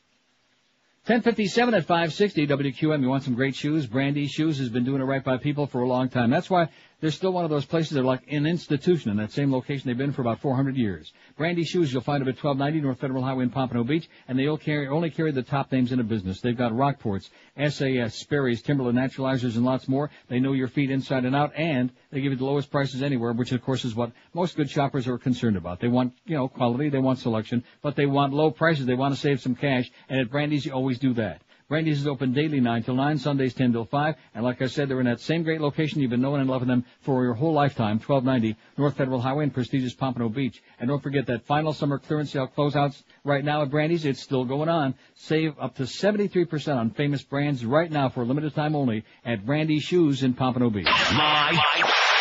10:57 at 560 WQM. You want some great shoes? Brandy Shoes has been doing it right by people for a long time. That's why they're still one of those places that are like an institution in that same location they've been for about 400 years. Brandy Shoes, you'll find them at 1290 North Federal Highway in Pompano Beach, and they only carry the top names in the business. They've got Rockports, SAS, Sperry's, Timberland Naturalizers, and lots more. They know your feet inside and out, and they give you the lowest prices anywhere, which of course is what most good shoppers are concerned about. They want, quality, they want selection, but they want low prices. They want to save some cash, and at Brandy's you always do that. Brandy's is open daily 9 till 9, Sundays 10 till 5, and like I said, they're in that same great location you've been knowing and loving them for your whole lifetime, 1290 North Federal Highway in prestigious Pompano Beach. And don't forget that final summer clearance sale closeouts right now at Brandy's. It's still going on. Save up to 73% on famous brands right now for a limited time only at Brandy Shoes in Pompano Beach. Live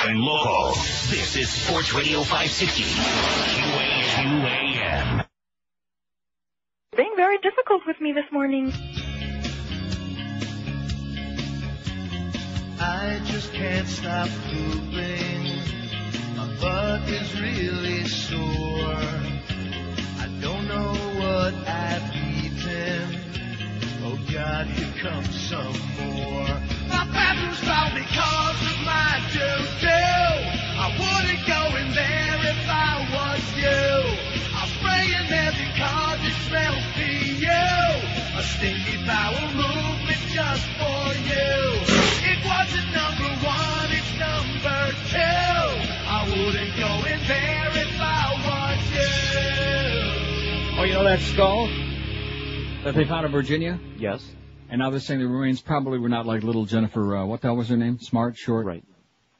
and local. This is Sports Radio 560. QAM. Being very difficult with me this morning. I just can't stop pooping. My butt is really sore. I don't know what I've eaten. Oh God, here comes some more. My bathroom's foul because of my doo-doo. I wouldn't go in there if I was you. I'll spray in there because it smells PU. A stinky bowel movement just for you. It wasn't number one, it's number two. I wouldn't you know that skull that they found in Virginia? Yes. And now they're saying the remains probably were not like little Jennifer, what the hell was her name? Smart, Short? Right.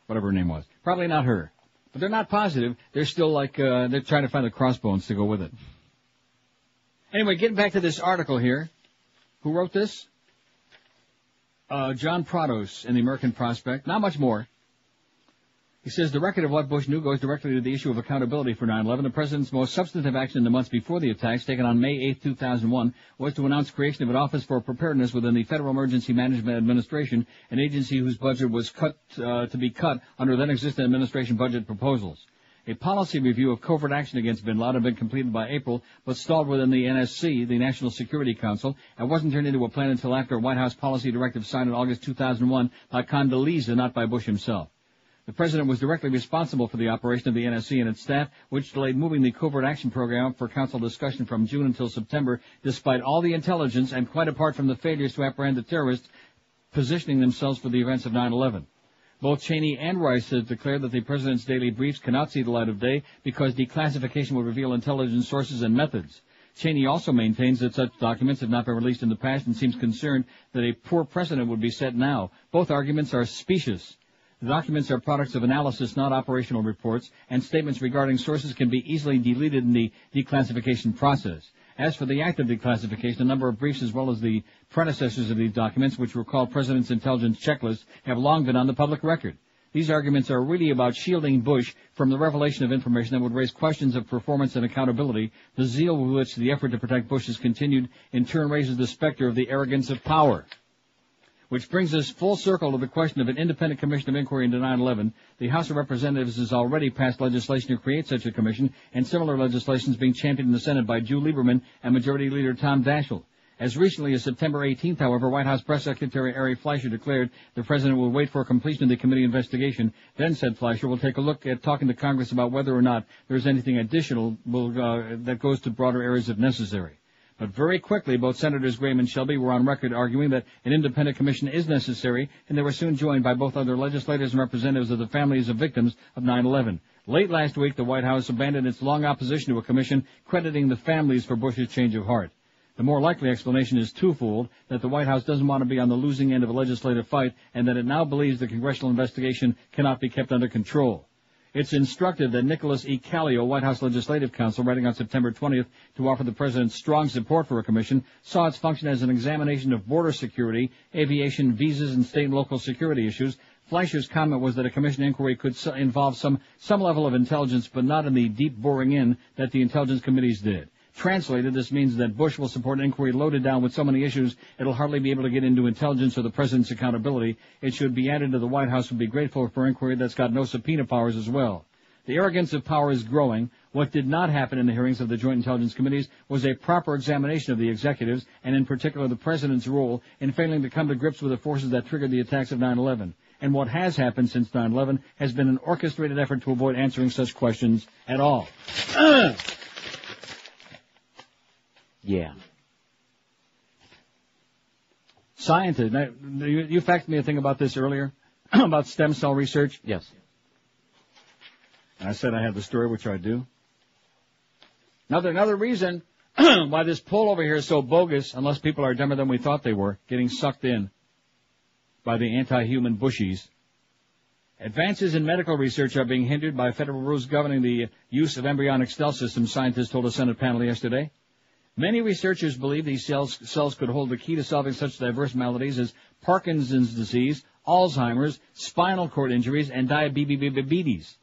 Whatever her name was. Probably not her. But they're not positive. They're still like, they're trying to find the crossbones to go with it. Anyway, getting back to this article here. Who wrote this? John Prados in the American Prospect. Not much more. He says the record of what Bush knew goes directly to the issue of accountability for 9/11. The president's most substantive action in the months before the attacks, taken on May 8, 2001, was to announce creation of an Office for Preparedness within the Federal Emergency Management Administration, an agency whose budget was to be cut under then-existing administration budget proposals. A policy review of covert action against bin Laden had been completed by April, but stalled within the NSC, the National Security Council, and wasn't turned into a plan until after a White House policy directive signed in August 2001 by Condoleezza, not by Bush himself. The president was directly responsible for the operation of the NSC and its staff, which delayed moving the covert action program up for council discussion from June until September, despite all the intelligence and quite apart from the failures to apprehend the terrorists positioning themselves for the events of 9/11. Both Cheney and Rice have declared that the president's daily briefs cannot see the light of day because declassification will reveal intelligence sources and methods. Cheney also maintains that such documents have not been released in the past and seems concerned that a poor precedent would be set now. Both arguments are specious. The documents are products of analysis, not operational reports, and statements regarding sources can be easily deleted in the declassification process. As for the act of declassification, a number of briefs as well as the predecessors of these documents, which were called President's Intelligence Checklist, have long been on the public record. These arguments are really about shielding Bush from the revelation of information that would raise questions of performance and accountability. The zeal with which the effort to protect Bush is continued in turn raises the specter of the arrogance of power. Which brings us full circle to the question of an independent commission of inquiry into 9/11. The House of Representatives has already passed legislation to create such a commission, and similar legislation is being championed in the Senate by Drew Lieberman and Majority Leader Tom Daschle. As recently as September 18th, however, White House Press Secretary Ari Fleischer declared the president will wait for completion of the committee investigation. Then, said Fleischer, we'll take a look at talking to Congress about whether or not there's anything additional that goes to broader areas if necessary. But very quickly, both Senators Graham and Shelby were on record arguing that an independent commission is necessary, and they were soon joined by both other legislators and representatives of the families of victims of 9/11. Late last week, the White House abandoned its long opposition to a commission, crediting the families for Bush's change of heart. The more likely explanation is twofold, that the White House doesn't want to be on the losing end of a legislative fight, and that it now believes the congressional investigation cannot be kept under control. It's instructive that Nicholas E. Callio, White House Legislative Counsel, writing on September 20th to offer the president strong support for a commission, saw its function as an examination of border security, aviation, visas, and state and local security issues. Fleischer's comment was that a commission inquiry could involve some level of intelligence, but not in the deep boring in that the intelligence committees did. Translated, this means that Bush will support an inquiry loaded down with so many issues it'll hardly be able to get into intelligence or the president's accountability. It should be added to the White House would be grateful for an inquiry that's got no subpoena powers as well. The arrogance of power is growing. What did not happen in the hearings of the Joint Intelligence Committees was a proper examination of the executives, and in particular the president's role in failing to come to grips with the forces that triggered the attacks of 9/11. And what has happened since 9/11 has been an orchestrated effort to avoid answering such questions at all. Yeah. Scientists, you faxed me a thing about this earlier, about stem cell research? Yes. And I said I had the story, which I do. Another reason why this poll over here is so bogus, unless people are dumber than we thought they were, getting sucked in by the anti-human Bushies. Advances in medical research are being hindered by federal rules governing the use of embryonic cell systems, scientists told a Senate panel yesterday. Many researchers believe these cells could hold the key to solving such diverse maladies as Parkinson's disease, Alzheimer's, spinal cord injuries, and diabetes.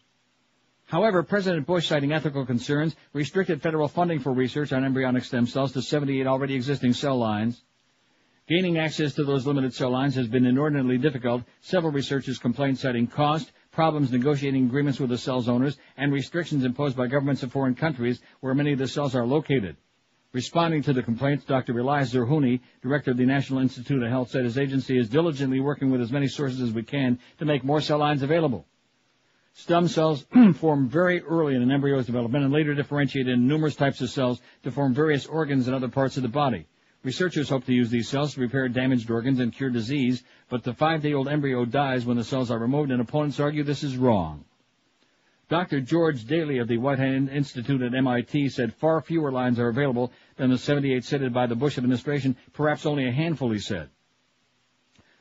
However, President Bush, citing ethical concerns, restricted federal funding for research on embryonic stem cells to 78 already existing cell lines. Gaining access to those limited cell lines has been inordinately difficult. Several researchers complained, citing cost, problems negotiating agreements with the cells owners, and restrictions imposed by governments of foreign countries where many of the cells are located. Responding to the complaints, Dr. Elias Zerhouni, director of the National Institute of Health, said his agency is diligently working with as many sources as we can to make more cell lines available. Stem cells form very early in an embryo's development and later differentiate into numerous types of cells to form various organs and other parts of the body. Researchers hope to use these cells to repair damaged organs and cure disease, but the 5-day-old embryo dies when the cells are removed, and opponents argue this is wrong. Dr. George Daly of the Whitehead Institute at MIT said far fewer lines are available than the 78 cited by the Bush administration, perhaps only a handful, he said.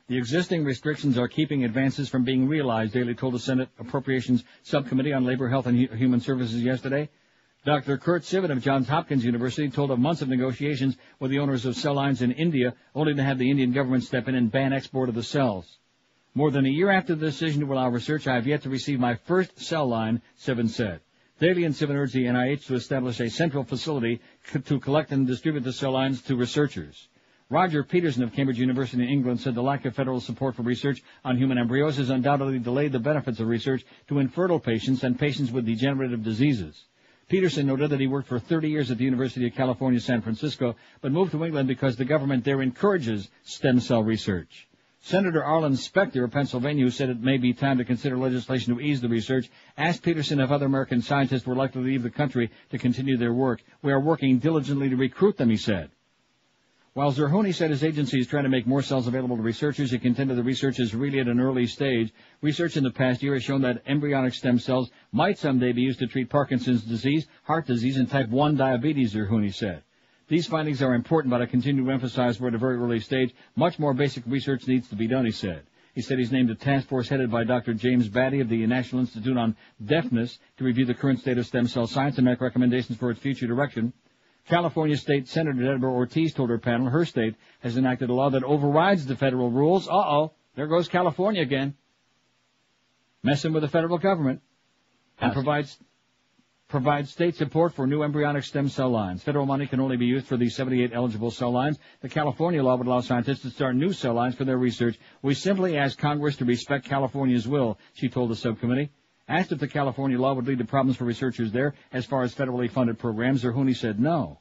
The existing restrictions are keeping advances from being realized, Daly told the Senate Appropriations Subcommittee on Labor, Health, and Human Services yesterday. Dr. Kurt Sivan of Johns Hopkins University told of months of negotiations with the owners of cell lines in India, only to have the Indian government step in and ban export of the cells. More than a year after the decision to allow research, I have yet to receive my first cell line, Sivan said. Daly and Sivan urged the NIH to establish a central facility to collect and distribute the cell lines to researchers. Roger Peterson of Cambridge University in England said the lack of federal support for research on human embryos has undoubtedly delayed the benefits of research to infertile patients and patients with degenerative diseases. Peterson noted that he worked for 30 years at the University of California, San Francisco, but moved to England because the government there encourages stem cell research. Senator Arlen Specter of Pennsylvania, who said it may be time to consider legislation to ease the research, asked Peterson if other American scientists were likely to leave the country to continue their work. We are working diligently to recruit them, he said. While Zerhouni said his agency is trying to make more cells available to researchers, he contended the research is really at an early stage. Research in the past year has shown that embryonic stem cells might someday be used to treat Parkinson's disease, heart disease, and type 1 diabetes, Zerhouni said. These findings are important, but I continue to emphasize we're at a very early stage. Much more basic research needs to be done, he said. He said he's named a task force headed by Dr. James Batty of the National Institute on Deafness to review the current state of stem cell science and make recommendations for its future direction. California State Senator Deborah Ortiz told her panel her state has enacted a law that overrides the federal rules. Uh-oh, there goes California again. Messing with the federal government. And provides state support for new embryonic stem cell lines. Federal money can only be used for the 78 eligible cell lines. The California law would allow scientists to start new cell lines for their research. We simply ask Congress to respect California's will, she told the subcommittee. Asked if the California law would lead to problems for researchers there as far as federally funded programs, Zerhouni said no.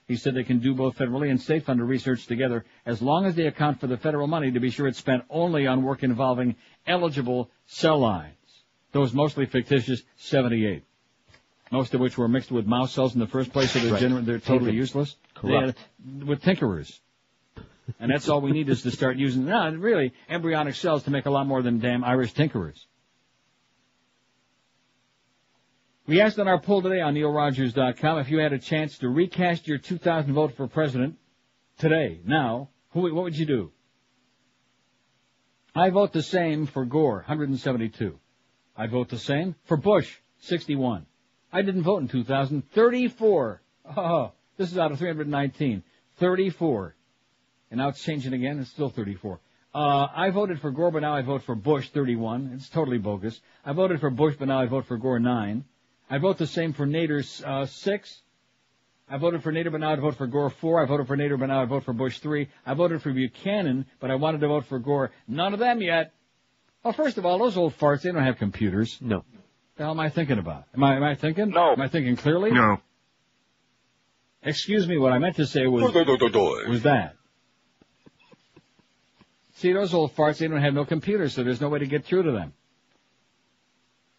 He said they can do both federally and state-funded research together as long as they account for the federal money to be sure it's spent only on work involving eligible cell lines. Those mostly fictitious 78. Most of which were mixed with mouse cells in the first place, so they're totally useless. Correct. With tinkerers. And that's all we need is to start using, really, embryonic cells to make a lot more than damn Irish tinkerers. We asked on our poll today on neilrogers.com if you had a chance to recast your 2000 vote for president today, now, what would you do? I vote the same for Gore, 172. I vote the same for Bush, 61. I didn't vote in 2000. 34. Oh, this is out of 319. 34. And now it's changing again. It's still 34. I voted for Gore, but now I vote for Bush, 31. It's totally bogus. I voted for Bush, but now I vote for Gore, 9. I vote the same for Nader, 6. I voted for Nader, but now I vote for Gore, 4. I voted for Nader, but now I vote for Bush, 3. I voted for Buchanan, but I wanted to vote for Gore. None of them yet. Well, first of all, those old farts, they don't have computers. No. The hell am I thinking about? Am I thinking? No. Am I thinking clearly? No. Excuse me, what I meant to say was that. See, those old farts, they don't have no computers, so there's no way to get through to them.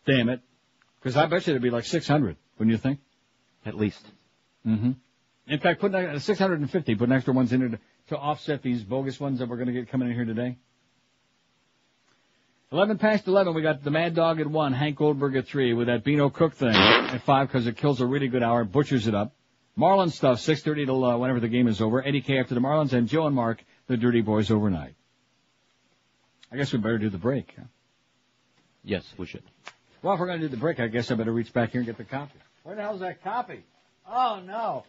Damn it. Because I bet you it'd be like 600, wouldn't you think? At least. Mm-hmm. In fact, put 650, put an extra ones in there to offset these bogus ones that we're going to get coming in here today. 11 past 11, we got the Mad Dog at 1, Hank Goldberg at 3, with that Beano Cook thing at 5 because it kills a really good hour, butchers it up. Marlins stuff, 6:30 till whenever the game is over. Eddie K after the Marlins, and Joe and Mark, the Dirty Boys overnight. I guess we better do the break. Huh? Yes, we should. Well, if we're going to do the break, I guess I better reach back here and get the copy. Where the hell's that copy? Oh, no.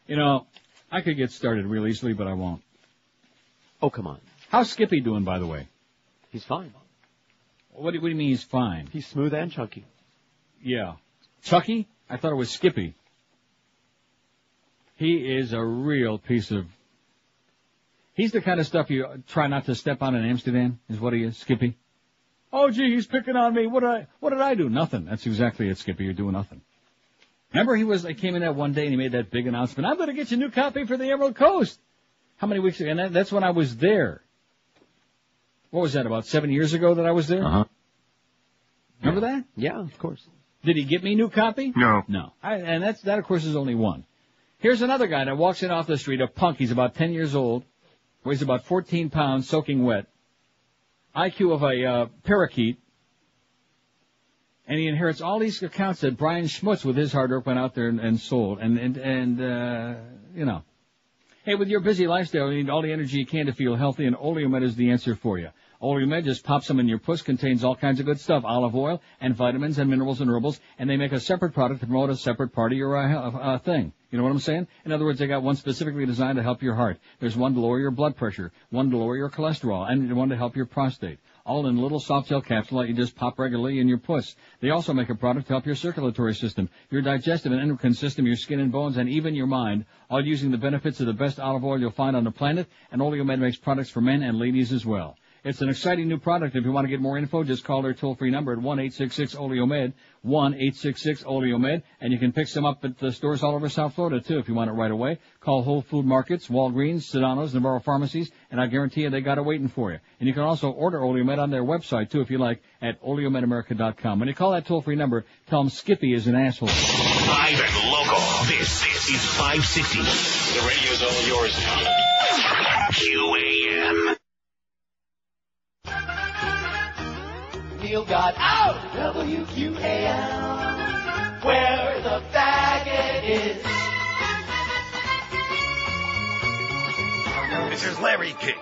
You know, I could get started real easily, but I won't. Oh, come on. How's Skippy doing, by the way? He's fine. What do you mean he's fine? He's smooth and chunky. Yeah. Chucky? I thought it was Skippy. He is a real piece of... He's the kind of stuff you try not to step on in Amsterdam, is what he is, Skippy. Oh, gee, he's picking on me. What did I do? Nothing. That's exactly it, Skippy. You're doing nothing. Remember he came in that one day and he made that big announcement, I'm going to get you a new copy for the Emerald Coast. How many weeks ago? And that's when I was there. What was that, about 7 years ago that I was there? Uh-huh. Remember that? Yeah, of course. Did he get me a new copy? No. No. And that, of course, is only one. Here's another guy that walks in off the street, a punk. He's about 10 years old, weighs about 14 pounds, soaking wet, IQ of a parakeet, And he inherits all these accounts that Brian Schmutz, with his hard work, went out there and sold. You know. Hey, with your busy lifestyle, you need all the energy you can to feel healthy, and Oleomed is the answer for you. Oleomed just pops them in your puss, contains all kinds of good stuff, olive oil and vitamins and minerals and herbals, and they make a separate product to promote a separate part of your thing. You know what I'm saying? In other words, they got one specifically designed to help your heart. There's one to lower your blood pressure, one to lower your cholesterol, and one to help your prostate. All in a little soft gel capsule that you just pop regularly in your puss. They also make a product to help your circulatory system, your digestive and endocrine system, your skin and bones, and even your mind, all using the benefits of the best olive oil you'll find on the planet, and Oleomed makes products for men and ladies as well. It's an exciting new product. If you want to get more info, just call their toll-free number at 1-866-OLEOMED, 1-866-OLEOMED, and you can pick some up at the stores all over South Florida, too, if you want it right away. Call Whole Food Markets, Walgreens, Sedano's, Navarro Pharmacies, and I guarantee you they got it waiting for you. And you can also order Oleomed on their website, too, if you like, at OleomedAmerica.com. When you call that toll-free number, tell them Skippy is an asshole. Live and local, this is 560. The radio's all yours now. QAM. Neil got out WQAM, where the faggot is. This is Larry King.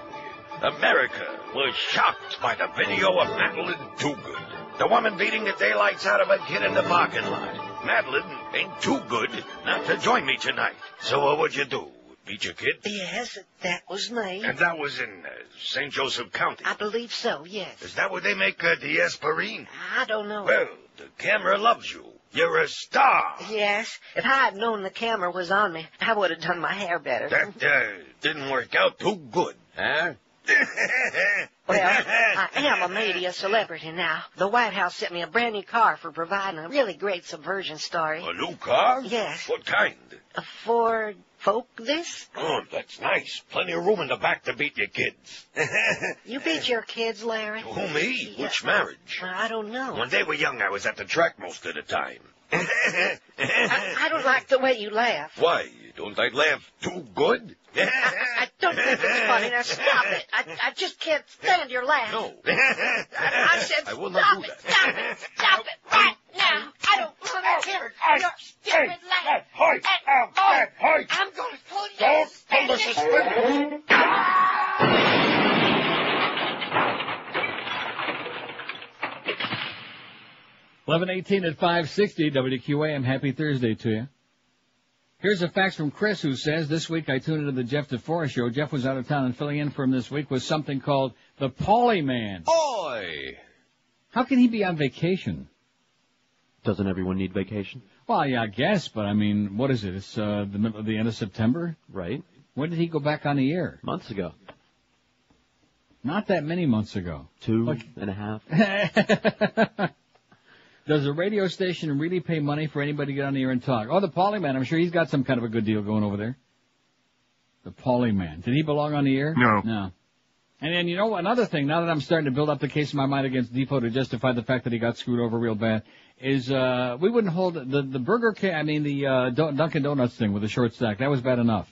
America was shocked by the video of Madeline Toogood, the woman beating the daylights out of a kid in the parking lot. Madeline ain't too good not to join me tonight. So what would you do? Beat your kid? Yes, that was me. And that was in St. Joseph County? I believe so, yes. Is that where they make the aspirin? I don't know. Well, the camera loves you. You're a star. Yes. If I had known the camera was on me, I would have done my hair better. That didn't work out too good, huh? Well, I am a media celebrity now. The White House sent me a brand new car for providing a really great subversion story. A new car? Yes. What kind? A Ford Focus. Oh, that's nice. Plenty of room in the back to beat your kids. You beat your kids, Larry? Who, me? Yeah. Which marriage? I don't know. When they were young, I was at the track most of the time. I don't like the way you laugh. Why? Don't I laugh too good? I don't think it's funny. Now stop it. I just can't stand your laugh. No. I said I will stop not do it. that. Stop it. Stop it right now. I don't want to hear your stupid laugh. I'm going to pull your Don't pull the suspender. 11:18 at 560 WQAM. Happy Thursday to you. Here's a fax from Chris, who says, this week I tuned into the Jeff DeFo show. Jeff was out of town, and filling in for him this week was something called the Pauly Man. Oi! How can he be on vacation? Doesn't everyone need vacation? Well, yeah, I guess, but I mean, what is it? It's the end of September? Right. When did he go back on the air? Months ago. Not that many months ago. 2.5. Does a radio station really pay money for anybody to get on the air and talk? Oh, the Pauly Man. I'm sure he's got some kind of a good deal going over there. The Pauly Man. Did he belong on the air? No. No. And then, you know, another thing, now that I'm starting to build up the case in my mind against DeFo to justify the fact that he got screwed over real bad, is we wouldn't hold the Burger King, the Dunkin' Donuts thing with the short stack. That was bad enough.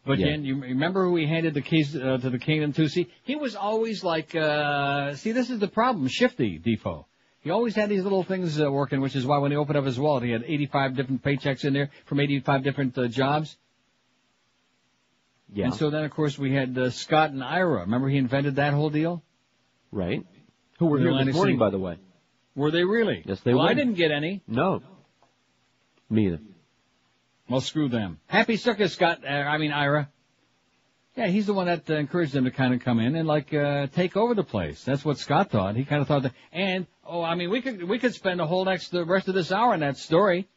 But Yeah. then, you remember who he handed the keys to the kingdom to? See, he was always like, see, this is the problem, shifty, DeFo. He always had these little things working, which is why when he opened up his wallet, he had 85 different paychecks in there from 85 different jobs. Yeah. And so then, of course, we had Scott and Ira. Remember he invented that whole deal? Right. Who were here this morning, by the way. Were they really? Yes, they were. Well, I didn't get any. No. Me either. Well, screw them. Happy circus, Scott. Ira. Yeah, he's the one that encouraged them to kind of come in and take over the place. That's what Scott thought. He kind of thought that. And we could spend the rest of this hour on that story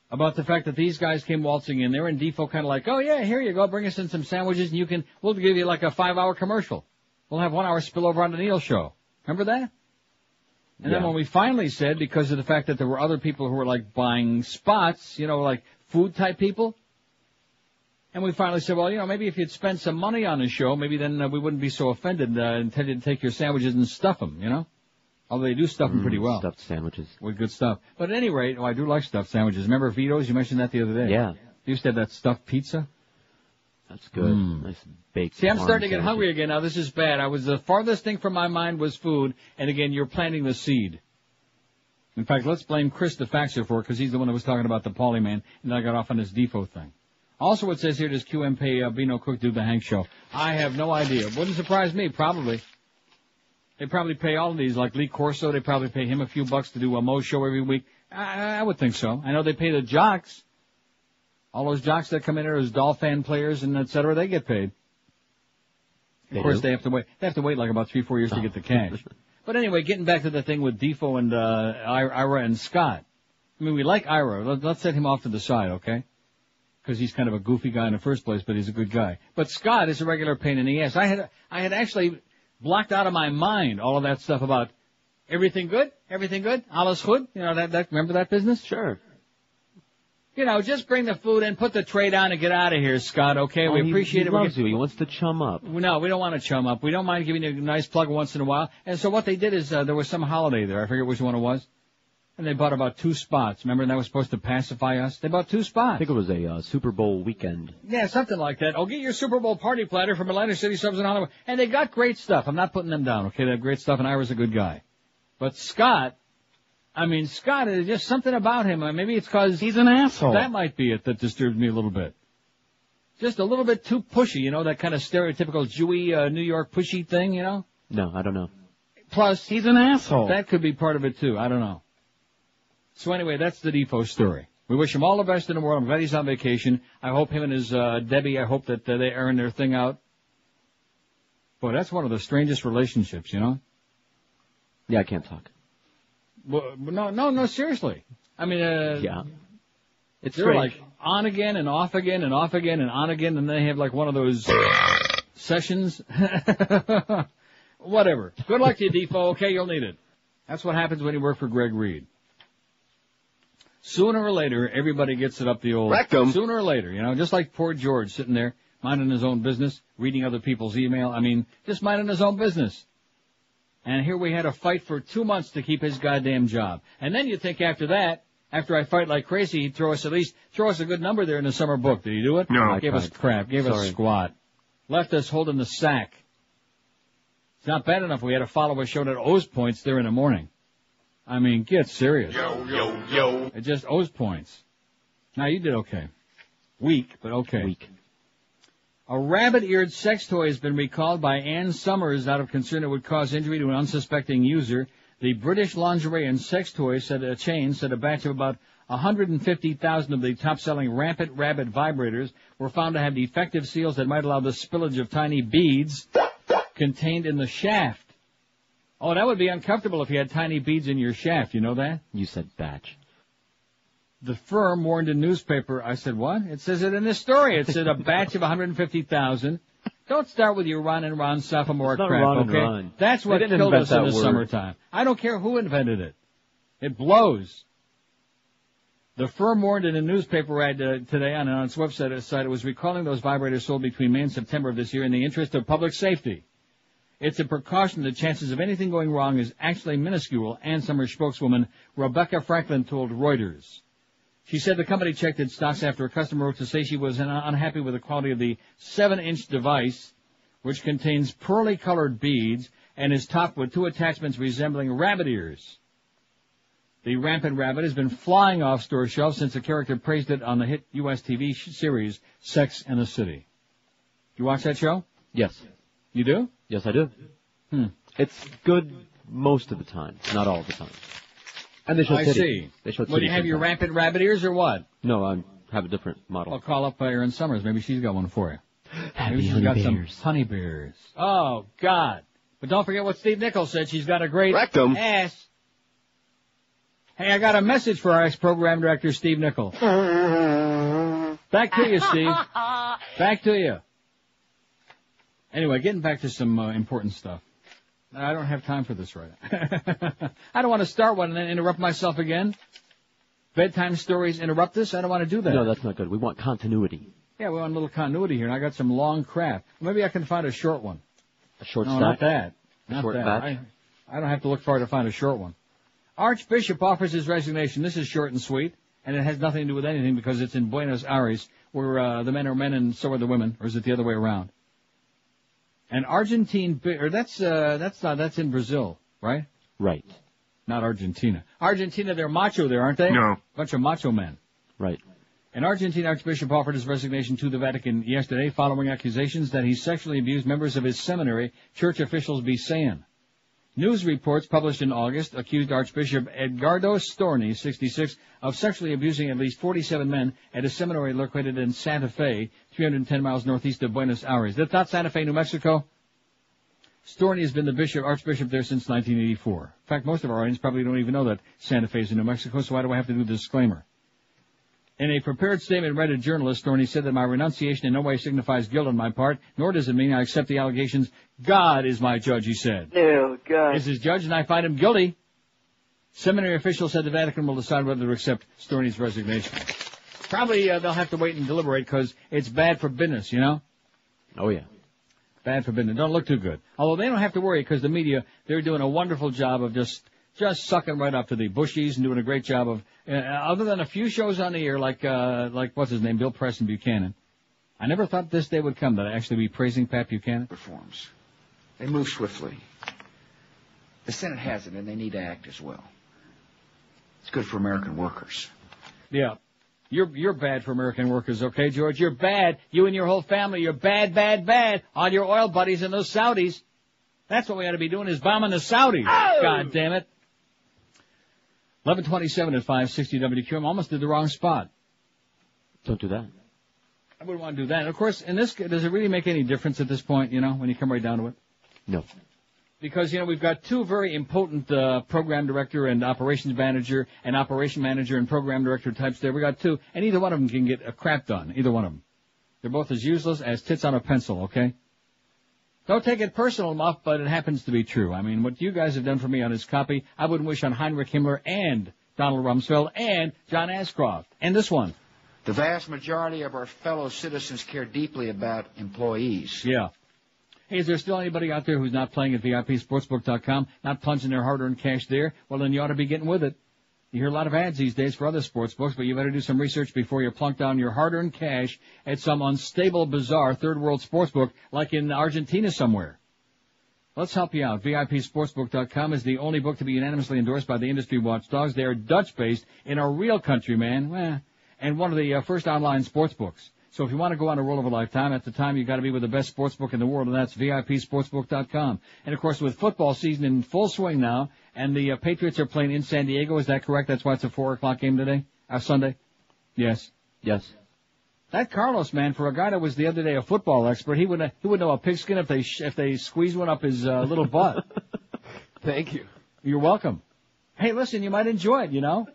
about the fact that these guys came waltzing in there, and DeFo kind of like, oh yeah, here you go, bring us in some sandwiches, and we'll give you like a 5-hour commercial. We'll have 1 hour spill over on the Neil show. Remember that? And then when we finally said, because of the fact that there were other people who were like buying spots, like food type people. And we finally said, well, maybe if you'd spend some money on the show, maybe then we wouldn't be so offended and tell you to take your sandwiches and stuff them, Although they do stuff them pretty well. Stuffed sandwiches. With good stuff. But at any rate, I do like stuffed sandwiches. Remember Vito's? You mentioned that the other day. Yeah. You used to have that stuffed pizza. That's good. Nice baked. See, I'm farm starting to get sandwiches. hungry again now. This is bad. The farthest thing from my mind was food, and again, you're planting the seed. In fact, let's blame Chris the faxer for it, because he's the one that was talking about the Pauly man, and I got off on this DeFo thing. Also, it says here, does QM pay Bino Cook do the Hank show? I have no idea. Wouldn't surprise me, probably. They probably pay all of these, like Lee Corso, they probably pay him a few bucks to do a Mo show every week. I would think so. I know they pay the jocks. All those jocks that come in here as Dolphin players and et cetera, they get paid. Of course, they have to wait. They have to wait like about 3-4 years to get the cash. But anyway, getting back to the thing with DeFo and Ira and Scott. I mean, we like Ira. Let's set him off to the side, okay? Because he's kind of a goofy guy in the first place, but he's a good guy. But Scott is a regular pain in the ass. I had actually blocked out of my mind all of that stuff about everything good, alles good. You know that remember that business? Sure. You know, just bring the food in, put the tray down, and get out of here, Scott, okay? Oh, we appreciate it. He loves you. He wants to chum up. No, we don't want to chum up. We don't mind giving you a nice plug once in a while. And so what they did is there was some holiday there. I forget which one it was. And they bought about 2 spots. Remember, and that was supposed to pacify us? They bought 2 spots. I think it was a Super Bowl weekend. Yeah, something like that. Oh, get your Super Bowl party platter from Atlantic City Subs in Hollywood. And they got great stuff. I'm not putting them down, okay? They have great stuff, and Ira's a good guy. But Scott is just something about him. Maybe it's because he's an asshole. That might be it that disturbs me a little bit. Just a little bit too pushy, you know, that kind of stereotypical Jewy, New York pushy thing, you know? No, I don't know. Plus, he's an asshole. That could be part of it, too. I don't know. So anyway, that's the DeFo story. We wish him all the best in the world. I'm glad he's on vacation. I hope him and his Debbie, I hope that they earn their thing out. Boy, that's one of the strangest relationships, you know? Yeah, I can't talk. Well, no, seriously. I mean, yeah. It's they're strange. like on again and off again and off again and on again, and they have like one of those sessions. Whatever. Good luck to you, DeFo. Okay, you'll need it. That's what happens when you work for Greg Reed. Sooner or later, everybody gets it up the old... Rectum. Sooner or later, you know, just like poor George sitting there, minding his own business, reading other people's email. I mean, just minding his own business. And here we had a fight for 2 months to keep his goddamn job. And then you think after that, after I fight like crazy, he'd throw us a good number there in the summer book. Did he do it? No. Gave us crap. Gave us squat. Left us holding the sack. It's not bad enough we had a follower show that owes points there in the morning. I mean, get serious. Yo. It just owes points. Now, you did okay. Weak, but okay. Weak. A rabbit-eared sex toy has been recalled by Ann Summers out of concern it would cause injury to an unsuspecting user. The British lingerie and sex toy chain said a batch of about 150,000 of the top-selling Rampant Rabbit vibrators were found to have defective seals that might allow the spillage of tiny beads contained in the shaft. Oh, that would be uncomfortable if you had tiny beads in your shaft. You know that? You said batch. The firm warned in newspaper. I said, what? It says it in this story. It said a batch of 150,000. Don't start with your Ron and Ron sophomore crap, Ron okay? and Ron. That's what killed us in the summertime. I don't care who invented it. It blows. The firm warned in a newspaper ad today on its website it was recalling those vibrators sold between May and September of this year in the interest of public safety. It's a precaution. The chances of anything going wrong is actually minuscule, Ann Summers spokeswoman Rebecca Franklin told Reuters. She said the company checked its stocks after a customer wrote to say she was unhappy with the quality of the 7-inch device, which contains pearly-colored beads and is topped with 2 attachments resembling rabbit ears. The Rampant Rabbit has been flying off store shelves since the character praised it on the hit U.S. TV series Sex and the City. You watch that show? Yes. You do? Yes, I do. It's good most of the time, not all the time. And they show titties. I see. They show titties. Well, do you have your Rampant Rabbit ears or what? No, I have a different model. I'll call up Erin Summers. Maybe she's got one for you. Maybe she's honey got bears. some honey bears. Oh, God. But don't forget what Steve Nichols said. She's got a great Rectum. ass. Hey, I got a message for our ex-program director, Steve Nichols. Back to you, Steve. Back to you. Anyway, getting back to some important stuff. I don't have time for this right now. I don't want to start one and then interrupt myself again. Bedtime stories interrupt this? I don't want to do that. No, that's not good. We want continuity. Yeah, we want a little continuity here, and I got some long crap. Maybe I can find a short one. A short No, stack? not that. A Not short that. batch? I don't have to look far to find a short one. Archbishop offers his resignation. This is short and sweet. And it has nothing to do with anything because it's in Buenos Aires, where the men are men and so are the women, or is it the other way around? And Argentine, or that's in Brazil, right? Right. Not Argentina. Argentina, they're macho there, aren't they? No. Bunch of macho men. Right. An Argentine archbishop offered his resignation to the Vatican yesterday following accusations that he sexually abused members of his seminary, church officials be saying. News reports published in August accused Archbishop Edgardo Storni, 66, of sexually abusing at least 47 men at a seminary located in Santa Fe, 310 miles northeast of Buenos Aires. That's not Santa Fe, New Mexico? Storni has been the archbishop there since 1984. In fact, most of our audience probably don't even know that Santa Fe is in New Mexico, so why do I have to do the disclaimer? In a prepared statement read to journalists, Storni said that my renunciation in no way signifies guilt on my part, nor does it mean I accept the allegations. God is my judge, he said. Oh, God. Is his judge, and I find him guilty. Seminary officials said the Vatican will decide whether to accept Storni's resignation. Probably they'll have to wait and deliberate because it's bad for business, you know? Oh, yeah. Bad for business. Don't look too good. Although they don't have to worry because the media, they're doing a wonderful job of just sucking right up to the Bushies and doing a great job of, other than a few shows on the air like what's his name, Bill Preston Buchanan. I never thought this day would come that I'd actually be praising Pat Buchanan. Reforms. They move swiftly. The Senate has it, and they need to act as well. It's good for American workers. Yeah. You're bad for American workers, okay, George? You're bad. You and your whole family, you're bad, bad, bad. All your oil buddies and those Saudis. That's what we ought to be doing is bombing the Saudis. Oh! God damn it. 11:27 at 560 WQM. Almost did the wrong spot. Don't do that. I wouldn't want to do that. Of course, in this, does it really make any difference at this point, you know, when you come right down to it? No. Because, you know, we've got two very important program director and operations manager and operation manager and program director types there. We got two, and either one of them can get a crap done. Either one of them. They're both as useless as tits on a pencil, okay? Don't take it personal, Muff, but it happens to be true. I mean, what you guys have done for me on this copy, I wouldn't wish on Heinrich Himmler and Donald Rumsfeld and John Ashcroft. And this one. The vast majority of our fellow citizens care deeply about employees. Yeah. Hey, is there still anybody out there who's not playing at VIPSportsbook.com, not plunging their hard-earned cash there? Well, then you ought to be getting with it. You hear a lot of ads these days for other sports books, but you better do some research before you plunk down your hard-earned cash at some unstable, bizarre third-world sports book like in Argentina somewhere. Let's help you out. VIPSportsbook.com is the only book to be unanimously endorsed by the industry watchdogs. They are Dutch-based in a real country, man, and one of the first online sports books. So if you want to go on a roll of a lifetime, at the time you've got to be with the best sports book in the world, and that's VIPSportsbook.com. And, of course, with football season in full swing now, and the Patriots are playing in San Diego, is that correct? That's why it's a 4 o'clock game today? Sunday? Yes. Yes. That Carlos, man, for a guy that was the other day a football expert, he would know a pigskin if they squeeze one up his little butt. Thank you. You're welcome. Hey, listen, you might enjoy it, you know?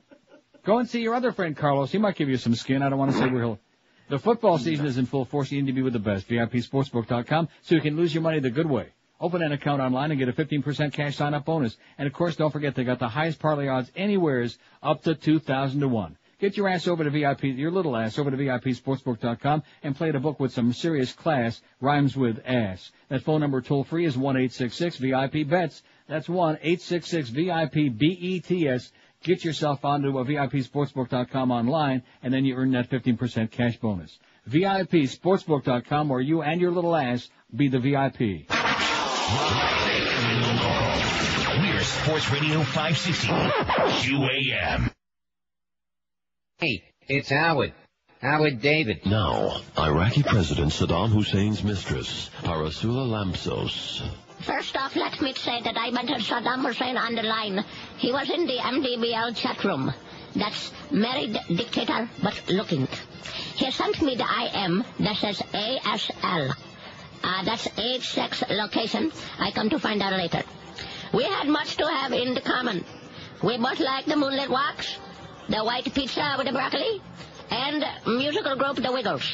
Go and see your other friend, Carlos. He might give you some skin. I don't want to say where he'll... The football season is in full force. You need to be with the best. VIPSportsbook.com so you can lose your money the good way. Open an account online and get a 15% cash sign-up bonus. And, of course, don't forget they got the highest parlay odds anywheres up to 2,000 to 1. Get your ass over to your little ass over to VIPSportsbook.com and play the book with some serious class. Rhymes with ass. That phone number toll-free is 1-866-VIP-BETS. That's 1-866-VIP-BETS. Get yourself onto VIPSportsbook.com online, and then you earn that 15% cash bonus. VIPSportsbook.com, where you and your little ass be the VIP. We're Sports Radio 560, QAM. Hey, it's Howard. Howard David. Now, Iraqi President Saddam Hussein's mistress, Arasula Lamsos. First off, let me say that I wanted Saddam Hussein on the line. He was in the MDBL chat room. That's married dictator, but looking. He sent me the IM that says ASL. That's age, sex, location. I come to find out later. We had much to have in common. We both like the moonlit walks, the white pizza with the broccoli, and musical group The Wiggles.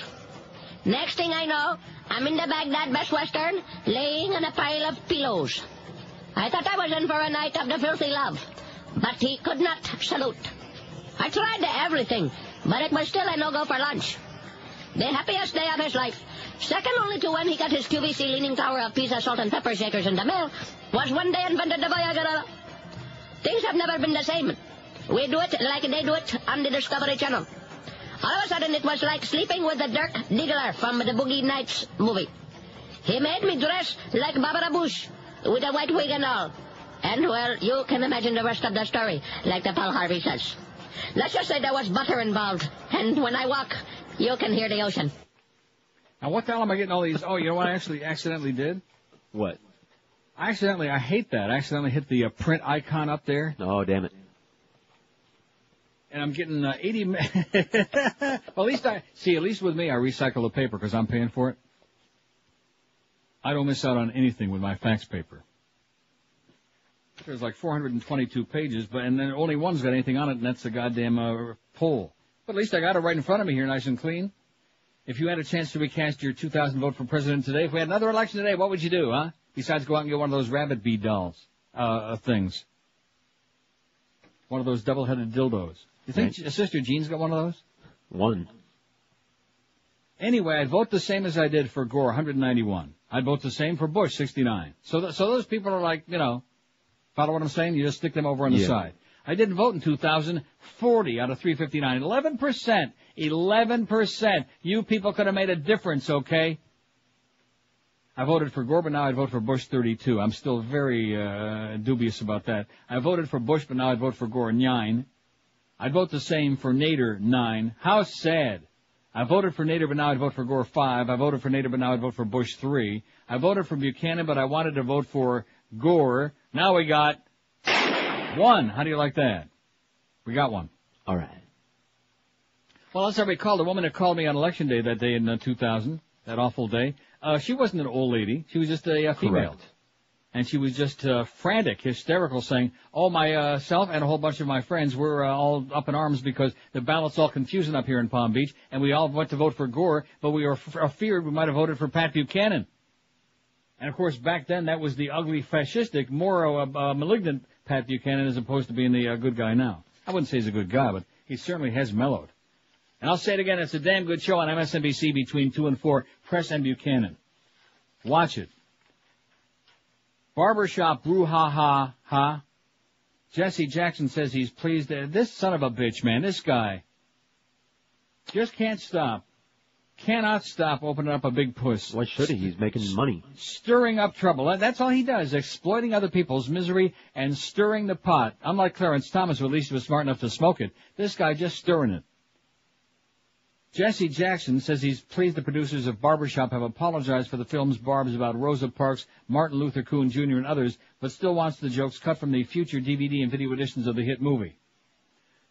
Next thing I know, I'm in the Baghdad Best Western, laying on a pile of pillows. I thought I was in for a night of the filthy love, but he could not salute. I tried everything, but it was still a no-go for lunch. The happiest day of his life, second only to when he got his QVC leaning tower of pizza, salt, and pepper shakers in the mail, was one day invented the Viagra. Things have never been the same. We do it like they do it on the Discovery Channel. All of a sudden, it was like sleeping with the Dirk Diggler from the Boogie Nights movie. He made me dress like Barbara Bush with a white wig and all. And, well, you can imagine the rest of the story, like the Paul Harvey says. Let's just say there was butter involved, and when I walk, you can hear the ocean. Now, what the hell am I getting all these? Oh, you know what I actually accidentally did? What? I hate that. I accidentally hit the print icon up there. Oh, damn it. And I'm getting 80... Well, at least with me, I recycle the paper because I'm paying for it. I don't miss out on anything with my fax paper. There's like 422 pages, and then only one's got anything on it, and that's the goddamn poll. But at least I got it right in front of me here, nice and clean. If you had a chance to recast your 2000 vote for president today, if we had another election today, what would you do, huh? Besides go out and get one of those rabbit bee dolls, things. One of those double-headed dildos. You think Sister Jean's got one of those? One. Anyway, I'd vote the same as I did for Gore, 191. I'd vote the same for Bush, 69. So those people are like, follow what I'm saying? You just stick them over on the side. I didn't vote in 2000, 40 out of 359. 11%. 11%. You people could have made a difference, okay? I voted for Gore, but now I'd vote for Bush 32. I'm still very dubious about that. I voted for Bush, but now I'd vote for Gore 9. I'd vote the same for Nader 9. How sad. I voted for Nader, but now I'd vote for Gore 5. I voted for Nader, but now I'd vote for Bush 3. I voted for Buchanan, but I wanted to vote for Gore. Now we got 1. How do you like that? We got 1. All right. Well, as I recall, the woman that called me on Election Day that day in 2000, that awful day, she wasn't an old lady. She was just a female. Correct. And she was just frantic, hysterical, saying, myself and a whole bunch of my friends were all up in arms because the ballot's all confusing up here in Palm Beach, and we all went to vote for Gore, but we were feared we might have voted for Pat Buchanan. And, of course, back then, that was the ugly, fascistic, more malignant Pat Buchanan as opposed to being the good guy now. I wouldn't say he's a good guy, but he certainly has mellowed. And I'll say it again, it's a damn good show on MSNBC between 2 and 4, Press and Buchanan. Watch it. Barbershop brouhaha. Jesse Jackson says he's pleased. This son of a bitch, man, this guy just can't stop. Cannot stop opening up a big puss. Why should he? He's making money. Stirring up trouble. That's all he does, exploiting other people's misery and stirring the pot. Unlike Clarence Thomas, who at least was smart enough to smoke it, this guy just stirring it. Jesse Jackson says he's pleased the producers of Barbershop have apologized for the film's barbs about Rosa Parks, Martin Luther King Jr. and others, but still wants the jokes cut from the future DVD and video editions of the hit movie.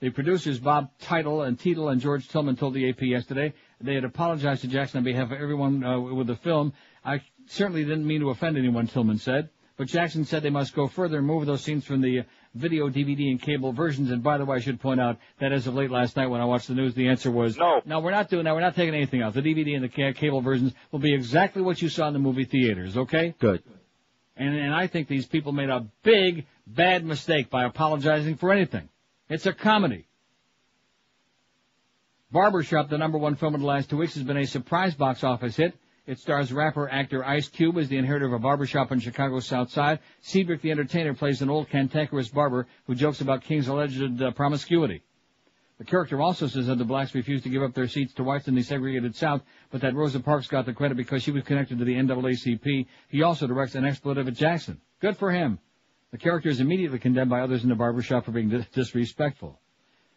The producers, Bob Teitel and George Tillman, told the AP yesterday they had apologized to Jackson on behalf of everyone with the film. I certainly didn't mean to offend anyone, Tillman said. But Jackson said they must go further and move those scenes from the video, DVD, and cable versions. And by the way, I should point out that as of late last night when I watched the news, the answer was no. No, we're not doing that. We're not taking anything out. The DVD and the cable versions will be exactly what you saw in the movie theaters, okay? Good. And I think these people made a big, bad mistake by apologizing for anything. It's a comedy. Barbershop, the #1 film of the last 2 weeks, has been a surprise box office hit. It stars rapper-actor Ice Cube as the inheritor of a barbershop on Chicago's South Side. Cedric the Entertainer plays an old cantankerous barber who jokes about King's alleged promiscuity. The character also says that the blacks refused to give up their seats to whites in the segregated South, but that Rosa Parks got the credit because she was connected to the NAACP. He also directs an expletive at Jackson. Good for him. The character is immediately condemned by others in the barbershop for being disrespectful.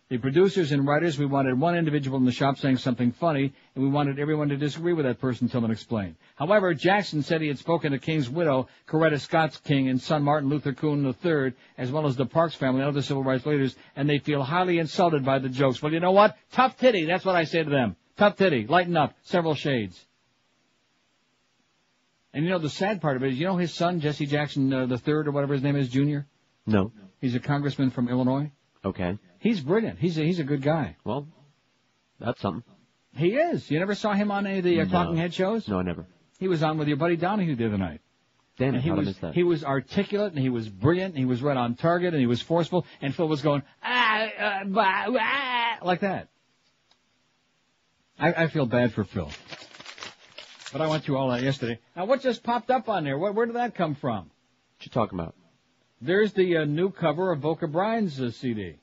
The producers and writers, we wanted one individual in the shop saying something funny, and we wanted everyone to disagree with that person, Tillman explained. However, Jackson said he had spoken to King's widow, Coretta Scott King, and son Martin Luther King III, as well as the Parks family and other civil rights leaders, and they feel highly insulted by the jokes. Well, you know what? Tough titty, that's what I say to them. Tough titty, lighten up, several shades. And you know, the sad part of it is, you know his son, Jesse Jackson III, or whatever his name is, Jr.? No. He's a congressman from Illinois. Okay. He's brilliant. He's a good guy. Well, that's something. He is. You never saw him on any of the Talking Head shows? No, I never. He was on with your buddy Donahue the other night. Damn it, how did I miss that? He was articulate, and he was brilliant, and he was right on target, and he was forceful, and Phil was going, like that. I feel bad for Phil. But I went through all that yesterday. Now, what just popped up on there? Where did that come from? What you talking about? There's the new cover of Boca Brian's CD.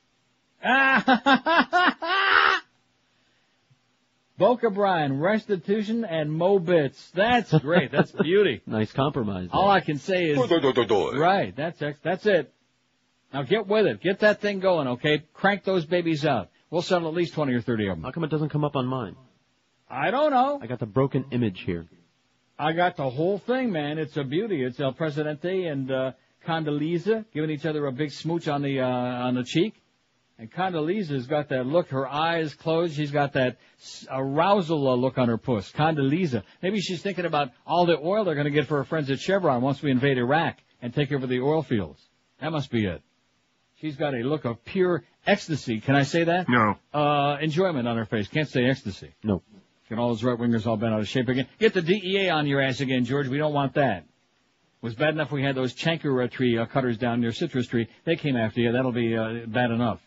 Boca Brian, restitution, and Mo Bits. That's great. That's beauty. Nice compromise there. All I can say is... Right, that's it. Now get with it. Get that thing going, okay? Crank those babies out. We'll sell at least 20 or 30 of them. How come it doesn't come up on mine? I don't know. I got the broken image here. I got the whole thing, man. It's a beauty. It's El Presidente and Condoleezza giving each other a big smooch on the cheek. And Condoleezza's got that look, her eyes closed. She's got that arousal look on her puss. Condoleezza. Maybe she's thinking about all the oil they're going to get for her friends at Chevron once we invade Iraq and take over the oil fields. That must be it. She's got a look of pure ecstasy. Can I say that? No. Enjoyment on her face. Can't say ecstasy. No. Get all those right-wingers all bent out of shape again. Get the DEA on your ass again, George. We don't want that. It was bad enough we had those chancre tree cutters down near Citrus Tree. They came after you. That'll be bad enough.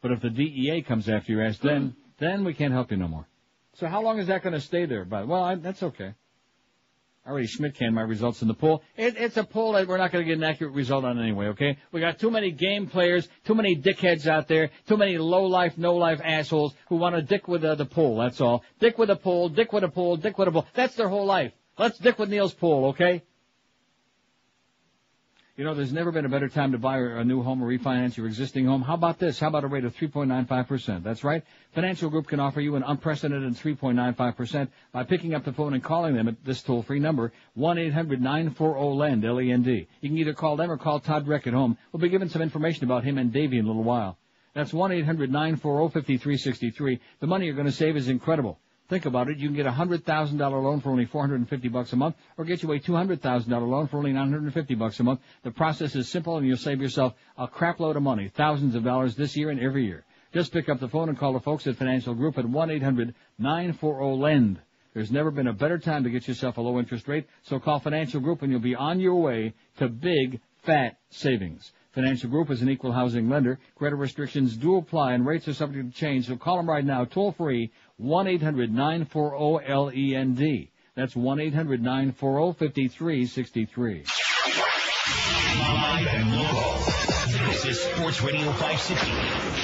But if the DEA comes after your ass, then we can't help you no more. So how long is that going to stay there? That's okay. I already Schmidt canned my results in the poll. It's a poll that we're not going to get an accurate result on anyway, okay? We got too many game players, too many dickheads out there, too many low-life, no-life assholes who want to dick with the poll, that's all. Dick with a poll, dick with a poll, dick with a poll. That's their whole life. Let's dick with Neil's poll, okay? You know, there's never been a better time to buy a new home or refinance your existing home. How about this? How about a rate of 3.95%? That's right. Financial Group can offer you an unprecedented 3.95% by picking up the phone and calling them at this toll-free number, 1-800-940-LEND, L-E-N-D. You can either call them or call Todd Reck at home. We'll be giving some information about him and Davey in a little while. That's 1-800-940-5363. The money you're going to save is incredible. Think about it. You can get a $100,000 loan for only $450 a month, or get you a $200,000 loan for only $950 a month. The process is simple, and you'll save yourself a crap load of money, thousands of dollars this year and every year. Just pick up the phone and call the folks at Financial Group at 1-800-940-LEND. There's never been a better time to get yourself a low interest rate, so call Financial Group and you'll be on your way to big, fat savings. Financial Group is an equal housing lender. Credit restrictions do apply and rates are subject to change, so call them right now, toll free, 1-800-940-LEND. That's 1-800-940-5363. Live and local. This is Sports Radio 560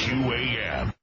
QAM.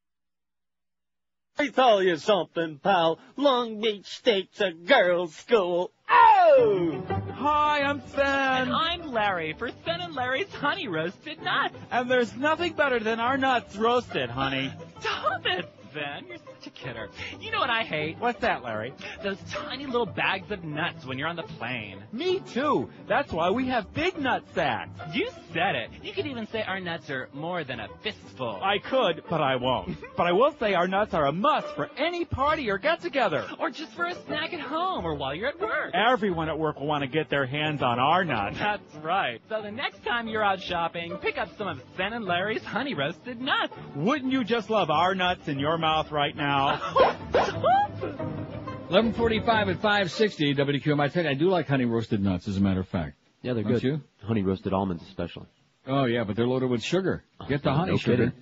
Let me tell you something, pal. Long Beach State's a girls' school. Oh! Hi, I'm Sven. And I'm Larry for Sven and Larry's Honey Roasted Nuts. And there's nothing better than our nuts roasted, honey. Stop it, Sven. You're such a kidder. You know what I hate? What's that, Larry? Those tiny little bags of nuts when you're on the plane. Me too. That's why we have big nut sacks. You said it. You could even say our nuts are more than a fistful. I could, but I won't. But I will say our nuts are a must for any party or get-together. Or just for a snack at home or while you're at work. Everyone at work will want to get their hands on our nuts. That's right. So the next time you're out shopping, pick up some of Sven and Larry's Honey Roasted Nuts. Wouldn't you just love our nuts in your mouth right now? 11:45 at 560 WQM. I tell you, I do like honey roasted nuts, as a matter of fact. Yeah, they're Don't good. You? Honey roasted almonds especially. Oh, yeah, but they're loaded with sugar. Get the honey sugar. Kidding.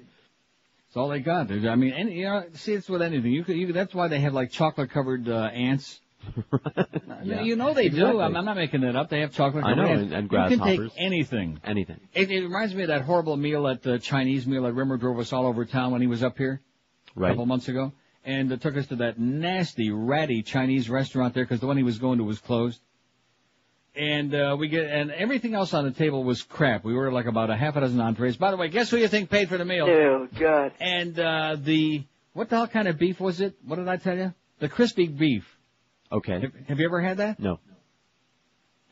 That's all they got. I mean, see, it's with anything. That's why they have, like, chocolate-covered ants. Yeah. You know they Exactly. do. I'm not making it up. They have chocolate-covered ants. and You grasshoppers. can take anything. Anything. It reminds me of that horrible meal at the Chinese meal that Rimmer drove us all over town when he was up here a couple months ago. And it took us to that nasty, ratty Chinese restaurant there because the one he was going to was closed. And and everything else on the table was crap. We ordered like about a half a dozen entrees. By the way, guess who you think paid for the meal? Oh, God. And what the hell kind of beef was it? What did I tell you? The crispy beef. Okay. Have you ever had that? No.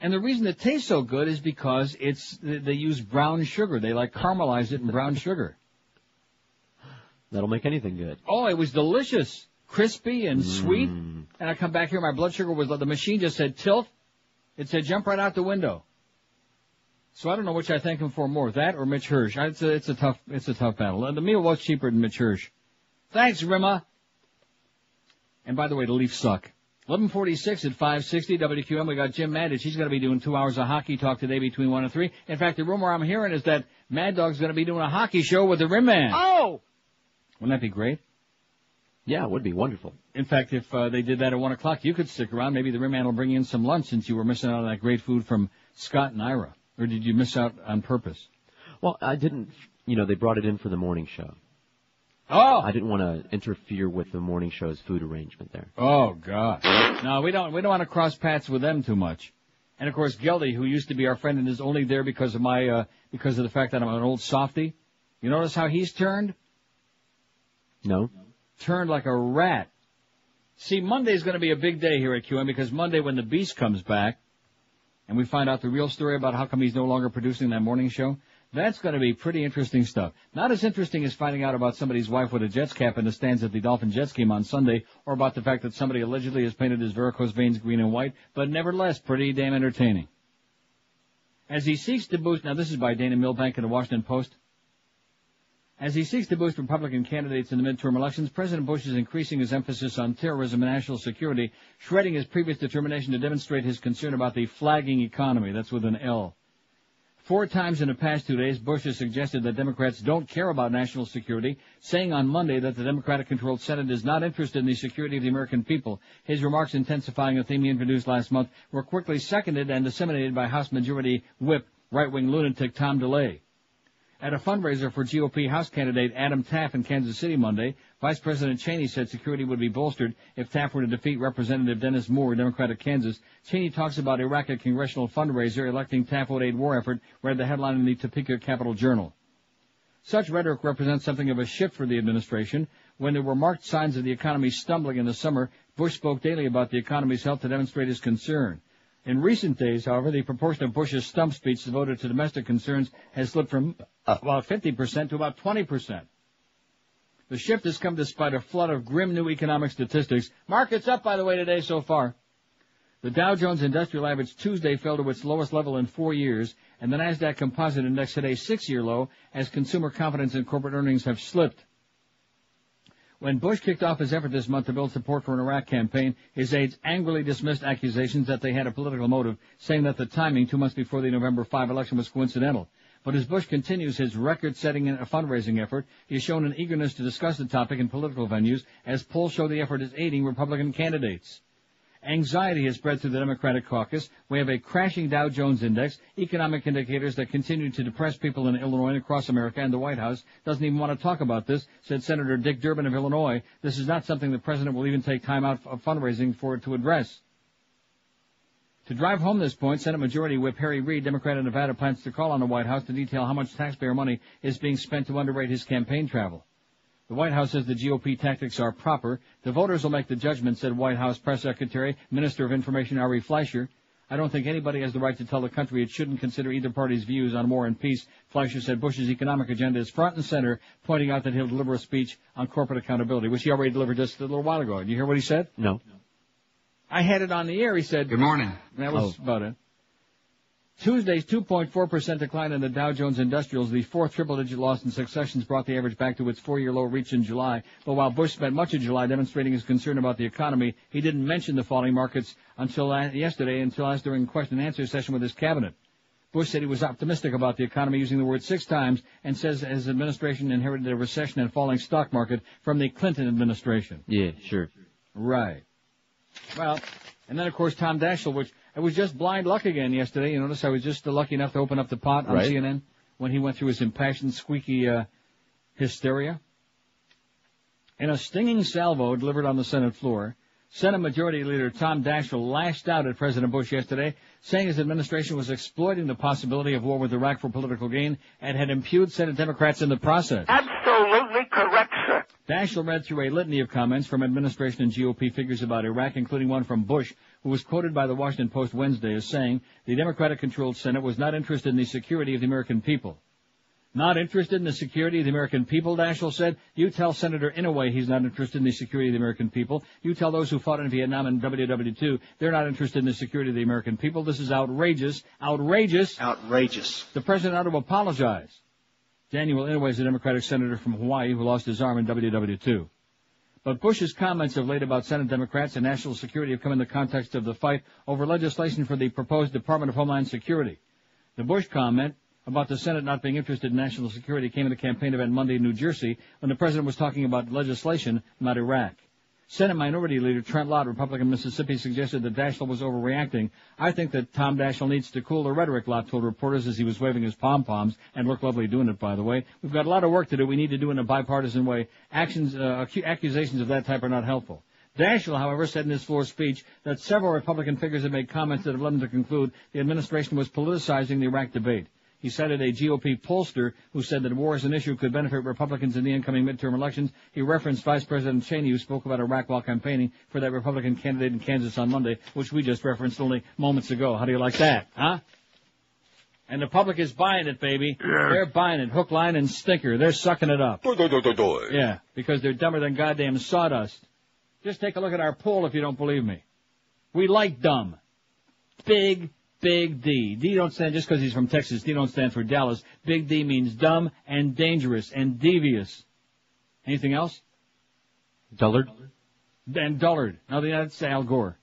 And the reason it tastes so good is because they use brown sugar. They like caramelize it in brown sugar. That'll make anything good. Oh, it was delicious. Crispy and sweet. And I come back here, my blood sugar was, the machine just said tilt. It said jump right out the window. So I don't know which I thank him for more, that or Mitch Hirsch. It's a tough battle. The meal was cheaper than Mitch Hirsch. Thanks, Rima. And by the way, the Leafs suck. 11:46 at 560 WQM. We got Jim Maddich. He's going to be doing 2 hours of hockey talk today between 1 and 3. In fact, the rumor I'm hearing is that Mad Dog's going to be doing a hockey show with the Rim Man. Oh! Wouldn't that be great? Yeah, it would be wonderful. In fact, if they did that at 1 o'clock, you could stick around. Maybe the Rim Man will bring you in some lunch since you were missing out on that great food from Scott and Ira. Or did you miss out on purpose? Well, I didn't. They brought it in for the morning show. Oh! I didn't want to interfere with the morning show's food arrangement there. Oh, God. No, we don't want to cross paths with them too much. And, of course, Geldy, who used to be our friend and is only there because of because of the fact that I'm an old softy. You notice how he's turned? No. Turned like a rat. See, Monday's going to be a big day here at QM because Monday when the Beast comes back and we find out the real story about how come he's no longer producing that morning show, that's going to be pretty interesting stuff. Not as interesting as finding out about somebody's wife with a Jets cap in the stands at the Dolphin Jets game on Sunday, or about the fact that somebody allegedly has painted his varicose veins green and white, but nevertheless pretty damn entertaining. As he seeks to boost, now this is by Dana Milbank in the Washington Post. As he seeks to boost Republican candidates in the midterm elections, President Bush is increasing his emphasis on terrorism and national security, shredding his previous determination to demonstrate his concern about the flagging economy. That's with an L. 4 times in the past 2 days, Bush has suggested that Democrats don't care about national security, saying on Monday that the Democratic-controlled Senate is not interested in the security of the American people. His remarks, intensifying a theme he introduced last month, were quickly seconded and disseminated by House Majority Whip right-wing lunatic Tom DeLay. At a fundraiser for GOP House candidate Adam Taft in Kansas City Monday, Vice President Cheney said security would be bolstered if Taft were to defeat Representative Dennis Moore, Democrat of Kansas. Cheney talks about Iraq at congressional fundraiser, electing Taft would aid war effort, read the headline in the Topeka Capital Journal. Such rhetoric represents something of a shift for the administration. When there were marked signs of the economy stumbling in the summer, Bush spoke daily about the economy's health to demonstrate his concern. In recent days, however, the proportion of Bush's stump speech devoted to domestic concerns has slipped from about 50% to about 20%. The shift has come despite a flood of grim new economic statistics. Markets up, by the way, today so far. The Dow Jones Industrial Average Tuesday fell to its lowest level in 4 years, and the Nasdaq Composite Index hit a 6-year low as consumer confidence and corporate earnings have slipped. When Bush kicked off his effort this month to build support for an Iraq campaign, his aides angrily dismissed accusations that they had a political motive, saying that the timing 2 months before the November 5 election was coincidental. But as Bush continues his record-setting fundraising effort, he has shown an eagerness to discuss the topic in political venues, as polls show the effort is aiding Republican candidates. Anxiety has spread through the Democratic caucus. We have a crashing Dow Jones index, economic indicators that continue to depress people in Illinois and across America, and the White House doesn't even want to talk about this, said Senator Dick Durbin of Illinois. This is not something the president will even take time out of fundraising for to address. To drive home this point, Senate Majority Whip Harry Reid, Democrat of Nevada, plans to call on the White House to detail how much taxpayer money is being spent to underwrite his campaign travel. The White House says the GOP tactics are proper. The voters will make the judgment, said White House Press Secretary, Minister of Information Ari Fleischer. I don't think anybody has the right to tell the country it shouldn't consider either party's views on war and peace. Fleischer said Bush's economic agenda is front and center, pointing out that he'll deliver a speech on corporate accountability, which he already delivered just a little while ago. Did you hear what he said? No. I had it on the air. He said, "Good morning." That was about it. Tuesday's 2.4% decline in the Dow Jones Industrials, the fourth triple-digit loss in successions, brought the average back to its 4-year low reached in July. But while Bush spent much of July demonstrating his concern about the economy, he didn't mention the falling markets until yesterday, until asked during a question-and-answer session with his cabinet. Bush said he was optimistic about the economy, using the word 6 times, and says his administration inherited a recession and falling stock market from the Clinton administration. Yeah, sure. Right. Well, and then, of course, Tom Daschle, which it was just blind luck again yesterday. You notice I was just lucky enough to open up the pot on CNN when he went through his impassioned, squeaky hysteria. In a stinging salvo delivered on the Senate floor, Senate Majority Leader Tom Daschle lashed out at President Bush yesterday, saying his administration was exploiting the possibility of war with Iraq for political gain and had impugned Senate Democrats in the process. Absolutely correct, sir. Daschle read through a litany of comments from administration and GOP figures about Iraq, including one from Bush, who was quoted by the Washington Post Wednesday as saying the Democratic-controlled Senate was not interested in the security of the American people. Not interested in the security of the American people, Daschle said. You tell Senator Inouye he's not interested in the security of the American people. You tell those who fought in Vietnam and WW2 they're not interested in the security of the American people. This is outrageous. Outrageous. Outrageous. The president ought to apologize. Daniel Inouye is a Democratic senator from Hawaii who lost his arm in WW2. But Bush's comments of late about Senate Democrats and national security have come in the context of the fight over legislation for the proposed Department of Homeland Security. The Bush comment about the Senate not being interested in national security came at a campaign event Monday in New Jersey when the president was talking about legislation about Iraq. Senate Minority Leader Trent Lott, Republican Mississippi, suggested that Daschle was overreacting. I think that Tom Daschle needs to cool the rhetoric, Lott told reporters as he was waving his pom-poms, and looked lovely doing it, by the way. We've got a lot of work to do. We need to do it in a bipartisan way. Accusations of that type are not helpful. Daschle, however, said in his floor speech that several Republican figures have made comments that have led him to conclude the administration was politicizing the Iraq debate. He cited a GOP pollster who said that war as an issue could benefit Republicans in the incoming midterm elections. He referenced Vice President Cheney, who spoke about Iraq while campaigning for that Republican candidate in Kansas on Monday, which we just referenced only moments ago. How do you like that, huh? And the public is buying it, baby. Yeah. They're buying it, hook, line, and stinker. They're sucking it up. Yeah, because they're dumber than goddamn sawdust. Just take a look at our poll if you don't believe me. We like dumb. Big D. D don't stand, just because he's from Texas, D don't stand for Dallas. Big D means dumb and dangerous and devious. Anything else? Dullard? And dullard. Now that's Al Gore.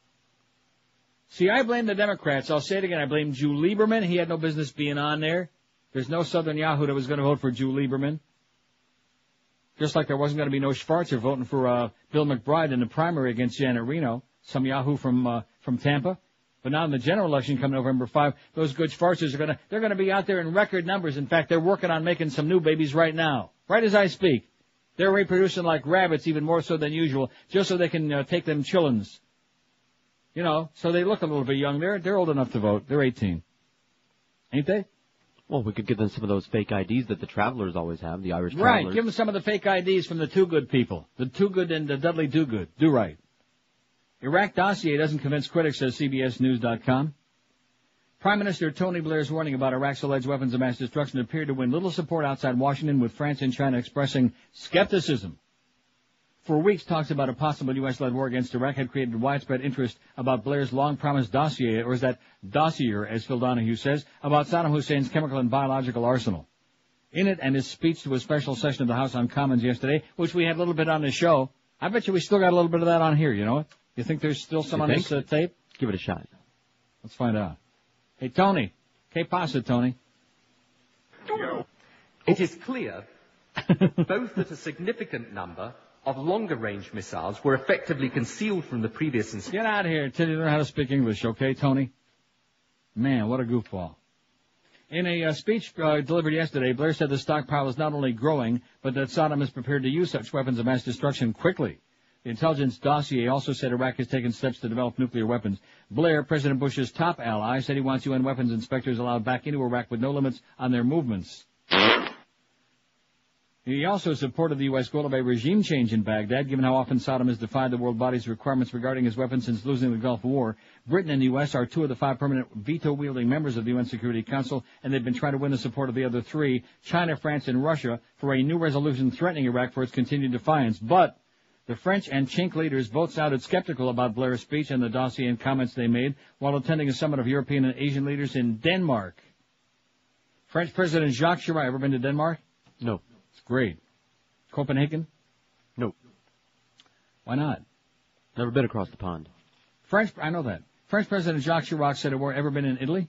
See, I blame the Democrats. I'll say it again. I blame Jew Lieberman. He had no business being on there. There's no Southern Yahoo that was going to vote for Jew Lieberman. Just like there wasn't going to be no Schwarzer voting for Bill McBride in the primary against Janet Reno, some Yahoo from Tampa. But now in the general election coming November 5, those good Schwarzers they're going to be out there in record numbers. In fact, they're working on making some new babies right now, right as I speak. They're reproducing like rabbits, even more so than usual, just so they can take them chillins. You know, so they look a little bit young. They're old enough to vote. They're 18. Ain't they? Well, we could give them some of those fake IDs that the travelers always have, the Irish travelers. Right, give them some of the fake IDs from the Too Good people. The Too Good and the Dudley Do Good. Do right. Iraq dossier doesn't convince critics, says CBSNews.com. Prime Minister Tony Blair's warning about Iraq's alleged weapons of mass destruction appeared to win little support outside Washington, with France and China expressing skepticism. For weeks, talks about a possible U.S.-led war against Iraq had created widespread interest about Blair's long-promised dossier, or is that dossier, as Phil Donahue says, about Saddam Hussein's chemical and biological arsenal. In it, and his speech to a special session of the House on Commons yesterday, which we had a little bit on the show, I bet you we still got a little bit of that on here, you know it? You think there's still some on this tape? Give it a shot. Let's find out. Hey, Tony. Que pasa, Tony? It is clear both that a significant number of longer-range missiles were effectively concealed from the previous inspection. Get out of here until you learn how to speak English, okay, Tony? Man, what a goofball. In a speech delivered yesterday, Blair said the stockpile is not only growing, but that Saddam is prepared to use such weapons of mass destruction quickly. The intelligence dossier also said Iraq has taken steps to develop nuclear weapons. Blair, President Bush's top ally, said he wants UN weapons inspectors allowed back into Iraq with no limits on their movements. He also supported the U.S. goal of a regime change in Baghdad, given how often Saddam has defied the world body's requirements regarding his weapons since losing the Gulf War. Britain and the U.S. are two of the 5 permanent veto-wielding members of the UN Security Council, and they've been trying to win the support of the other 3, China, France, and Russia, for a new resolution threatening Iraq for its continued defiance. But the French and Chink leaders both sounded skeptical about Blair's speech and the dossier and comments they made while attending a summit of European and Asian leaders in Denmark. French President Jacques Chirac, ever been to Denmark? No. It's great. Copenhagen? No. Why not? Never been across the pond. I know that. French President Jacques Chirac said a war. Ever been in Italy?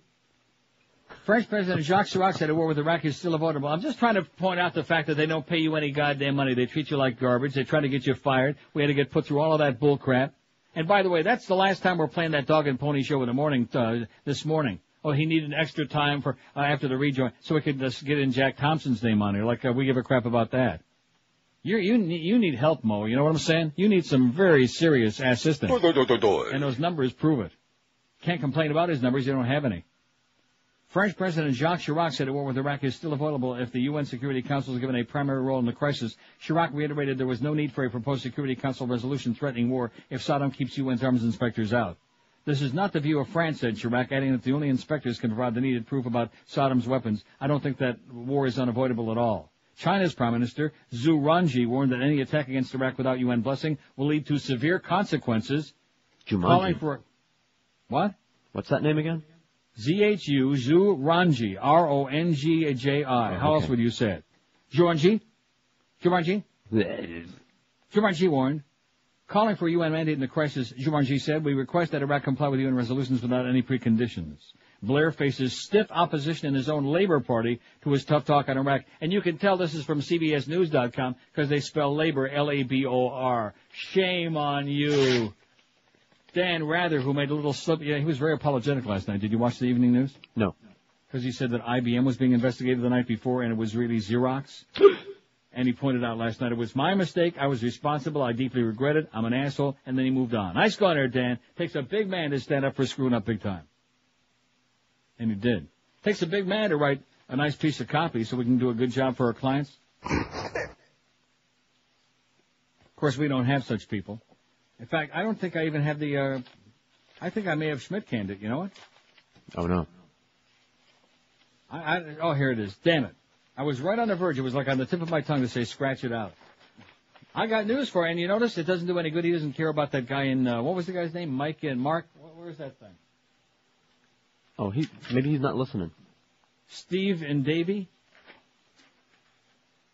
French President Jacques Chirac said a war with Iraq is still avoidable. I'm just trying to point out the fact that they don't pay you any goddamn money. They treat you like garbage. They try to get you fired. We had to get put through all of that bull crap. And by the way, that's the last time we're playing that dog and pony show in the morning, this morning. Oh, he needed extra time for, after the rejoin, so we could just get in Jack Thompson's name on here. Like, we give a crap about that. You need help, Mo. You know what I'm saying? You need some very serious assistance. And those numbers prove it. Can't complain about his numbers. You don't have any. French President Jacques Chirac said a war with Iraq is still avoidable if the UN Security Council is given a primary role in the crisis. Chirac reiterated there was no need for a proposed Security Council resolution threatening war if Saddam keeps UN's arms inspectors out. This is not the view of France, said Chirac, adding that the only inspectors can provide the needed proof about Saddam's weapons. I don't think that war is unavoidable at all. China's Prime Minister, Zhu Ranji, warned that any attack against Iraq without UN blessing will lead to severe consequences. Jumanji. Calling for... What? What's that name again? Z-H-U, Zhu Ranji, R-O-N-G-J-I. How else would you say it? Zhu Ranji? Zhu Ranji warned. Calling for a UN mandate in the crisis, Zhu Ranji said, we request that Iraq comply with UN resolutions without any preconditions. Blair faces stiff opposition in his own Labor Party to his tough talk on Iraq. And you can tell this is from CBSNews.com because they spell labor L-A-B-O-R. Shame on you. Dan Rather, who made a little slip, he was very apologetic last night. Did you watch the evening news? No. Because he said that IBM was being investigated the night before and it was really Xerox. And he pointed out last night, it was my mistake. I was responsible. I deeply regret it. I'm an asshole. And then he moved on. Nice going there, Dan. Takes a big man to stand up for screwing up big time. And he did. Takes a big man to write a nice piece of copy so we can do a good job for our clients. Of course, we don't have such people. In fact, I don't think I even have the, I think I may have Schmidt canned it. You know what? Oh, no. Oh, here it is. Damn it. I was right on the verge. It was like on the tip of my tongue to say scratch it out. I got news for you, and you notice it doesn't do any good. He doesn't care about that guy in, what was the guy's name? Mike and Mark? Where's that thing? Oh, maybe he's not listening. Steve and Davey?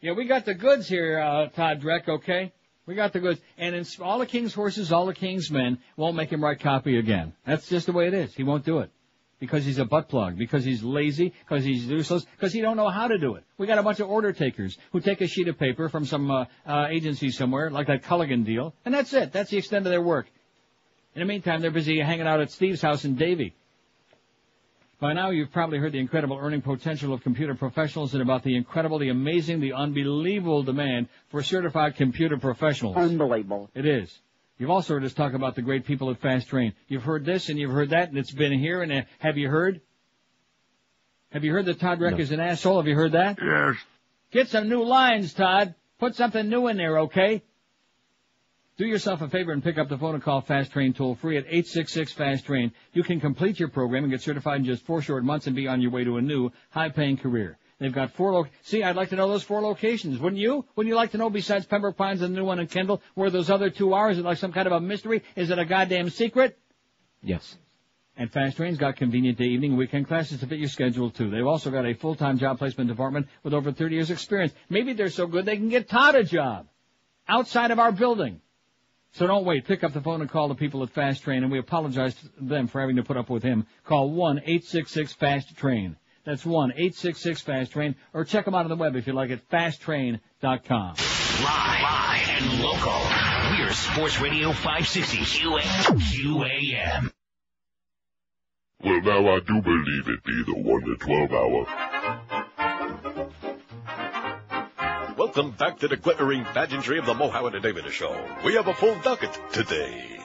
Yeah, we got the goods here, Todd Dreck, okay? We got the goods. And it's all the king's horses, all the king's men won't make him write copy again. That's just the way it is. He won't do it. Because he's a butt plug, because he's lazy, because he's useless, because he don't know how to do it. We got a bunch of order takers who take a sheet of paper from some agency somewhere, like that Culligan deal, and that's it. That's the extent of their work. In the meantime, they're busy hanging out at Steve's house in Davie. By now, you've probably heard the incredible earning potential of computer professionals and about the incredible, the amazing, the unbelievable demand for certified computer professionals. Unbelievable. It is. You've also heard us talk about the great people at Fast Train. You've heard this and you've heard that, and it's been here. And have you heard? Have you heard that Todd Reck is an asshole? Have you heard that? Yes. Get some new lines, Todd. Put something new in there, okay? Do yourself a favor and pick up the phone and call Fast Train toll free at 866-FAST-TRAIN. You can complete your program and get certified in just 4 short months and be on your way to a new, high-paying career. They've got 4 See, I'd like to know those 4 locations, wouldn't you? Wouldn't you like to know, besides Pembroke Pines and the new one in Kendall, where those other 2 are? Is it like some kind of a mystery? Is it a goddamn secret? Yes. And Fast Train's got convenient day, evening, and weekend classes to fit your schedule, too. They've also got a full-time job placement department with over 30 years' experience. Maybe they're so good they can get Todd a job outside of our building. So don't wait. Pick up the phone and call the people at Fast Train, and we apologize to them for having to put up with him. Call 1-866-FAST-TRAIN. That's 1-866-FAST-TRAIN, or check them out on the web if you like at fasttrain.com. Live and local. We're Sports Radio 560 QAM. Well, now I do believe it be the 1 to 12 hour. Welcome back to the glittering pageantry of the Mohammed and David Show. We have a full docket today,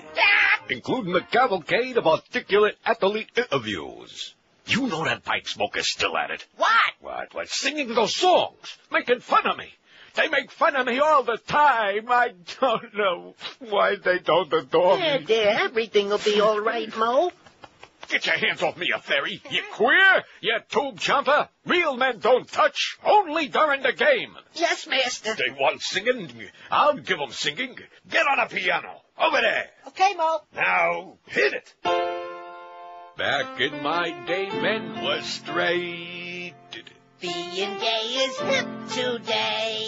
including the cavalcade of articulate athlete interviews. You know that pipe smoker's still at it. What? What? Singing those songs, making fun of me. They make fun of me all the time. I don't know why they don't adore me. There, everything will be all right, Mo. Get your hands off me, you fairy. You queer? You tube jumper? Real men don't touch, only during the game. Yes, master. They want singing? I'll give them singing. Get on a piano. Over there. Okay, Mo. Now, hit it. Back in my day, men was straight. Being gay is hip today.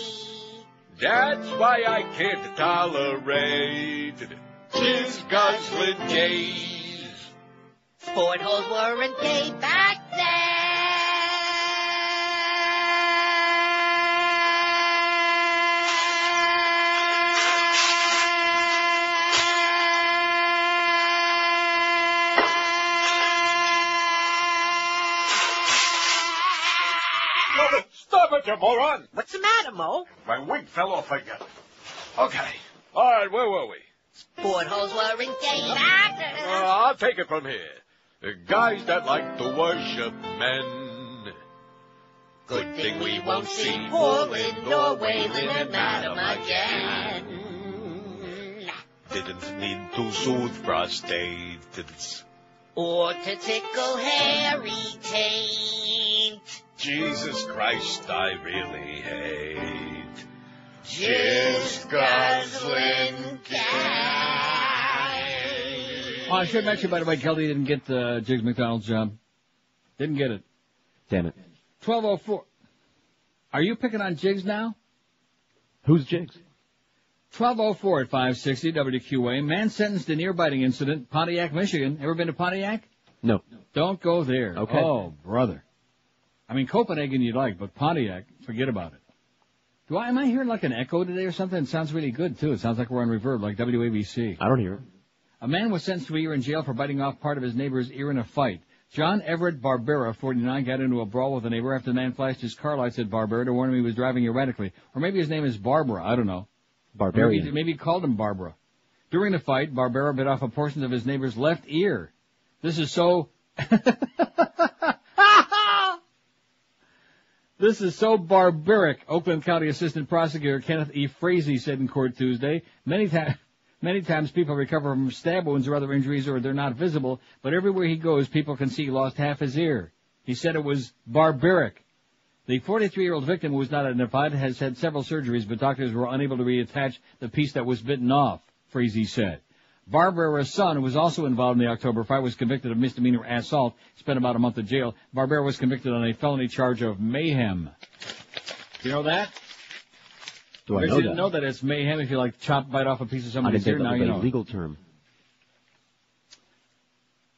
That's why I can't tolerate jizz guzzling gays. Sport holes weren't gay back then. Stop it, you moron! What's the matter, Mo? My wig fell off again. Okay. All right, where were we? Sport holes weren't gay back then. I'll take it from here. The guys that like to worship men. Good thing we won't see Portland or Wayland and Madam again. Didn't need to soothe prostates. Or to tickle hairy taint. Jesus Christ, I really hate jizz guzzling gay. Oh, I should mention, by the way, Kelly didn't get Jiggs McDonald's job. Didn't get it. Damn it. 12:04. Are you picking on Jiggs now? Who's Jiggs? 12:04 at 560 WQA. Man sentenced in ear biting incident, Pontiac, Michigan. Ever been to Pontiac? No. Don't go there. Okay. Oh, brother. I mean, Copenhagen you'd like, but Pontiac, forget about it. Am I hearing like an echo today or something? It sounds really good, too. It sounds like we're on reverb, like WABC. I don't hear it. A man was sentenced to a year in jail for biting off part of his neighbor's ear in a fight. John Everett Barbera, 49, got into a brawl with a neighbor after the man flashed his car lights at Barbera to warn him he was driving erratically. Or maybe his name is Barbara. I don't know. Barbarian. Maybe he called him Barbara. During the fight, Barbera bit off a portion of his neighbor's left ear. This is so... This is so barbaric, Oakland County Assistant Prosecutor Kenneth E. Frazee said in court Tuesday. Many times people recover from stab wounds or other injuries or they're not visible, but everywhere he goes, people can see he lost half his ear. He said it was barbaric. The 43-year-old victim, who was not identified, has had several surgeries, but doctors were unable to reattach the piece that was bitten off, Frazee said. Barbera's son, who was also involved in the October fight, was convicted of misdemeanor assault, spent about a month in jail. Barbera was convicted on a felony charge of mayhem. Do you know that? Do I know you that? didn't know that it's mayhem if you bite off a piece of somebody's ear. I didn't Now think you that know. was a legal term.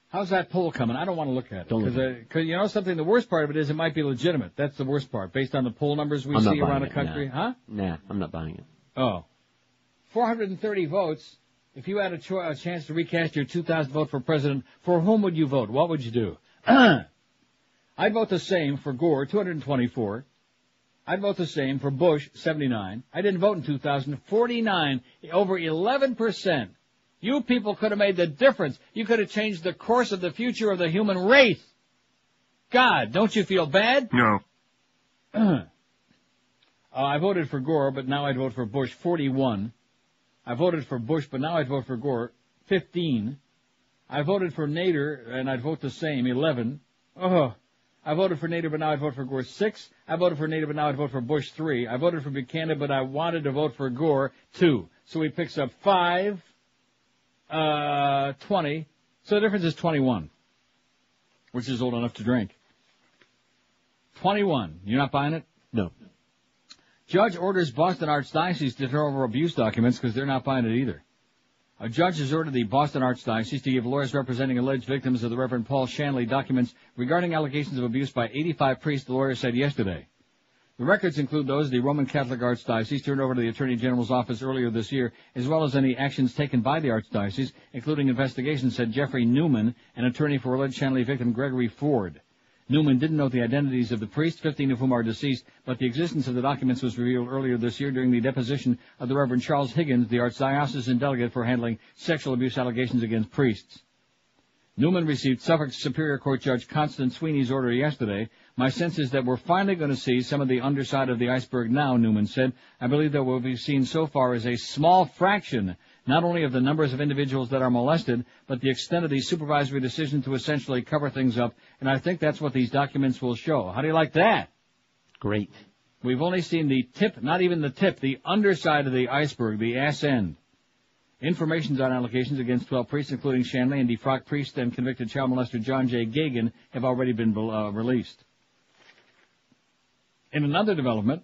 How's that poll coming? I don't want to look at it. Don't look at it. Because you know something? The worst part of it is it might be legitimate. That's the worst part. Based on the poll numbers we see around the country. Huh? Nah, I'm not buying it. Oh. 430 votes. If you had a chance to recast your 2000 vote for president, for whom would you vote? What would you do? I'd vote the same for Gore, 224. I'd vote the same for Bush, 79. I didn't vote in 2000, 49, over 11%. You people could have made the difference. You could have changed the course of the future of the human race. God, don't you feel bad? No. I voted for Gore, but now I'd vote for Bush, 41. I voted for Bush, but now I'd vote for Gore, 15. I voted for Nader, and I'd vote the same, 11. I voted for Nader, but now I'd vote for Gore, 6. I voted for Nader, but now I'd vote for Bush, 3. I voted for Buchanan, but I wanted to vote for Gore, 2. So he picks up 5, 20. So the difference is 21, which is old enough to drink. 21. You're not buying it? No. Judge orders Boston Archdiocese to turn over abuse documents because they're not buying it either. A judge has ordered the Boston Archdiocese to give lawyers representing alleged victims of the Reverend Paul Shanley documents regarding allegations of abuse by 85 priests, the lawyer said yesterday. The records include those the Roman Catholic Archdiocese turned over to the Attorney General's office earlier this year, as well as any actions taken by the Archdiocese, including investigations, said Jeffrey Newman, an attorney for alleged Shanley victim Gregory Ford. Newman didn't know the identities of the priests, 15 of whom are deceased, but the existence of the documents was revealed earlier this year during the deposition of the Reverend Charles Higgins, the Archdiocesan delegate for handling sexual abuse allegations against priests. Newman received Suffolk Superior Court Judge Constance Sweeney's order yesterday. My sense is that we're finally going to see some of the underside of the iceberg now, Newman said. I believe that what we've seen so far is a small fraction, not only of the numbers of individuals that are molested, but the extent of the supervisory decision to essentially cover things up, and I think that's what these documents will show. How do you like that? Great. We've only seen the tip, not even the tip, the underside of the iceberg, the ass end. Information on allegations against 12 priests, including Shanley and defrocked priest and convicted child molester John J. Gagan, have already been released. In another development,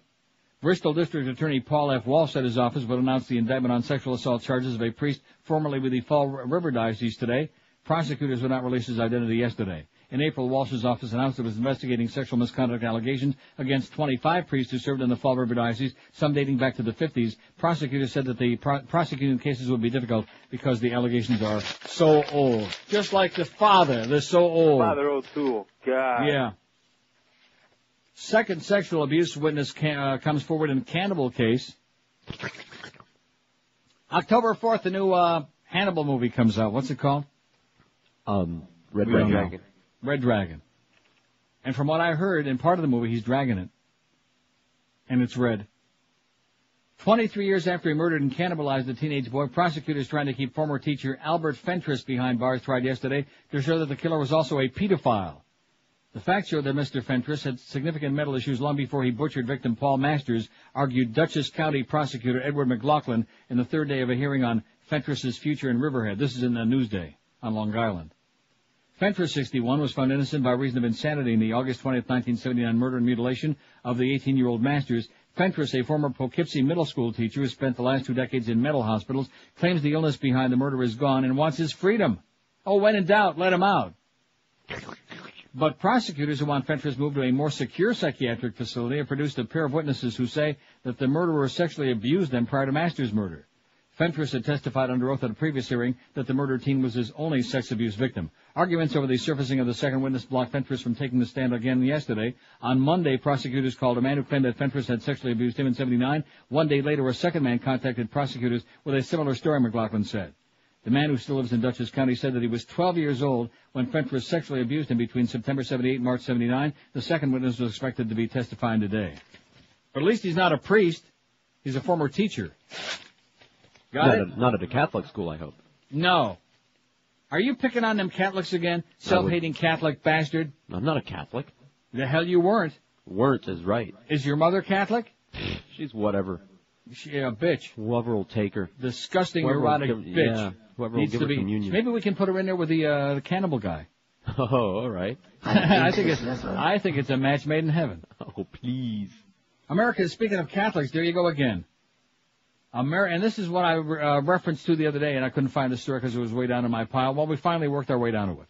Bristol District Attorney Paul F. Walsh said his office would announce the indictment on sexual assault charges of a priest formerly with the Fall River Diocese today. Prosecutors would not release his identity yesterday. In April, Walsh's office announced it was investigating sexual misconduct allegations against 25 priests who served in the Fall River Diocese, some dating back to the 50s. Prosecutors said that the prosecuting cases would be difficult because the allegations are so old. Just like the father, they're so old. Father O'Toole, God. Yeah. Second sexual abuse witness comes forward in cannibal case. October 4th, the new Hannibal movie comes out. What's it called? Red Dragon. Red Dragon. And from what I heard, in part of the movie, he's dragging it. And it's red. 23 years after he murdered and cannibalized a teenage boy, prosecutors trying to keep former teacher Albert Fentress behind bars tried yesterday to show that the killer was also a pedophile. The facts show that Mr. Fentress had significant mental issues long before he butchered victim Paul Masters, argued Dutchess County prosecutor Edward McLaughlin in the third day of a hearing on Fentress's future in Riverhead. This is in Newsday on Long Island. Fentress, 61, was found innocent by reason of insanity in the August 20th, 1979 murder and mutilation of the 18-year-old Masters. Fentress, a former Poughkeepsie middle school teacher who spent the last 2 decades in mental hospitals, claims the illness behind the murder is gone and wants his freedom. Oh, when in doubt, let him out. But prosecutors who want Fentress moved to a more secure psychiatric facility have produced a pair of witnesses who say that the murderer sexually abused them prior to Master's murder. Fentress had testified under oath at a previous hearing that the murdered teen was his only sex abuse victim. Arguments over the surfacing of the second witness blocked Fentress from taking the stand again yesterday. On Monday, prosecutors called a man who claimed that Fentress had sexually abused him in '79. One day later, a second man contacted prosecutors with a similar story, McLaughlin said. The man who still lives in Dutchess County said that he was 12 years old when Fentress sexually abused him between September 78 and March 79. The second witness was expected to be testifying today. But at least he's not a priest. He's a former teacher. Got it? Not at a Catholic school, I hope. No. Are you picking on them Catholics again? Self-hating Catholic bastard? I'm not a Catholic. The hell you weren't. Weren't is right. Is your mother Catholic? She's whatever. She a bitch. Whoever will take her. Disgusting, erotic bitch. Yeah, whoever will give her communion. Maybe we can put her in there with the cannibal guy. Oh, all right. I think it's a match made in heaven. Oh, please. America, speaking of Catholics, there you go again. And this is what I referenced to the other day, and I couldn't find the story because it was way down in my pile. Well, we finally worked our way down to it.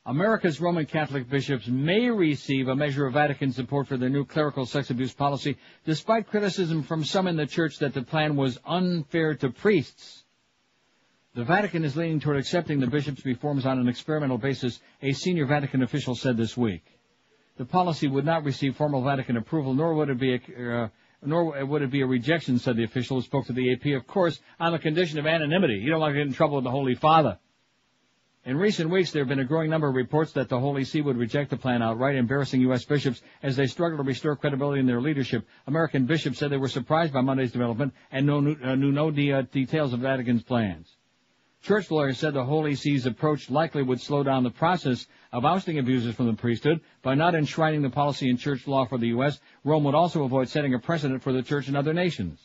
America's Roman Catholic bishops may receive a measure of Vatican support for their new clerical sex abuse policy, despite criticism from some in the church that the plan was unfair to priests. The Vatican is leaning toward accepting the bishops' reforms on an experimental basis, a senior Vatican official said this week. The policy would not receive formal Vatican approval, nor would it be a rejection, said the official who spoke to the AP, of course, on the condition of anonymity. You don't want to get in trouble with the Holy Father. In recent weeks, there have been a growing number of reports that the Holy See would reject the plan outright, embarrassing U.S. bishops as they struggle to restore credibility in their leadership. American bishops said they were surprised by Monday's development and knew no details of Vatican's plans. Church lawyers said the Holy See's approach likely would slow down the process of ousting abusers from the priesthood. By not enshrining the policy in church law for the U.S., Rome would also avoid setting a precedent for the church in other nations.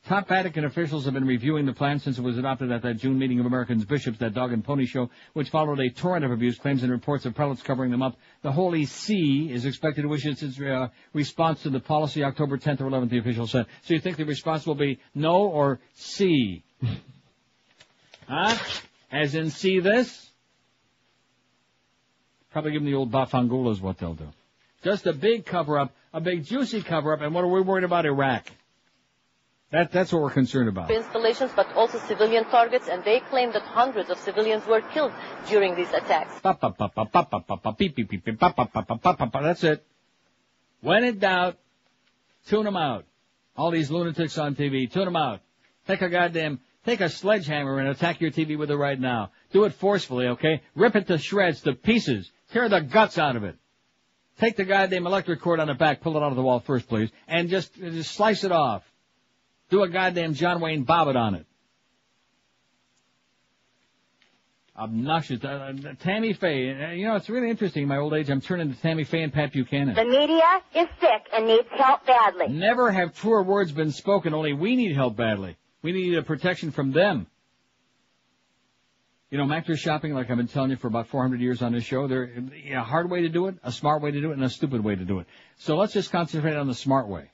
Top Vatican officials have been reviewing the plan since it was adopted at that June meeting of Americans bishops, that dog and pony show, which followed a torrent of abuse claims and reports of prelates covering them up. The Holy See is expected to issue its response to the policy October 10th or 11th, the official said. So you think the response will be no or see? Huh? As in see this? Probably give them the old Bafangula is what they'll do. Just a big cover-up, a big juicy cover-up, and what are we worried about? Iraq. That's what we're concerned about. Installations, but also civilian targets, and they claim that hundreds of civilians were killed during these attacks. That's it. When in doubt, tune them out. All these lunatics on TV, tune them out. Take a sledgehammer and attack your TV with it right now. Do it forcefully, okay? Rip it to shreds, to pieces. Tear the guts out of it. Take the goddamn electric cord on the back, pull it out of the wall first, please, and just slice it off. Do a goddamn John Wayne Bobbitt on it. Obnoxious. Tammy Faye. You know, it's really interesting. In my old age, I'm turning to Tammy Faye and Pat Buchanan. The media is sick and needs help badly. Never have truer words been spoken, only we need help badly. We need a protection from them. You know, mattress shopping, like I've been telling you for about 400 years on this show, there's a hard way to do it, a smart way to do it, and a stupid way to do it. So let's just concentrate on the smart way.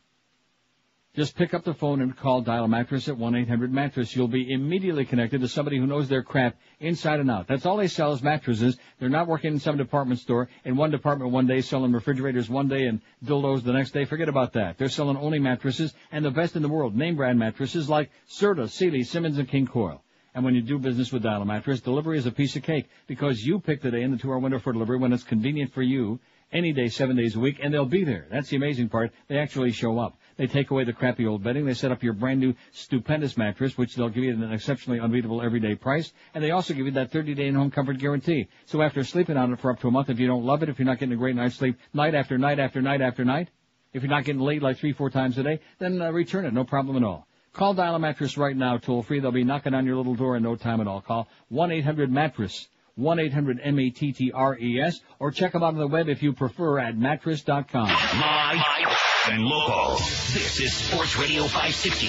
Just pick up the phone and dial a mattress at 1-800-MATTRESS. You'll be immediately connected to somebody who knows their crap inside and out. That's all they sell is mattresses. They're not working in some department store, in one department one day, selling refrigerators one day and dildos the next day. Forget about that. They're selling only mattresses, and the best in the world, name brand mattresses like Serta, Sealy, Simmons, and King Coil. And when you do business with Dial a Mattress, delivery is a piece of cake because you pick the day in the 2-hour window for delivery when it's convenient for you, any day, 7 days a week, and they'll be there. That's the amazing part. They actually show up. They take away the crappy old bedding. They set up your brand new stupendous mattress, which they'll give you at an exceptionally unbeatable everyday price. And they also give you that 30-day in-home comfort guarantee. So after sleeping on it for up to a month, if you don't love it, if you're not getting a great night's sleep night after night after night after night, if you're not getting laid like 3-4 times a day, then return it. No problem at all. Call Dial a Mattress right now, toll free. They'll be knocking on your little door in no time at all. Call 1-800-MATTRESS. 1-800-MATTRES, or check them out on the web if you prefer at mattress.com. Live and local. This is Sports Radio 560.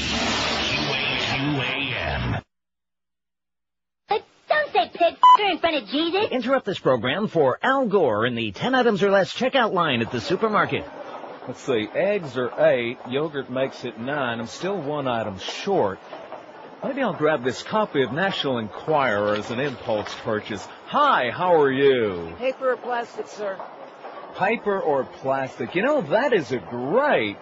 QAM. Don't say pig in front of Jesus. Interrupt this program for Al Gore in the 10 items or less checkout line at the supermarket. Let's see, eggs are 8, yogurt makes it 9. I'm still one item short. Maybe I'll grab this copy of National Enquirer as an impulse purchase. Hi, how are you? Paper or plastic, sir? Paper or plastic? You know, that is a great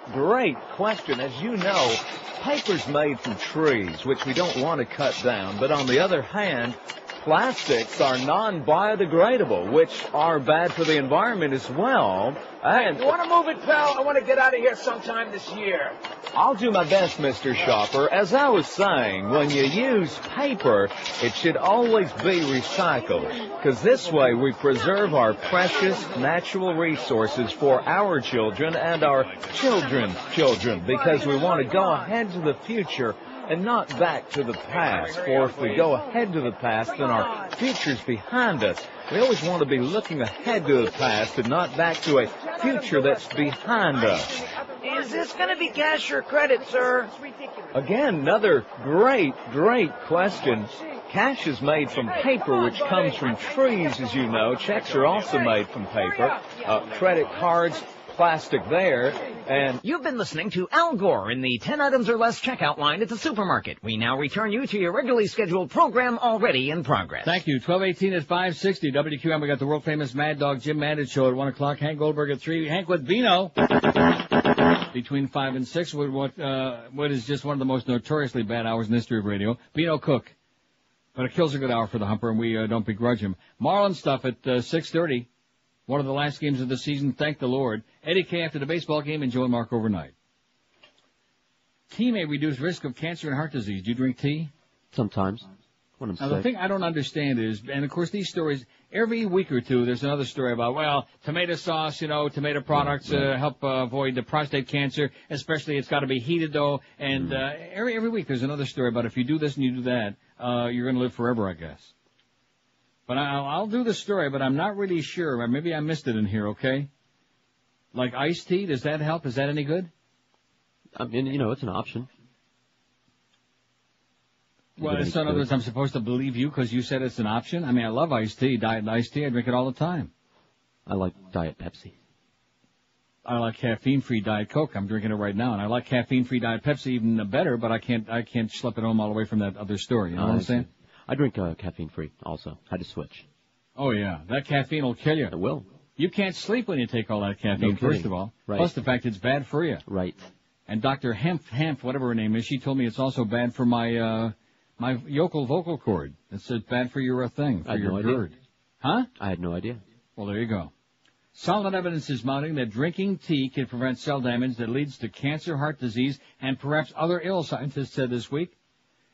question. As you know, paper's made from trees, which we don't want to cut down. But on the other hand, plastics are non-biodegradable, which are bad for the environment as well. And You want to move it, pal? I want to get out of here sometime this year. I'll do my best, Mr. Shopper. As I was saying, when you use paper, it should always be recycled, because this way we preserve our precious natural resources for our children and our children's children, because we want to go ahead to the future and not back to the past. For if we go ahead to the past, then our future's behind us. We always want to be looking ahead to the past and not back to a future that's behind us. Is this going to be cash or credit, sir? Again, another great question. Cash is made from paper, which comes from trees, as you know. Checks are also made from paper. Credit cards, plastic there. And you've been listening to Al Gore in the 10 items or less checkout line at the supermarket. We now return you to your regularly scheduled program already in progress. Thank you. 12:18 at 560 WQM. We got the world famous Mad Dog Jim Mandich show at 1 o'clock. Hank Goldberg at 3. Hank with Bino between 5 and 6. What is just one of the most notoriously bad hours in the history of radio. Bino Cook. But it kills a good hour for the humper, and we don't begrudge him. Marlin stuff at 6:30. One of the last games of the season, thank the Lord. Eddie K after the baseball game, and Joe and Mark overnight. Tea may reduce risk of cancer and heart disease. Do you drink tea? Sometimes. When I'm now, sick. the thing I don't understand is, and of course these stories, every week or two there's another story about, well, tomato sauce, tomato products help avoid the prostate cancer, especially it's got to be heated though, and every week there's another story about if you do this and you do that, you're going to live forever, I guess. But I'll do the story, but I'm not really sure. Maybe I missed it in here, okay? Like iced tea, does that help? Is that any good? I mean, it's an option. Well, so in other words, I'm supposed to believe you because you said it's an option? I mean, I love iced tea, diet iced tea. I drink it all the time. I like Diet Pepsi. I like caffeine-free Diet Coke. I'm drinking it right now. And I like caffeine-free Diet Pepsi even better, but I can't schlep it home all the way from that other store. You know what I'm saying? I drink caffeine-free also. Had to switch. Oh, yeah. That caffeine will kill you. It will. You can't sleep when you take all that caffeine, first of all. Right. Plus the fact it's bad for you. Right. And Dr. Hemp, whatever her name is, she told me it's also bad for my yokel vocal cord. It's bad for your thing, for your GERD. Huh? I had no idea. Well, there you go. Solid evidence is mounting that drinking tea can prevent cell damage that leads to cancer, heart disease, and perhaps other ills, scientists said this week.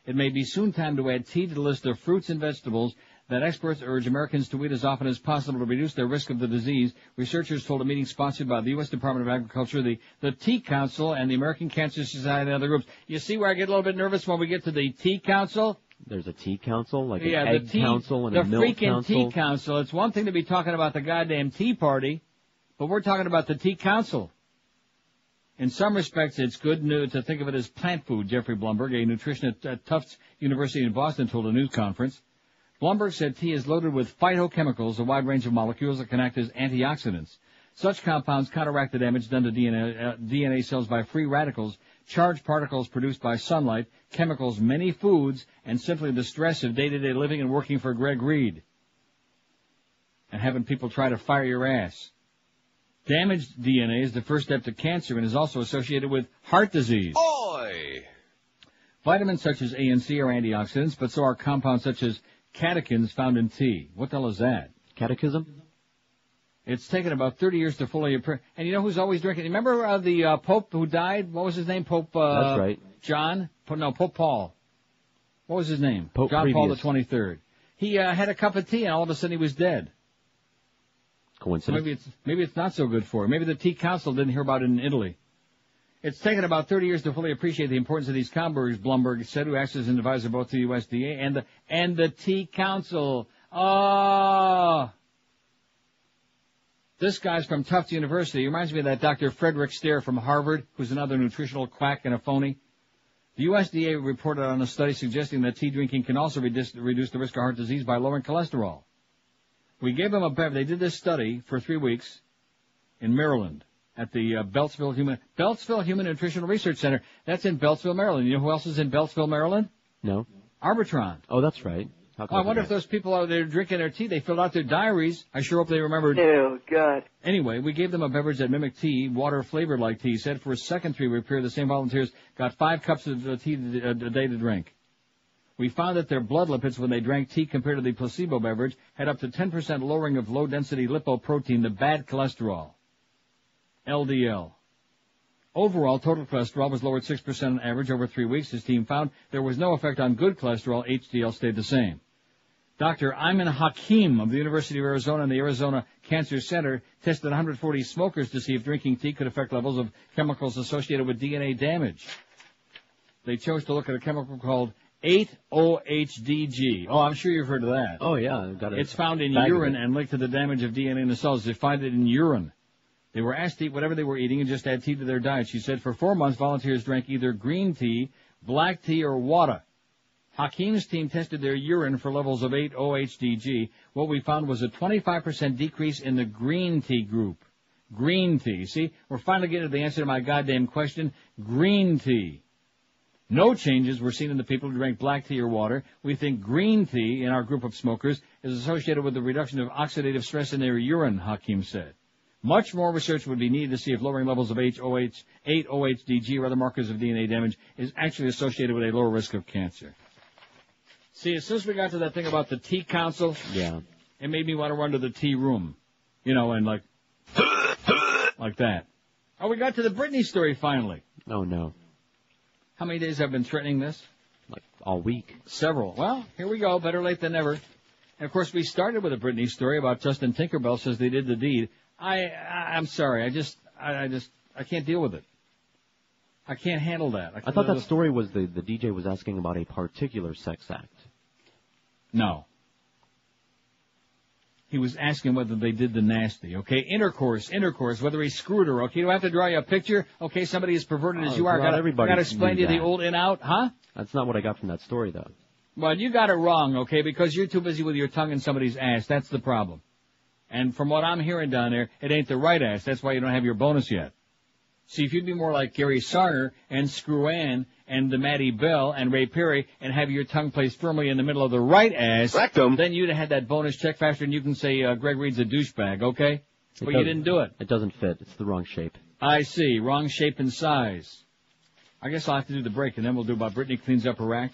It may be soon time to add tea to the list of fruits and vegetables that experts urge Americans to eat as often as possible to reduce their risk of the disease. Researchers told a meeting sponsored by the U.S. Department of Agriculture, the Tea Council, and the American Cancer Society and other groups. You see where I get a little bit nervous when we get to the Tea Council? There's a tea council, like an egg council and a milk council. The freaking council. Tea Council. It's one thing to be talking about the goddamn Tea Party, but we're talking about the Tea Council. In some respects, it's good news to think of it as plant food, Jeffrey Blumberg, a nutritionist at Tufts University in Boston, told a news conference. Blumberg said tea is loaded with phytochemicals, a wide range of molecules that can act as antioxidants. Such compounds counteract the damage done to DNA cells by free radicals, charged particles produced by sunlight, chemicals, many foods, and simply the stress of day-to-day living and working for Greg Reed. And having people try to fire your ass. Damaged DNA is the first step to cancer and is also associated with heart disease. Oi! Vitamins such as A and C are antioxidants, but so are compounds such as catechins found in tea. What the hell is that? Catechism? It's taken about 30 years to fully appear. And you know who's always drinking? Remember the Pope who died? What was his name? Pope That's right. John? No, Pope Paul. What was his name? Pope John previous. Paul the 23rd. He had a cup of tea and all of a sudden he was dead. Coincidence? So maybe it's not so good for him. Maybe the Tea Council didn't hear about it in Italy. It's taken about 30 years to fully appreciate the importance of these compounds, Blumberg said, who acts as an advisor both to the USDA and the Tea Council. Oh! This guy's from Tufts University. He reminds me of that Dr. Frederick Stare from Harvard, who's another nutritional quack and a phony. The USDA reported on a study suggesting that tea drinking can also reduce the risk of heart disease by lowering cholesterol. We gave them they did this study for 3 weeks in Maryland at the Beltsville Human Nutritional Research Center. That's in Beltsville, Maryland. You know who else is in Beltsville, Maryland? No. Arbitron. Oh, that's right. How I wonder if those people out there drinking their tea, they filled out their diaries. I sure hope they remembered. Oh, God. Anyway, we gave them a beverage that mimicked tea, water flavored like tea. Said for a second 3-week period, the same volunteers got 5 cups of tea a day to drink. We found that their blood lipids when they drank tea compared to the placebo beverage had up to 10% lowering of low-density lipoprotein, the bad cholesterol, LDL. Overall, total cholesterol was lowered 6% on average over 3 weeks. His team found there was no effect on good cholesterol. HDL stayed the same. Dr. Ayman Hakim of the University of Arizona and the Arizona Cancer Center tested 140 smokers to see if drinking tea could affect levels of chemicals associated with DNA damage. They chose to look at a chemical called 8-OHDG. Oh, I'm sure you've heard of that. Oh, yeah. It's found in urine and linked to the damage of DNA in the cells. They find it in urine. They were asked to eat whatever they were eating and just add tea to their diet. She said for 4 months, volunteers drank either green tea, black tea, or water. Hakim's team tested their urine for levels of 8-OHDG. What we found was a 25% decrease in the green tea group. Green tea. See, we're finally getting to the answer to my goddamn question. Green tea. No changes were seen in the people who drank black tea or water. We think green tea in our group of smokers is associated with the reduction of oxidative stress in their urine, Hakim said. Much more research would be needed to see if lowering levels of 8-OHDG or other markers of DNA damage is actually associated with a lower risk of cancer. See, as soon as we got to that thing about the tea council, it made me want to run to the tea room, and like that. Oh, we got to the Britney story finally. Oh, no. How many days have I been threatening this? Like all week. Several. Well, here we go. Better late than never. And of course, we started with a Britney story about Justin Tinkerbell says they did the deed. I'm sorry. I can't deal with it. I can't handle that. I thought that story was the DJ was asking about a particular sex act. No. He was asking whether they did the nasty, okay? Intercourse, whether he screwed her, okay? Do I have to draw you a picture? Okay, somebody as perverted as you are, got to explain to you the old in out, huh? That's not what I got from that story, though. Well, you got it wrong, okay, because you're too busy with your tongue in somebody's ass. That's the problem. And from what I'm hearing down there, it ain't the right ass. That's why you don't have your bonus yet. See, if you'd be more like Gary Sarner and Screw Ann and the Maddie Bell and Ray Perry and have your tongue placed firmly in the middle of the right ass, then you'd have had that bonus check faster and you can say Greg Reed's a douchebag, okay? But you didn't do it. It doesn't fit. It's the wrong shape. I see. Wrong shape and size. I guess I'll have to do the break, and then we'll do about Britney cleans up Iraq,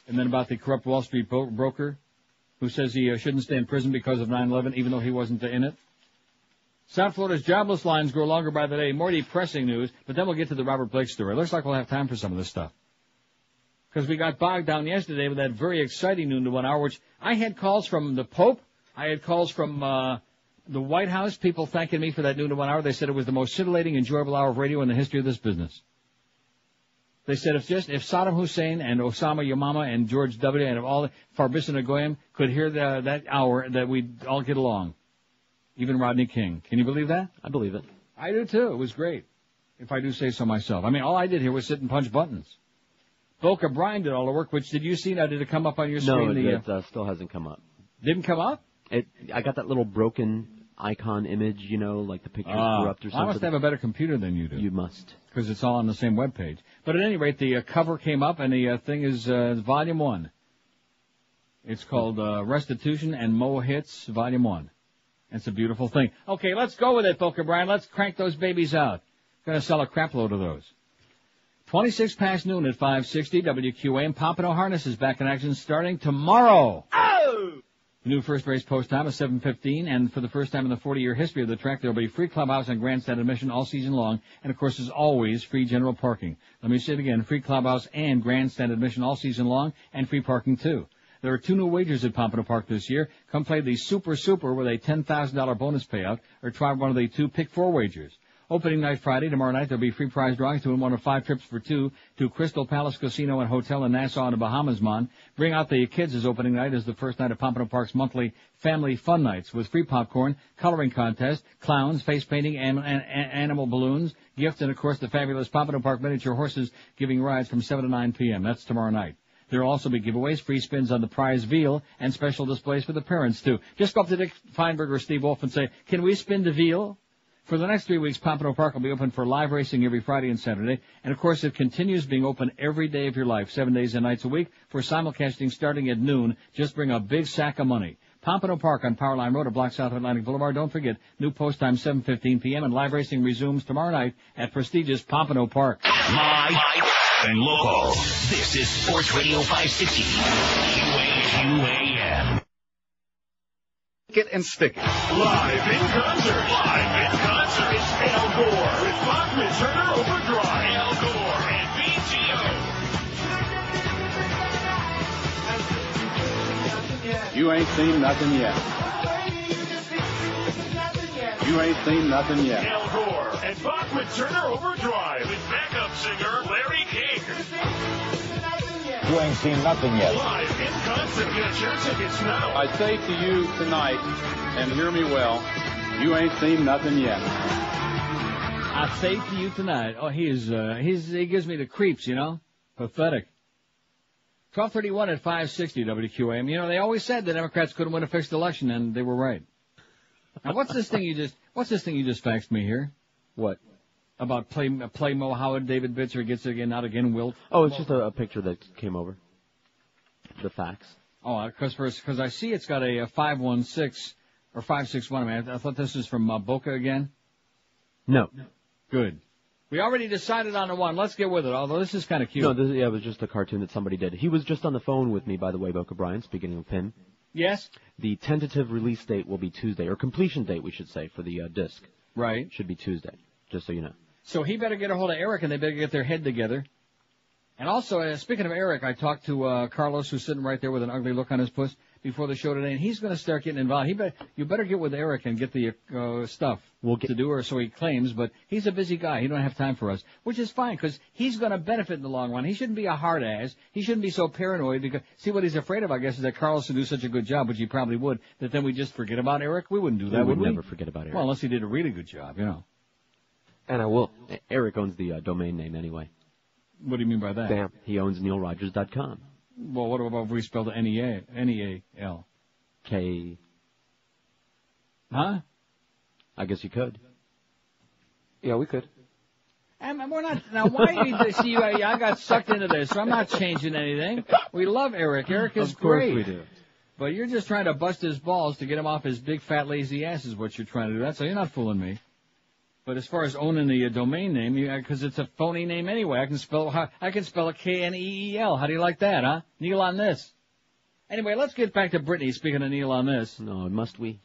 and then about the corrupt Wall Street broker who says he shouldn't stay in prison because of 9/11, even though he wasn't in it. South Florida's jobless lines grow longer by the day. More depressing news, but then we'll get to the Robert Blake story. It looks like we'll have time for some of this stuff. Because we got bogged down yesterday with that very exciting noon to 1 hour, which I had calls from the Pope. I had calls from the White House, people thanking me for that noon to 1 hour. They said it was the most scintillating, enjoyable hour of radio in the history of this business. They said if Saddam Hussein and Osama Yamama and George W. and all Farbis and Goyim could hear that hour, that we'd all get along. Even Rodney King. Can you believe that? I believe it. I do, too. It was great, if I do say so myself. I mean, all I did here was sit and punch buttons. Boca Brian did all the work, which did you see? Now, did it come up on your screen? No, it still hasn't come up. Didn't come up? I got that little broken icon image, like the picture's corrupt or something. I must have a better computer than you do. You must. Because it's all on the same web page. But at any rate, the cover came up, and the thing is Volume 1. It's called Restitution and Mo Hits, Volume 1. It's a beautiful thing. Okay, let's go with it, Boca Brian. Let's crank those babies out. Gonna sell a crap load of those. 26 past noon at 560 WQAM. Pompano Harness is back in action starting tomorrow. Oh! The new first race post time is 7:15, and for the first time in the 40-year history of the track, there will be free clubhouse and grandstand admission all season long, and of course, as always, free general parking. Let me say it again, free clubhouse and grandstand admission all season long, and free parking too. There are 2 new wagers at Pompano Park this year. Come play the Super with a $10,000 bonus payout, or try one of the 2 Pick 4 wagers. Opening night Friday, tomorrow night, there'll be free prize drawings to win one of 5 trips for 2 to Crystal Palace Casino and Hotel in Nassau and the Bahamas, Mon. Bring out the kids as opening night as the first night of Pompano Park's monthly family fun nights with free popcorn, coloring contest, clowns, face painting, and animal balloons, gifts, and of course the fabulous Pompano Park miniature horses giving rides from 7 to 9 p.m. That's tomorrow night. There will also be giveaways, free spins on the prize veal, and special displays for the parents, too. Just go up to Dick Feinberg or Steve Wolf and say, can we spin the veal? For the next 3 weeks, Pompano Park will be open for live racing every Friday and Saturday. And, of course, it continues being open every day of your life, 7 days and nights a week, for simulcasting starting at noon. Just bring a big sack of money. Pompano Park on Powerline Road, a block south of Atlantic Boulevard. Don't forget, new post time 7:15 p.m. and live racing resumes tomorrow night at prestigious Pompano Park. Live and local. This is Sports Radio 560. QAM. Stick it and stick it. Live in concert. It's Al Gore with Bachman Turner Overdrive. Al Gore and BTO. You ain't seen nothing yet. You ain't seen nothing yet. Al Gore and Bachman Turner Overdrive with backup singer Larry King. You ain't seen nothing yet. Live in concert. Get your tickets now. I say to you tonight, and hear me well, you ain't seen nothing yet. I say to you tonight, he gives me the creeps, you know? Pathetic. 1231 at 560 WQAM. You know, they always said the Democrats couldn't win a fixed election, and they were right. Now, what's this thing you just faxed me here? What? About play Mo Howard, David Bitzer gets it again, not again, Wilt. Oh, it's just a picture that came over. The fax. Oh, because I see it's got a 516 or 561. I mean, I thought this was from Boca again. No. Good. We already decided on the one. Let's get with it, although this is kind of cute. No, it was just a cartoon that somebody did. He was just on the phone with me, by the way, Boca Brian, speaking of him. Yes? The tentative release date will be Tuesday, or completion date, we should say, for the disc. Right. Should be Tuesday, just so you know. So he better get a hold of Eric, and they better get their head together. And also, speaking of Eric, I talked to Carlos, who's sitting right there with an ugly look on his puss before the show today, and he's going to start getting involved. You better get with Eric and get the stuff to do, or so he claims, but he's a busy guy. He don't have time for us, which is fine, because he's going to benefit in the long run. He shouldn't be a hard ass. He shouldn't be so paranoid, because, see, what he's afraid of, I guess, is that Carlos would do such a good job, which he probably would, that then we just forget about Eric. We wouldn't do that, would we? We would never forget about Eric. Well, unless he did a really good job, you know. And I will. Eric owns the domain name anyway. What do you mean by that? Damn. He owns NeilRogers.com. Well, what about if we spelled N-E-A-L? K. Huh? I guess you could. Yeah, we could. And we're not, now why do you see, I got sucked into this, so I'm not changing anything. We love Eric. Eric is great. Of course we do. But you're just trying to bust his balls to get him off his big fat lazy ass is what you're trying to do. That's so you're not fooling me. But as far as owning the domain name, because it's a phony name anyway, I can spell it K-N-E-E-L. How do you like that, huh? Neil on this. Anyway, let's get back to Brittany. Speaking of Neil on this. No, must we?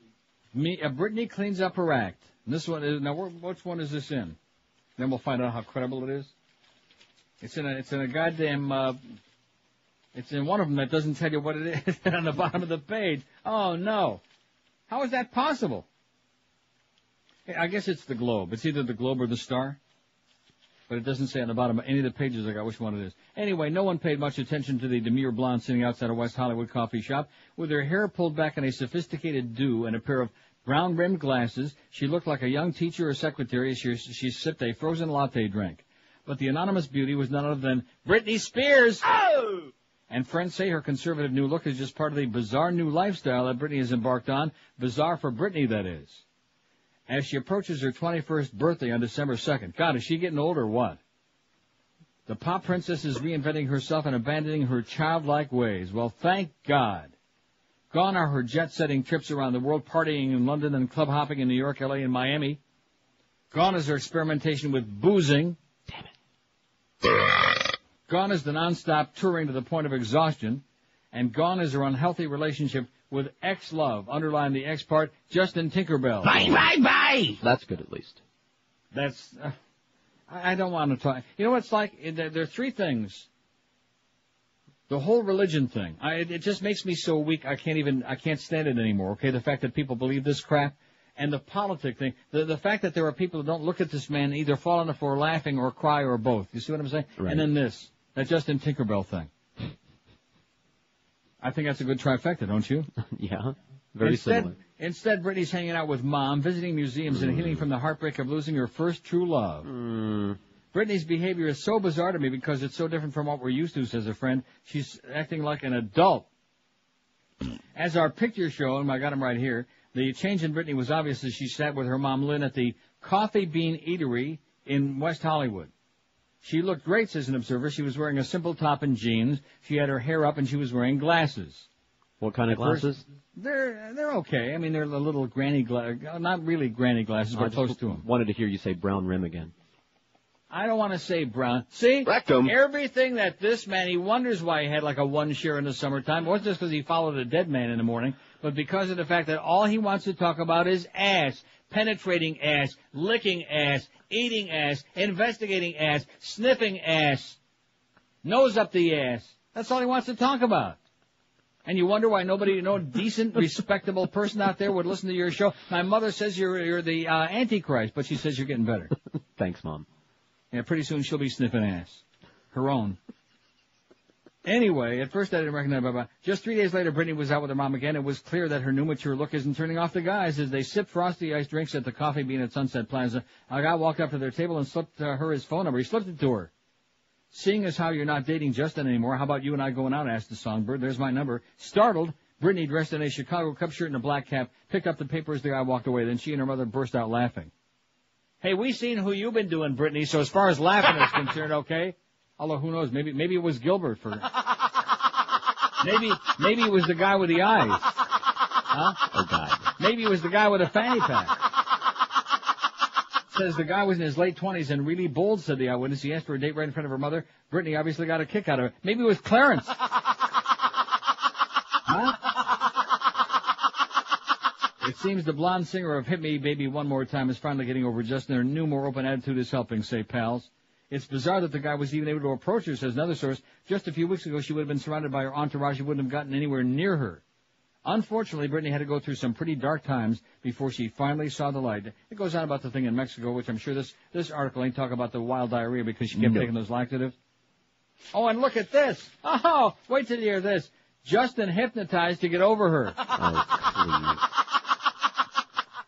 Brittany cleans up her act. And this one is now. Which one is this in? Then we'll find out how credible it is. It's in a goddamn. It's in one of them that doesn't tell you what it is on the bottom of the page. Oh no! How is that possible? I guess it's the Globe. It's either the Globe or the Star. But it doesn't say on the bottom of any of the pages I got which one it is. Anyway, no one paid much attention to the demure blonde sitting outside a West Hollywood coffee shop. With her hair pulled back in a sophisticated do and a pair of brown-rimmed glasses, she looked like a young teacher or secretary as she sipped a frozen latte drink. But the anonymous beauty was none other than Britney Spears! Oh! And friends say her conservative new look is just part of the bizarre new lifestyle that Britney has embarked on. Bizarre for Britney, that is. As she approaches her 21st birthday on December 2nd. God, is she getting old or what? The pop princess is reinventing herself and abandoning her childlike ways. Well, thank God. Gone are her jet-setting trips around the world, partying in London and club hopping in New York, L.A., and Miami. Gone is her experimentation with boozing. Damn it. Gone is the nonstop touring to the point of exhaustion. And gone is her unhealthy relationship with ex-love, underline the X part, Justin Tinkerbell. Bye. That's good, at least. That's, I don't want to talk. You know what it's like? There are three things. The whole religion thing. It just makes me so weak, I can't stand it anymore, okay? The fact that people believe this crap. And the politic thing. The fact that there are people who don't look at this man and either fall on the floor laughing or cry or both. You see what I'm saying? Right. And then that Justin Tinkerbell thing. I think that's a good trifecta, don't you? Yeah, very similar. Instead, Brittany's hanging out with Mom, visiting museums, and healing from the heartbreak of losing her first true love. Brittany's behavior is so bizarre to me because it's so different from what we're used to, says a friend. She's acting like an adult. As our pictures show, and I got them right here, the change in Brittany was obvious as she sat with her mom, Lynn, at the Coffee Bean Eatery in West Hollywood. She looked great, says an observer. She was wearing a simple top and jeans. She had her hair up and she was wearing glasses. What kind of glasses? They're okay. I mean, they're a little granny not really granny glasses, but close to them. Wanted to hear you say brown rim again. I don't want to say brown. See? Rectum. Everything that this man, he wonders why he had like a one share in the summertime. It wasn't just because he followed a dead man in the morning, but because of the fact that all he wants to talk about is ass, penetrating ass, licking ass, eating ass, investigating ass, sniffing ass, nose up the ass. That's all he wants to talk about. And you wonder why nobody, no decent, respectable person out there would listen to your show. My mother says you're the Antichrist, but she says you're getting better. Thanks, Mom. Yeah, pretty soon she'll be sniffing ass. Her own. Anyway, at first I didn't recognize her. Just 3 days later, Brittany was out with her mom again. It was clear that her new mature look isn't turning off the guys. As they sipped frosty iced drinks at the Coffee Bean at Sunset Plaza, a guy walked up to their table and slipped her his phone number. He slipped it to her. Seeing as how you're not dating Justin anymore, how about you and I going out, asked the songbird. There's my number. Startled, Brittany, dressed in a Chicago Cubs shirt and a black cap, picked up the paper as the guy walked away. Then she and her mother burst out laughing. Hey, we seen who you've been doing, Brittany, so as far as laughing is concerned, okay? Although, who knows, maybe it was Gilbert for... Maybe it was the guy with the eyes. Huh? Oh, God. Maybe it was the guy with a fanny pack. Says the guy was in his late 20s and really bold, said the eyewitness. He asked for a date right in front of her mother. Brittany obviously got a kick out of it. Maybe it was Clarence. Huh? It seems the blonde singer of Hit Me Baby One More Time is finally getting over Justin. Her new, more open attitude is helping, say pals. It's bizarre that the guy was even able to approach her, says another source. Just a few weeks ago, she would have been surrounded by her entourage. She wouldn't have gotten anywhere near her. Unfortunately, Brittany had to go through some pretty dark times before she finally saw the light. It goes on about the thing in Mexico, which I'm sure this article ain't talking about the wild diarrhea because she kept taking those laxatives. Oh, and look at this. Oh, wait till you hear this. Justin hypnotized to get over her. Oh, please.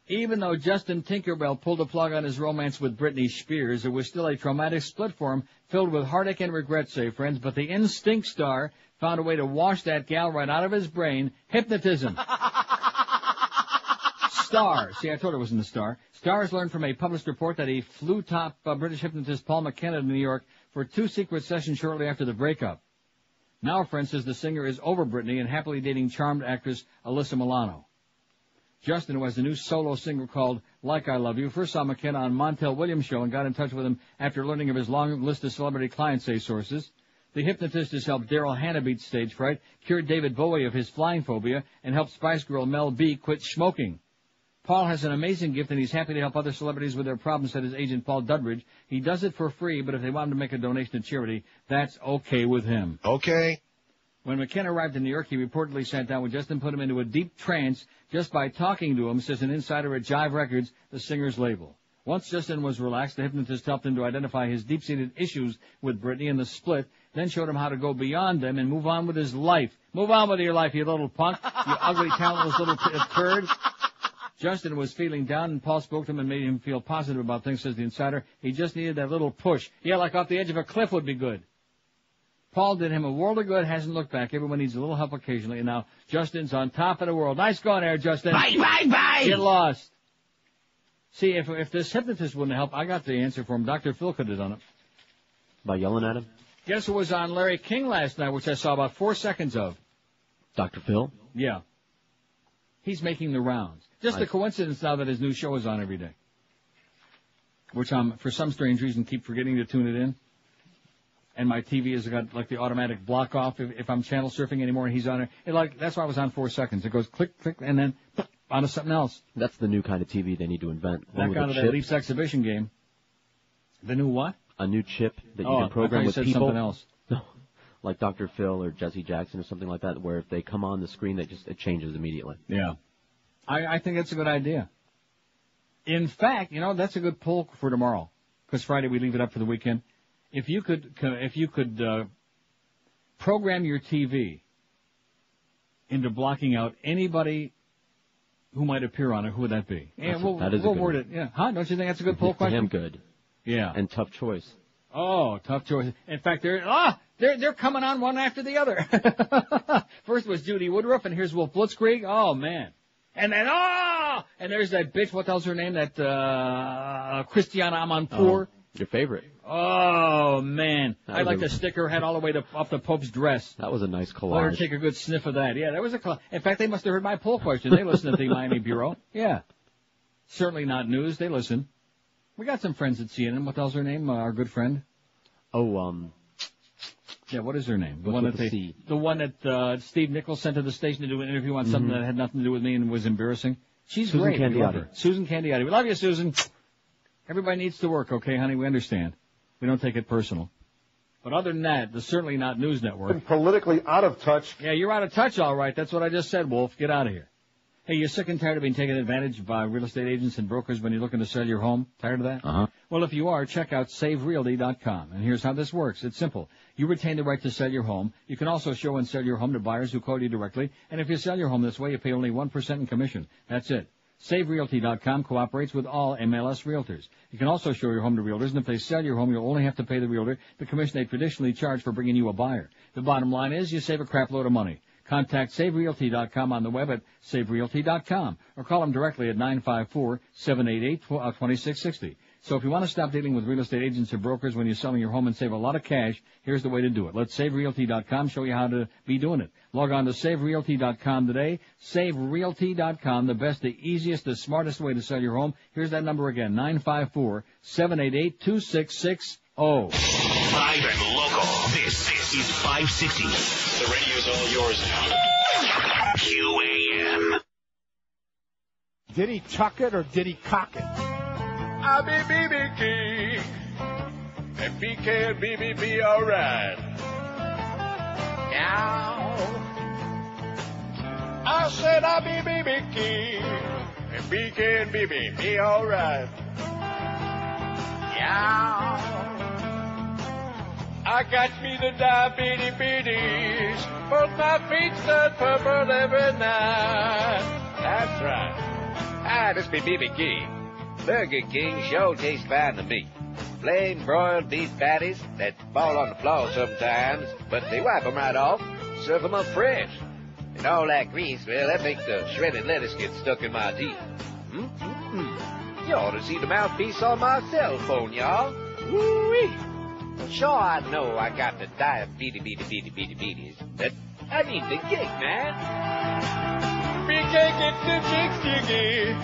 Even though Justin Tinkerbell pulled the plug on his romance with Britney Spears, it was still a traumatic split for him, filled with heartache and regret, say friends. But the instinct star found a way to wash that gal right out of his brain. Hypnotism. Star. See, I told her it was in the Star. Stars learned from a published report that he flew top British hypnotist Paul McKenna to New York for 2 secret sessions shortly after the breakup. Now, a friend says the singer is over Britney and happily dating charmed actress Alyssa Milano. Justin, who has a new solo single called Like I Love You, first saw McKenna on Montel Williams' show and got in touch with him after learning of his long list of celebrity clients, say sources. The hypnotist has helped Daryl Hannah beat stage fright, cured David Bowie of his flying phobia, and helped Spice Girl Mel B quit smoking. Paul has an amazing gift, and he's happy to help other celebrities with their problems, said his agent Paul Dudridge. He does it for free, but if they want him to make a donation to charity, that's okay with him. Okay. When McKenna arrived in New York, he reportedly sat down with Justin, put him into a deep trance just by talking to him, says an insider at Jive Records, the singer's label. Once Justin was relaxed, the hypnotist helped him to identify his deep-seated issues with Britney and the split, then showed him how to go beyond them and move on with his life. Move on with your life, you little punk, you ugly, talentless little turd. Justin was feeling down, and Paul spoke to him and made him feel positive about things, says the insider. He just needed that little push. Yeah, like off the edge of a cliff would be good. Paul did him a world of good, hasn't looked back. Everyone needs a little help occasionally, and now Justin's on top of the world. Nice going there, Justin. Bye, bye, bye. Get lost. See, if this hypnotist wouldn't help, I got the answer for him. Dr. Phil could have done it. By yelling at him? Guess who was on Larry King last night, which I saw about 4 seconds of? Dr. Phil? Yeah. He's making the rounds. Just a coincidence now that his new show is on every day. Which for some strange reason, keep forgetting to tune it in. And my TV has got like the automatic block off if I'm channel surfing anymore and he's on it. That's why I was on 4 seconds. It goes click, click, and then onto something else. That's the new kind of TV they need to invent. Back out of that Leafs exhibition game. The new what? A new chip that you can program with people. Something else. No, like Dr. Phil or Jesse Jackson or something like that, where if they come on the screen, it changes immediately. Yeah. I think that's a good idea. In fact, that's a good poll for tomorrow. Because Friday we leave it up for the weekend. If you could program your TV into blocking out anybody who might appear on it, who would that be? Yeah, we'll word it. Yeah, huh? Don't you think that's a good poll question? Damn good. Yeah. And tough choice. Oh, tough choice. In fact, they're coming on one after the other. First was Judy Woodruff, and here's Wolf Blitzkrieg. Oh man. And then Oh, and there's that bitch, what the hell's her name? That, Christiana Amanpour. Your favorite. Oh, man. I'd like to stick her head all the way off the Pope's dress. That was a nice collage. Let her take a good sniff of that. Yeah, that was in fact, they must have heard my poll question. They listen to the Miami Bureau. Yeah. Certainly not news. They listen. We got some friends at CNN. What the hell's her name? Our good friend? Yeah, what is her name? The one that Steve Nichols sent to the station to do an interview on something that had nothing to do with me and was embarrassing. She's Susan great. We love Candiotti. her. Susan Candiotti. We love you, Susan. Everybody needs to work, okay, honey? We understand. We don't take it personal. But other than that, the Certainly Not News Network. Politically out of touch. Yeah, you're out of touch, all right. That's what I just said, Wolf. Get out of here. Hey, you're sick and tired of being taken advantage by real estate agents and brokers when you're looking to sell your home? Tired of that? Uh-huh. Well, if you are, check out SaveRealty.com. And here's how this works. It's simple. You retain the right to sell your home. You can also show and sell your home to buyers who call you directly. And if you sell your home this way, you pay only 1% in commission. That's it. SaveRealty.com cooperates with all MLS realtors. You can also show your home to realtors, and if they sell your home, you'll only have to pay the realtor the commission they traditionally charge for bringing you a buyer. The bottom line is you save a crap load of money. Contact SaveRealty.com on the web at SaveRealty.com or call them directly at 954-788-2660. So if you want to stop dealing with real estate agents or brokers when you're selling your home and save a lot of cash, here's the way to do it. Let SaveRealty.com show you how to be doing it. Log on to SaveRealty.com today. SaveRealty.com, the best, the easiest, the smartest way to sell your home. Here's that number again, 954-788-2660. Live and local. This is 560. The radio's all yours now. QAM. Did he chuck it or did he cock it? I be BB King, and BK and BB be alright. Now, I said I be BB King, and BK and BB be alright. Yeah, I got me the diabetes, but my feet start purple every night. That's right. Ah, this be BB King. Burger King sure tastes fine to me. Plain broiled beef patties that fall on the floor sometimes, but they wipe them right off, serve them up fresh. And all that grease, well, that makes the shredded lettuce get stuck in my teeth. You ought to see the mouthpiece on my cell phone, y'all. Woo-wee. Sure, I know I got the diabetes, but I need the cake, man. BK gets the chicks jiggy.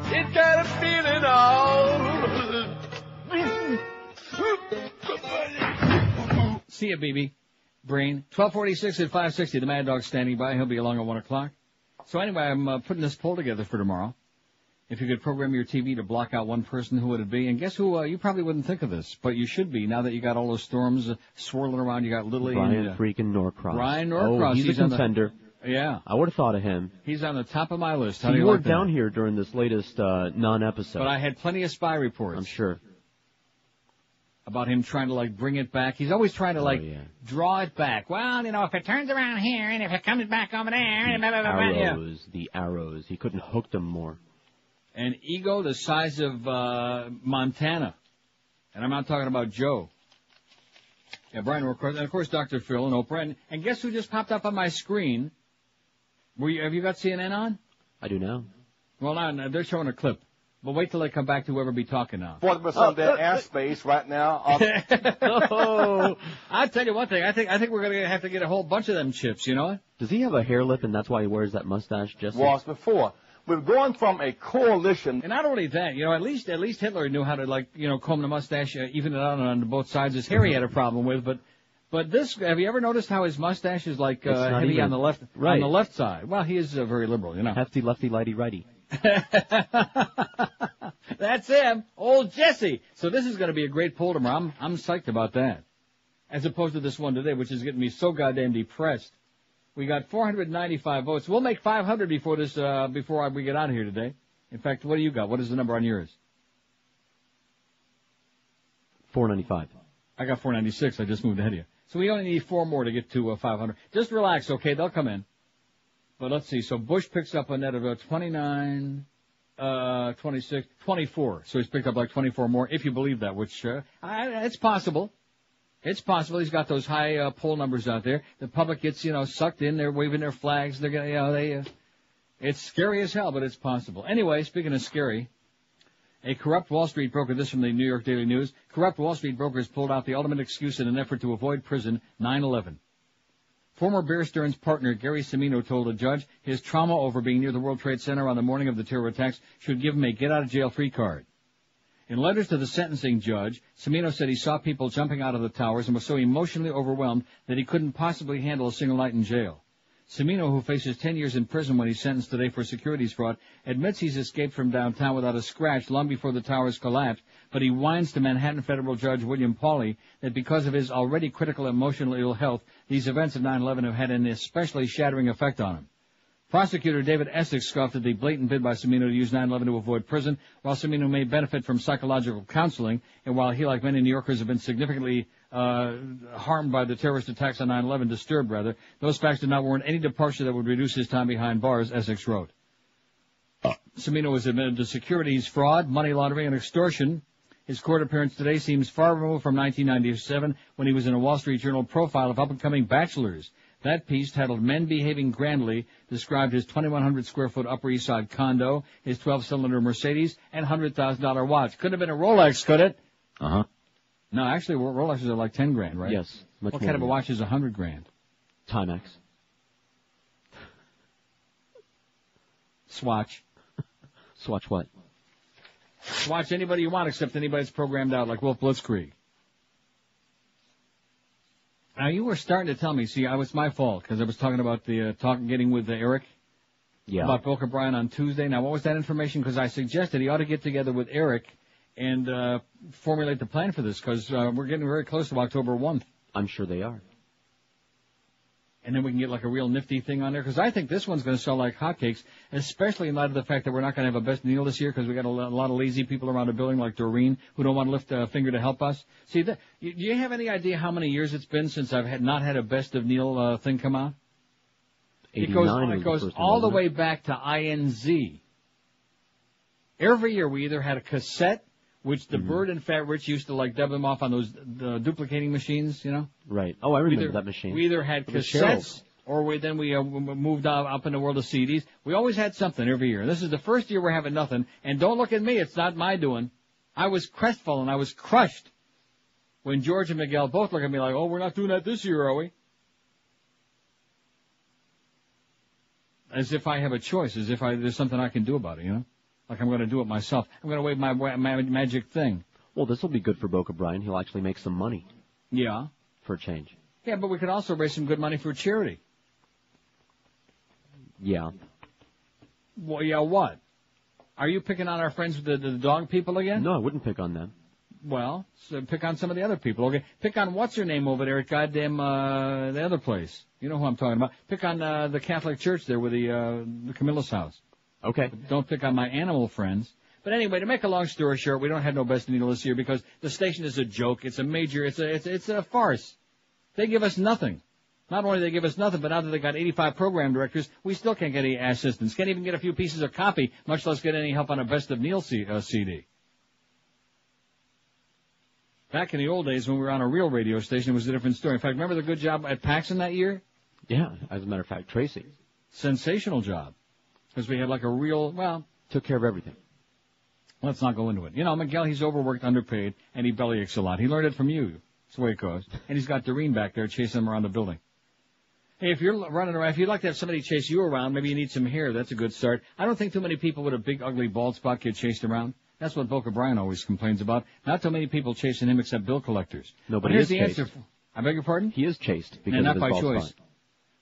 It got a feeling all. See ya, BB. Brain. 1246 at 560. The Mad Dog's standing by. He'll be along at 1 o'clock. So anyway, I'm putting this poll together for tomorrow. If you could program your TV to block out one person, who would it be? And guess who? You probably wouldn't think of this, but you should be now that you got all those storms swirling around. You got Lily Brian freaking Norcross. Brian Norcross. Oh, he's a contender. Yeah. I would have thought of him. He's on the top of my list. How do you like that? You weren't down here during this latest non-episode. But I had plenty of spy reports. I'm sure. About him trying to, bring it back. He's always trying to, draw it back. Well, if it turns around here and if it comes back over there. The arrows. He couldn't hook them more. An ego the size of Montana. And I'm not talking about Joe. Yeah, Brian Norcross. And, of course, Dr. Phil and Oprah. And guess who just popped up on my screen? Have you got CNN on? I do now. Well, no, they're showing a clip. But wait till they come back to whoever be talking now. 40% of their airspace right now. I'll tell you one thing. I think we're going to have to get a whole bunch of them chips, you know? Does he have a hair lip and that's why he wears that mustache, Jesse? Was before. We're going from a coalition. And not only that, at least Hitler knew how to, comb the mustache, even it out on both sides. His hair he had a problem with, but this, have you ever noticed how his mustache is heavy on the left, on the left side? Well, he is very liberal, Hefty, lefty, lighty, righty. That's him, old Jesse. So this is going to be a great poll tomorrow. I'm psyched about that. As opposed to this one today, which is getting me so goddamn depressed. We got 495 votes. We'll make 500 before we get out of here today. In fact, what do you got? What is the number on yours? 495. I got 496. I just moved ahead of you. So we only need 4 more to get to 500. Just relax, okay? They'll come in. But let's see. So Bush picks up a net of 29, 26, 24. So he's picked up 24 more, if you believe that, which it's possible. It's possible. He's got those high poll numbers out there. The public gets, sucked in. They're waving their flags. They're gonna, It's scary as hell, but it's possible. Anyway, speaking of scary, a corrupt Wall Street broker, this from the New York Daily News, corrupt Wall Street brokers pulled out the ultimate excuse in an effort to avoid prison, 9/11. Former Bear Stearns partner Gary Cimino told a judge his trauma over being near the World Trade Center on the morning of the terror attacks should give him a get-out-of-jail-free card. In letters to the sentencing judge, Cimino said he saw people jumping out of the towers and was so emotionally overwhelmed that he couldn't possibly handle a single night in jail. Cimino, who faces 10 years in prison when he's sentenced today for securities fraud, admits he's escaped from downtown without a scratch long before the towers collapsed, but he whines to Manhattan federal judge William Pauley that because of his already critical emotional ill health, these events of 9/11 have had an especially shattering effect on him. Prosecutor David Essex scoffed at the blatant bid by Cimino to use 9/11 to avoid prison, while Cimino may benefit from psychological counseling, and while he, like many New Yorkers, have been significantly harmed by the terrorist attacks on 9/11, disturbed rather, those facts did not warrant any departure that would reduce his time behind bars, Essex wrote. Cimino was admitted to securities fraud, money laundering, and extortion. His court appearance today seems far removed from 1997 when he was in a Wall Street Journal profile of up-and-coming bachelors. That piece, titled Men Behaving Grandly, described his 2,100 square foot Upper East Side condo, his 12-cylinder Mercedes, and $100,000 watch. Couldn't have been a Rolex, could it? Uh-huh. No, actually, Rolexes are like 10 grand, right? Yes. What kind of a watch is 100 grand? Timex. Swatch. Swatch what? Swatch anybody you want except anybody that's programmed out, like Wolf Blitzkrieg. Now, you were starting to tell me, see, it's my fault, because I was talking about the getting with Eric. Yeah. About Boca Brian on Tuesday. Now, what was that information? Because I suggested he ought to get together with Eric and formulate the plan for this, because we're getting very close to October 1st. I'm sure they are. And then we can get like a real nifty thing on there, because I think this one's going to sell like hotcakes, especially in light of the fact that we're not going to have a best deal this year, because we got a lot of lazy people around the building like Doreen who don't want to lift a finger to help us. See, do you have any idea how many years it's been since I've not had a best of Neil thing come out? It goes all the way back to INZ. Every year we either had a cassette, which the Bird and Fat Rich used to like dub them off on those duplicating machines, you know? Right. Oh, I remember that machine. We either had cassettes, or we moved up in the world of CDs. We always had something every year. This is the first year we're having nothing. And don't look at me; it's not my doing. I was crestfallen. I was crushed when George and Miguel both look at me like, "Oh, we're not doing that this year, are we?" As if I have a choice, as if there's something I can do about it, you know? Like I'm going to do it myself. I'm going to wave my magic thing. Well, this will be good for Boca Brian. He'll actually make some money. Yeah. For a change. Yeah, but we could also raise some good money for charity. Yeah. Well, yeah, what? Are you picking on our friends, the dog people again? No, I wouldn't pick on them. Well, so pick on some of the other people, okay? Pick on what's her name over there at goddamn the other place. You know who I'm talking about. Pick on the Catholic Church there with the Camilla's house. Okay. But don't pick on my animal friends. But anyway, to make a long story short, we don't have no best needle this year because the station is a joke. It's a major. It's a farce. They give us nothing. Not only do they give us nothing, but now that they got 85 program directors, we still can't get any assistance. Can't even get a few pieces of copy, much less get any help on a Best of Neil CD. Back in the old days when we were on a real radio station, it was a different story. In fact, remember the good job at Paxson that year? Yeah, as a matter of fact, Tracy. Sensational job. Because we had like a real, took care of everything. Let's not go into it. You know, Miguel, he's overworked, underpaid, and he bellyaches a lot. He learned it from you. That's the way it goes. And he's got Doreen back there chasing him around the building. Hey, if you're running around, if you'd like to have somebody chase you around, maybe you need some hair. That's a good start. I don't think too many people with a big, ugly bald spot get chased around. That's what Boca Brian always complains about. Not too many people chasing him except bill collectors. No, but here's he the is answer. I beg your pardon? He is chased because and of not his by bald choice. spot.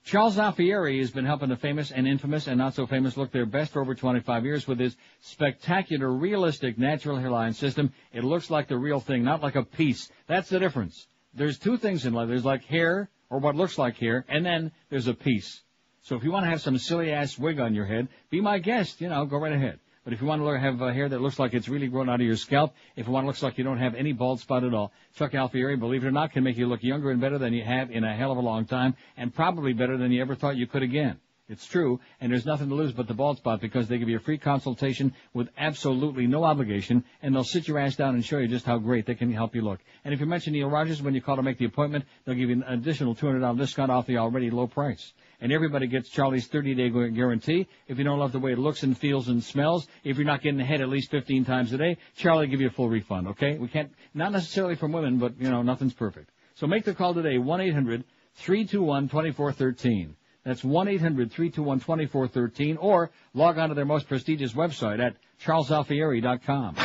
Charles Alfieri has been helping the famous and infamous and not so famous look their best for over 25 years with his spectacular, realistic, natural hairline system. It looks like the real thing, not like a piece. That's the difference. There's two things in life. There's like hair, or what looks like hair, and then there's a piece. So if you want to have some silly-ass wig on your head, be my guest, go right ahead. But if you want to have hair that looks like it's really grown out of your scalp, if you want to look like you don't have any bald spot at all, Chuck Alfieri, believe it or not, can make you look younger and better than you have in a hell of a long time, and probably better than you ever thought you could again. It's true, and there's nothing to lose but the bald spot because they give you a free consultation with absolutely no obligation, and they'll sit your ass down and show you just how great they can help you look. And if you mention Neil Rogers when you call to make the appointment, they'll give you an additional $200 discount off the already low price. And everybody gets Charlie's 30-day guarantee. If you don't love the way it looks and feels and smells, if you're not getting ahead at least 15 times a day, Charlie will give you a full refund, okay? We can't, not necessarily from women, but, nothing's perfect. So make the call today, 1-800-321-2413. That's 1-800-321-2413, or log on to their most prestigious website at charlesalfieri.com.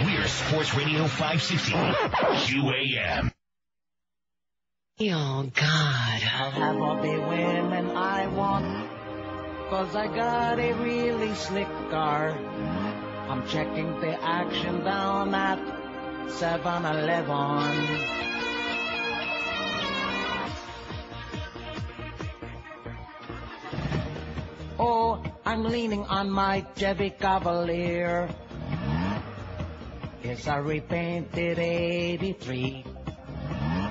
We're Sports Radio 560 QAM. Oh, God. I'll have all the women I want, 'cause I got a really slick car. I'm checking the action down at 7-Eleven. Oh, I'm leaning on my Chevy Cavalier. It's a repainted 83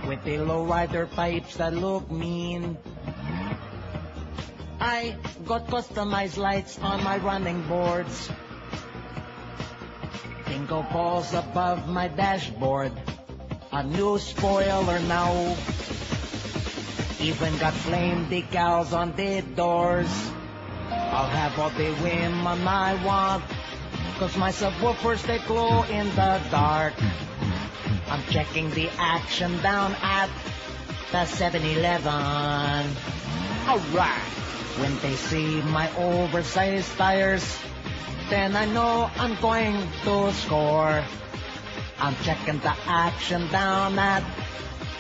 with the lowrider pipes that look mean. I got customized lights on my running boards. Bingo balls above my dashboard. A new spoiler now. Even got flame decals on the doors. I'll have all the women I want, 'cause my subwoofers, they glow in the dark. I'm checking the action down at the 7-Eleven. Alright. When they see my oversized tires, then I know I'm going to score. I'm checking the action down at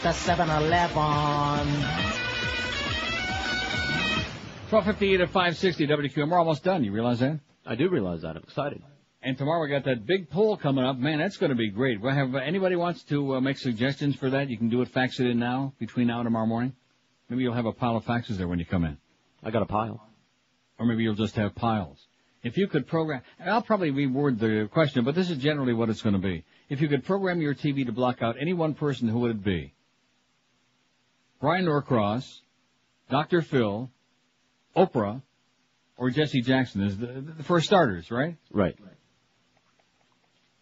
the 7-Eleven. 12:58 at 560 WQM. We're almost done. You realize that? I do realize that. I'm excited. And tomorrow we got that big poll coming up. Man, that's going to be great. We'll have anybody wants to make suggestions for that. You can do it. Fax it in now between now and tomorrow morning. Maybe you'll have a pile of faxes there when you come in. I got a pile. Or maybe you'll just have piles. If you could program, I'll probably reword the question, but this is generally what it's going to be. If you could program your TV to block out any one person, who would it be? Brian Norcross, Dr. Phil, Oprah, or Jesse Jackson is the for starters, right? Right.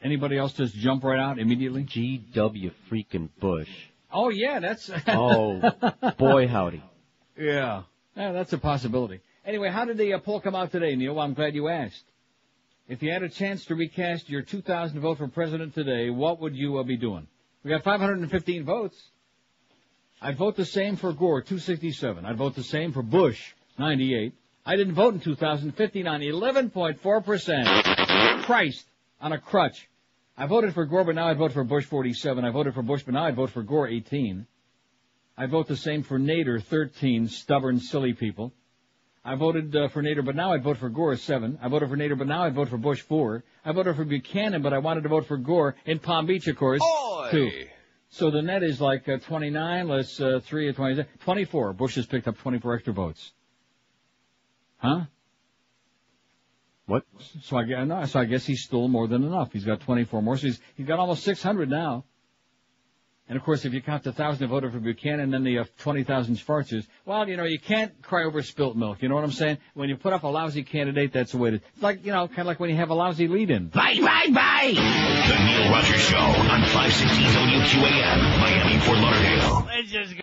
Anybody else just jump right out immediately? G.W. freaking Bush. Oh, yeah, that's... Oh, boy, howdy. Yeah, that's a possibility. Anyway, how did the poll come out today, Neil? Well, I'm glad you asked. If you had a chance to recast your 2000 vote for president today, what would you be doing? We got 515 votes. I'd vote the same for Gore, 267. I'd vote the same for Bush, 98. I didn't vote in 2059, 11.4%. Christ, on a crutch. I voted for Gore, but now I'd vote for Bush, 47. I voted for Bush, but now I'd vote for Gore, 18. I vote the same for Nader, 13. Stubborn, silly people. I voted for Nader, but now I'd vote for Gore, 7. I voted for Nader, but now I'd vote for Bush, 4. I voted for Buchanan, but I wanted to vote for Gore in Palm Beach, of course, 2. So the net is like 29, less 3 or 27, 24. Bush has picked up 24 extra votes. Huh? What? So I guess he stole more than enough. He's got 24 more, so he's got almost 600 now. And of course, if you count the 1,000 who voted for Buchanan and then the 20,000 Schwarzers, well, you can't cry over spilt milk. You know what I'm saying? When you put up a lousy candidate, that's the way to. It's like, kind of like when you have a lousy lead-in. Bye, bye, bye. The Neil Rogers Show on 560 WQAM, Miami, Fort Lauderdale. Let's just go.